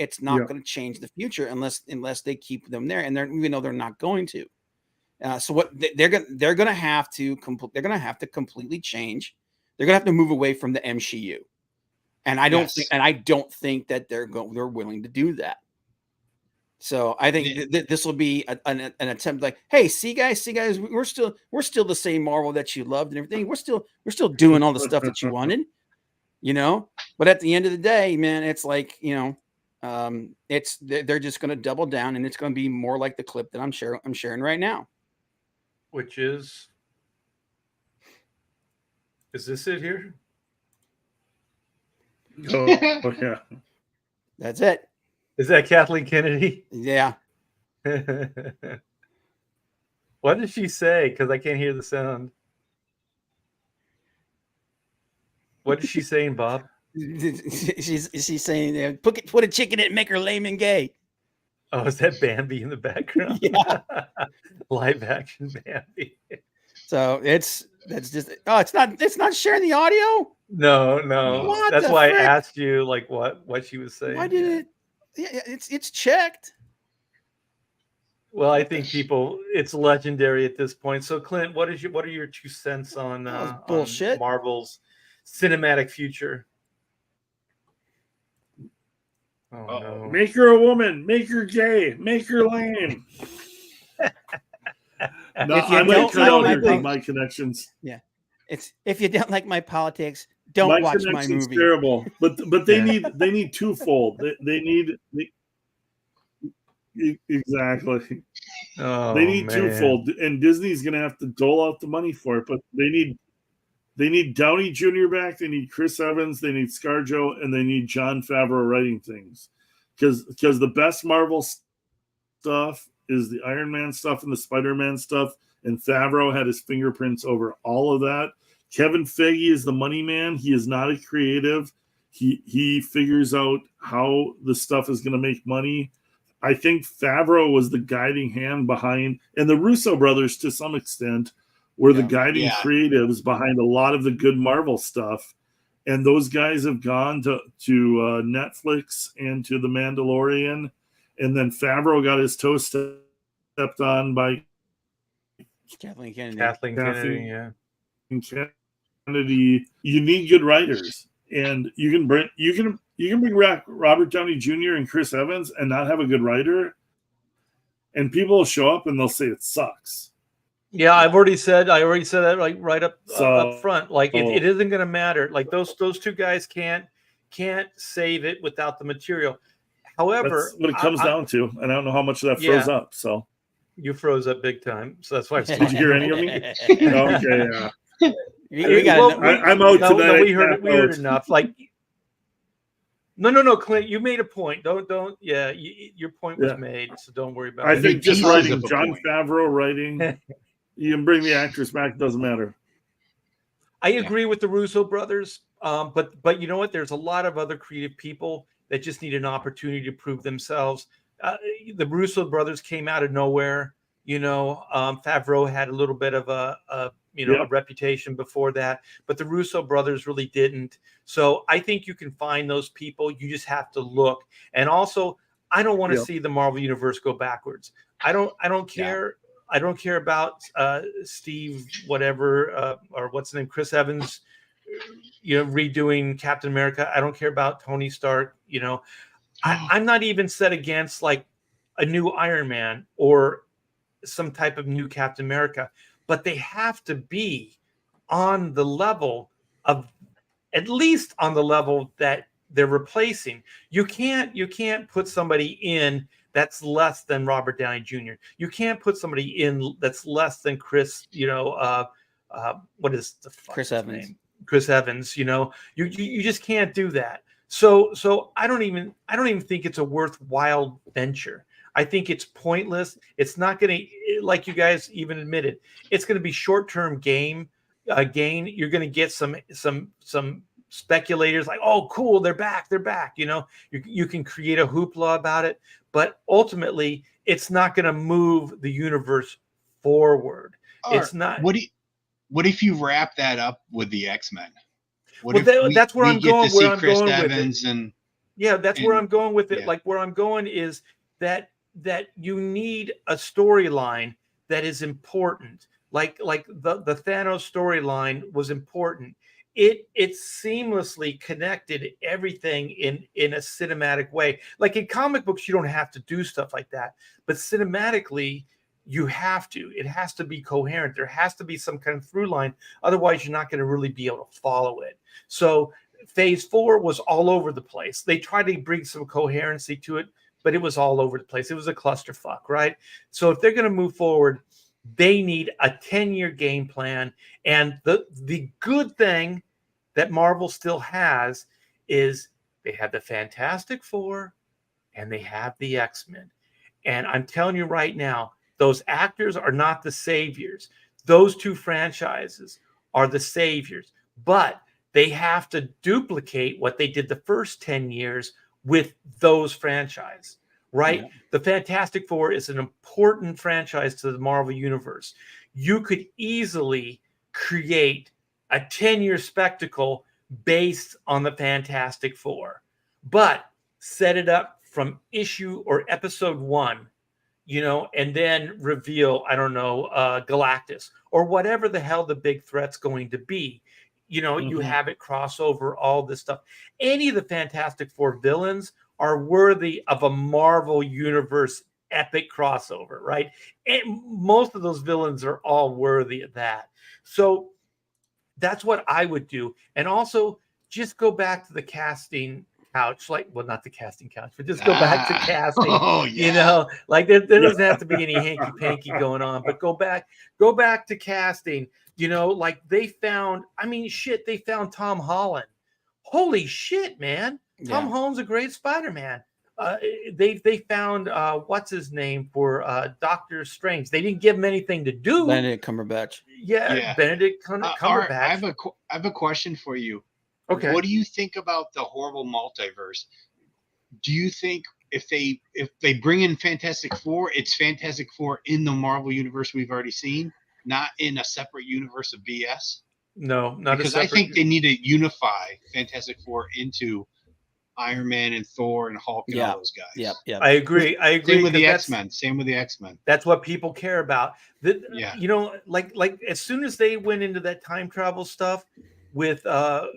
change the future unless they keep them there, and even though they're not going to. So what they're gonna have to completely change. They're gonna have to move away from the MCU, and I don't think that they're willing to do that. So I think this will be an attempt, like, hey, see guys, we're still the same Marvel that you loved and everything. We're still doing all the stuff that you wanted, But at the end of the day, man, it's like they're just going to double down, and it's going to be more like the clip that I'm sharing right now. Which is this it here? Oh yeah, that's it. Is that Kathleen Kennedy? Yeah. What did she say? Because I can't hear the sound. What is she saying, Bob? She's saying, put a chicken in it, make her lame and gay. Oh, is that Bambi in the background? Yeah. Live action Bambi. So it's not sharing the audio? No. That's why I asked you like what she was saying. Why did it? Yeah, it's checked. Well, I think it's legendary at this point. So, Clint, what are your 2 cents on bullshit? On Marvel's cinematic future? Oh no! Make her a woman, make her gay, make her lame. No, I might cut out my connections. Yeah, it's if you don't like my politics, don't watch my connection's movie. terrible, but they need twofold. They need exactly. Oh, They need man. twofold, and Disney's going to have to dole out the money for it. But they need Downey Jr. back. They need Chris Evans. They need ScarJo, and they need Jon Favreau writing things, because the best Marvel stuff is the Iron Man stuff and the Spider-Man stuff, and Favreau had his fingerprints over all of that. Kevin Feige is the money man. He is not a creative. He figures out how the stuff is going to make money. I think Favreau was the guiding hand behind, and the Russo brothers to some extent were the guiding creatives behind a lot of the good Marvel stuff. And those guys have gone to Netflix and to The Mandalorian. And then Favreau got his toe stepped on by Kathleen Kennedy. Yeah. Kennedy. You need good writers, and you can bring back Robert Downey Jr. and Chris Evans and not have a good writer, and people will show up and they'll say it sucks. Yeah, I already said that like right up front. Like it isn't going to matter. Like those two guys can't save it without the material. However, that's what it comes down to, and I don't know how much of that froze up. So you froze up big time. So that's why. Did you hear any of me? Okay, I'm out tonight. No, we heard it enough. Like, no, Clint, you made a point. Don't. Yeah, your point was made, so don't worry about it. I think just writing Jon Favreau writing, you can bring the actors back. Doesn't matter. I agree with the Russo brothers, but you know what? There's a lot of other creative people that just need an opportunity to prove themselves. The Russo brothers came out of nowhere. Favreau had a little bit of a reputation before that, but the Russo brothers really didn't. So I think you can find those people. You just have to look. And also, I don't want to see the Marvel universe go backwards. I don't care. I don't care about Steve, whatever, or what's his name, Chris Evans, redoing Captain America. I don't care about Tony Stark. I'm not even set against like a new Iron Man or some type of new Captain America, but they have to be on the level of, at least on the level that they're replacing. You can't put somebody in that's less than Robert Downey Jr. You can't put somebody in that's less than Chris, what is the Chris Evans name? Chris Evans, you just can't do that. So I don't even think it's a worthwhile venture. I think it's pointless. It's not going to, like you guys even admitted, it's going to be short-term gain. You're going to get some speculators like, oh, cool, they're back. You can create a hoopla about it, but ultimately, it's not going to move the universe forward. It's not. What if you wrap that up with the X-Men? That's where I'm going. Where I'm going with it. That's where I'm going with it. Like where I'm going is that you need a storyline that is important. Like the Thanos storyline was important. It seamlessly connected everything in a cinematic way. Like in comic books, you don't have to do stuff like that, but cinematically, you have to. It has to be coherent. There has to be some kind of through line. Otherwise, you're not going to really be able to follow it. So Phase 4 was all over the place. They tried to bring some coherency to it, but it was all over the place. It was a clusterfuck, right? So if they're going to move forward, they need a 10-year game plan. And the good thing that Marvel still has is they have the Fantastic Four and they have the X-Men. And I'm telling you right now, those actors are not the saviors. Those two franchises are the saviors. But they have to duplicate what they did the first 10 years with those franchises, right? Yeah. The Fantastic Four is an important franchise to the Marvel Universe. You could easily create a 10-year spectacle based on the Fantastic Four, but set it up from issue or episode 1, and then reveal, Galactus or whatever the hell the big threat's going to be. You have it cross over all this stuff. Any of the Fantastic Four villains are worthy of a Marvel Universe epic crossover, right? And most of those villains are all worthy of that. So That's what I would do. And also just go back to the casting couch, like, well, not the casting couch, but just go back to casting. Oh, yeah. You know, like there doesn't have to be any hanky panky going on, but go back to casting. You know, like they found Tom Holland. Holy shit, man. Tom Holland's a great Spider-Man. They found what's his name for Doctor Strange. They didn't give him anything to do. Benedict Cumberbatch. Yeah. Benedict Cumberbatch. I have a question for you. Okay. What do you think about the horrible multiverse? Do you think if they bring in Fantastic Four, it's Fantastic Four in the Marvel universe we've already seen, not in a separate universe of BS? No, not because I think they need to unify Fantastic Four into Iron Man and Thor and Hulk and all those guys. Yeah. I agree. Same with the X-Men. That's what people care about. You know, like as soon as they went into that time travel stuff with the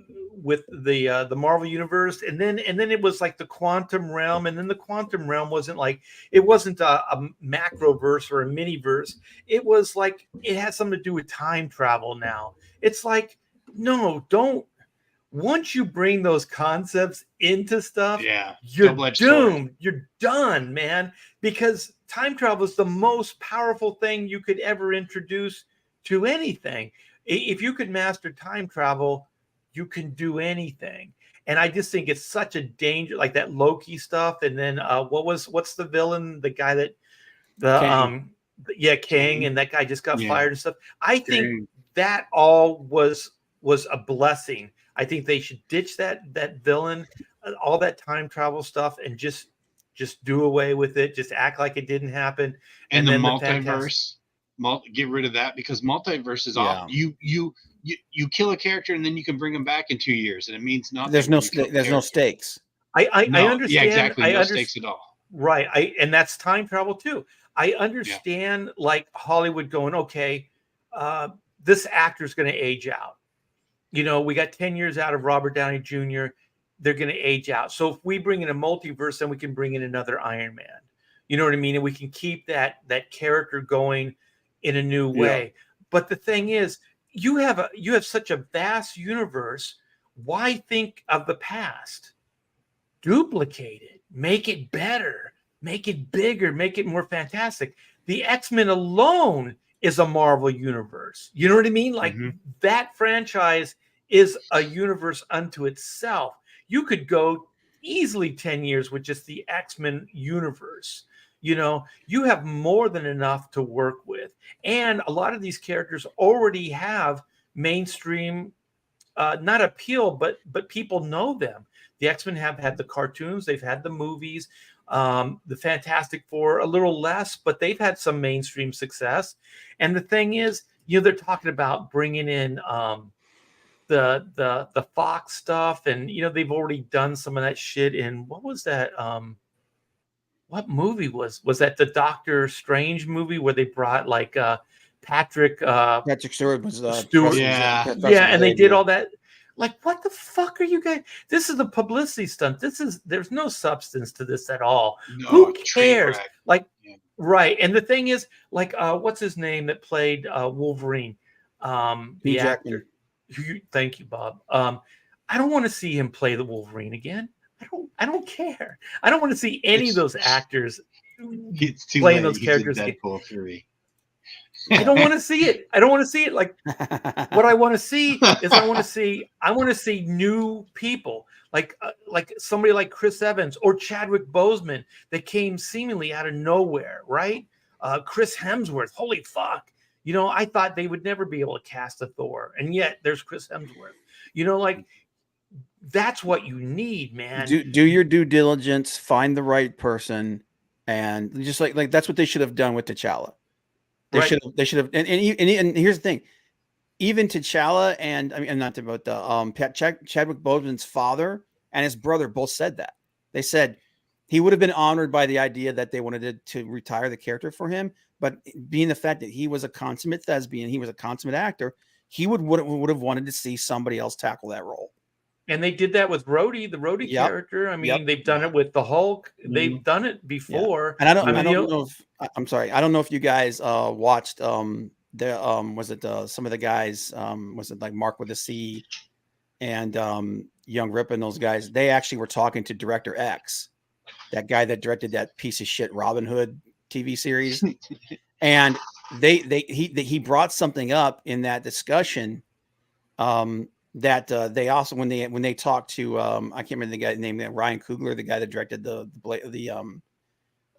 Marvel universe, and then it was like the quantum realm, and then the quantum realm wasn't a macro verse or a mini verse. It was like it had something to do with time travel now. It's like, no, don't. Once you bring those concepts into stuff, you're doomed. You're done, man. Because time travel is the most powerful thing you could ever introduce to anything. If you could master time travel, you can do anything. And I just think it's such a danger, like that Loki stuff. And then what's the villain? The guy that Kang, and that guy just got fired and stuff. I think that all was a blessing. I think they should ditch that villain, all that time travel stuff, and just do away with it. Just act like it didn't happen. And the multiverse, get rid of that, because multiverse is off. You kill a character and then you can bring them back in 2 years, and it means nothing. There's no stakes. I understand. Yeah, exactly. No stakes at all. Right. And that's time travel too. I understand, like Hollywood going, okay, this actor's going to age out. You know, we got 10 years out of Robert Downey Jr. They're going to age out. So if we bring in a multiverse, then we can bring in another Iron Man. You know what I mean? And we can keep that character going in a new way. Yeah. But the thing is, you have such a vast universe. Why think of the past? Duplicate it. Make it better. Make it bigger. Make it more fantastic. The X-Men alone is a Marvel universe. You know what I mean? Like that franchise is a universe unto itself. You could go easily 10 years with just the X-Men universe. You know, you have more than enough to work with. And a lot of these characters already have mainstream, not appeal, but people know them. The X-Men have had the cartoons. They've had the movies. The Fantastic Four, a little less, but they've had some mainstream success. And the thing is, you know, they're talking about bringing in the Fox stuff, and you know, they've already done some of that shit in, what was that? What movie was that? The Doctor Strange movie where they brought like Patrick Stewart was Stewart, and they did all that. Like, what the fuck are you guys? This is a publicity stunt. There's no substance to this at all. No, who cares? Like, right. And the thing is, like, what's his name that played Wolverine? The actor. Thank you, Bob. I don't want to see him play the Wolverine again. I don't care. I don't want to see any of those actors playing those characters. Deadpool 3. I don't want to see it. I don't want to see it. Like, what I want to see is I want to see new people, like somebody like Chris Evans or Chadwick Boseman that came seemingly out of nowhere, right? Chris Hemsworth. Holy fuck. You know, I thought they would never be able to cast a Thor, and yet there's Chris Hemsworth. You know, like, that's what you need, man. Do your due diligence, find the right person, and just like that's what they should have done with T'Challa. They should have, and here's the thing, even T'Challa and I mean, not about the Chadwick Boseman's father and his brother both said that. They said he would have been honored by the idea that they wanted to retire the character for him, but being the fact that he was a consummate thespian, he was a consummate actor, he would have wanted to see somebody else tackle that role. And they did that with Rhodey, the Rhodey character. I mean, they've done it with the Hulk. They've done it before. And I don't know if you guys watched was it some of the guys, was it like Mark with a C and Young Rip and those guys, they actually were talking to Director X, that guy that directed that piece of shit Robin Hood TV series. And he brought something up in that discussion, that they also, when they talked to I can't remember the guy's name, Ryan Coogler, the guy that directed the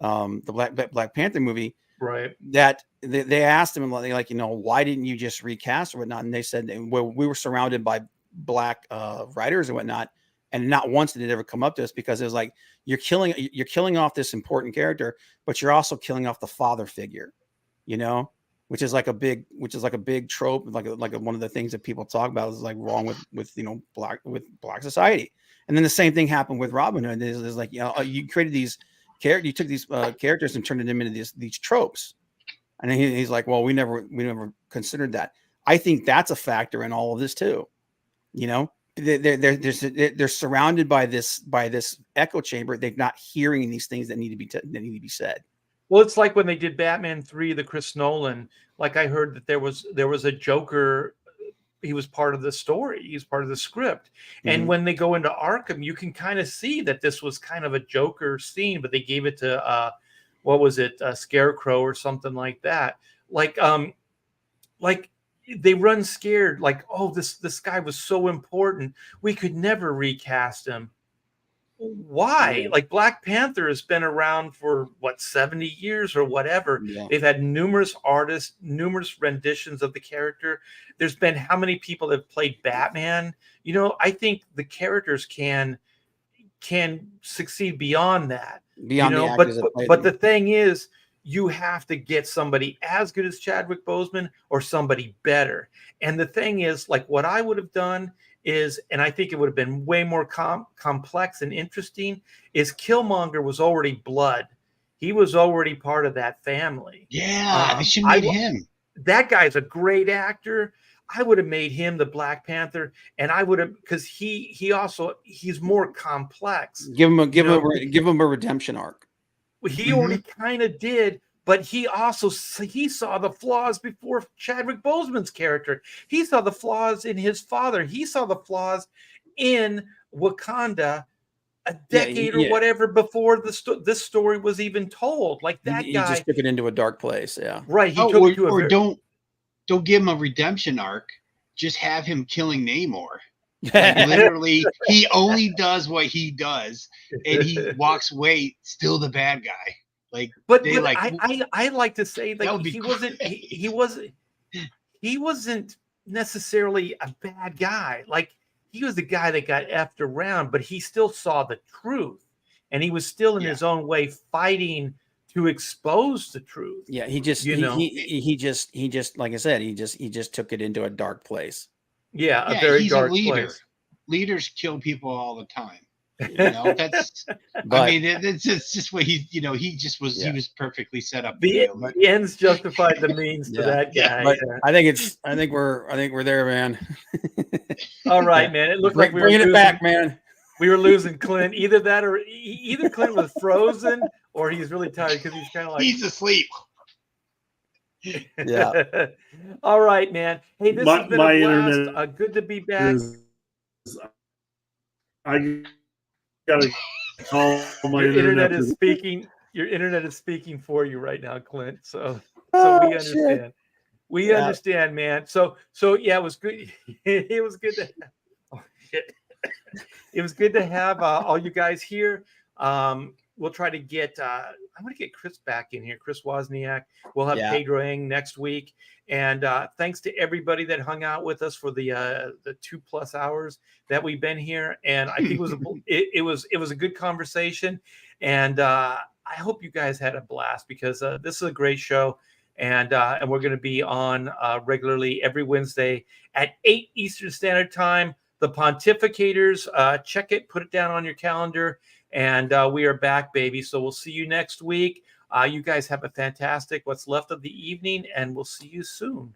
Black Panther movie, Right. that they asked him, like, why didn't you just recast or whatnot? And they said, well, we were surrounded by black writers and whatnot, and not once did it ever come up to us, because it was like, you're killing off this important character, but you're also killing off the father figure, which is like a big trope, like one of the things that people talk about is like wrong with black society. And then the same thing happened with Robin Hood. Is like, you created these characters, you took these characters and turned them into these tropes. And he's like, well, we never considered that. I think that's a factor in all of this too. They're surrounded by this echo chamber. They're not hearing these things that need to be said. Well, it's like when they did Batman 3, the Chris Nolan. Like, I heard that there was a Joker. He was part of the story. He's part of the script. Mm-hmm. And when they go into Arkham, you can kind of see that this was kind of a Joker scene, but they gave it to what was it, Scarecrow or something like that. Like they run scared. Like, oh, this guy was so important, we could never recast him. Why? Yeah. Like, Black Panther has been around for 70 years or whatever. Yeah. They've had numerous artists, numerous renditions of the character. There's been how many people that have played Batman? I think the characters can succeed beyond that. But the thing is, you have to get somebody as good as Chadwick Boseman or somebody better. And the thing is, like, what I would have done is, and I think it would have been way more complex and interesting, is Killmonger was already blood. He was already part of that family. Yeah, they should have made him. That guy's a great actor. I would have made him the Black Panther, and I would have, because he's more complex. Give him a redemption arc. He already kind of did. But he saw the flaws before Chadwick Boseman's character. He saw the flaws in his father. He saw the flaws in Wakanda a decade or whatever before this story was even told. Like, that guy, he just took it into a dark place. Yeah, right. Don't give him a redemption arc. Just have him killing Namor. Like, literally, he only does what he does, and he walks away still the bad guy. Like, I like to say that he wasn't necessarily a bad guy. Like, he was the guy that got effed around, but he still saw the truth, and he was still in his own way fighting to expose the truth. Yeah, he just like I said, he just took it into a dark place. Yeah, a very dark place. Leaders kill people all the time. That's. I mean, it's just what he was perfectly set up. The ends justified the means to that guy. But I think we're there, man. All right, man. It looked like we were bringing it back, man. We were losing Clint. Either that, or either Clint was frozen, or he's really tired because he's kind of like he's asleep. Yeah. All right, man. Hey, this has been a blast. Good to be back. I gotta call my internet is speaking. Your internet is speaking for you right now, Clint. So we understand. Shit. We understand, man. So yeah, it was good. It was good to. Oh, shit. It was good to have all you guys here. We'll try to get. I'm going to get Chris back in here. Chris Wozniak. We'll have Pedro Ng next week. And thanks to everybody that hung out with us for the 2+ hours that we've been here. And I think it was a good conversation. And I hope you guys had a blast, because this is a great show. And we're going to be on regularly every Wednesday at 8 Eastern Standard Time. The Pontificators. Check it. Put it down on your calendar. And we are back, baby. So we'll see you next week. You guys have a fantastic what's left of the evening, and we'll see you soon.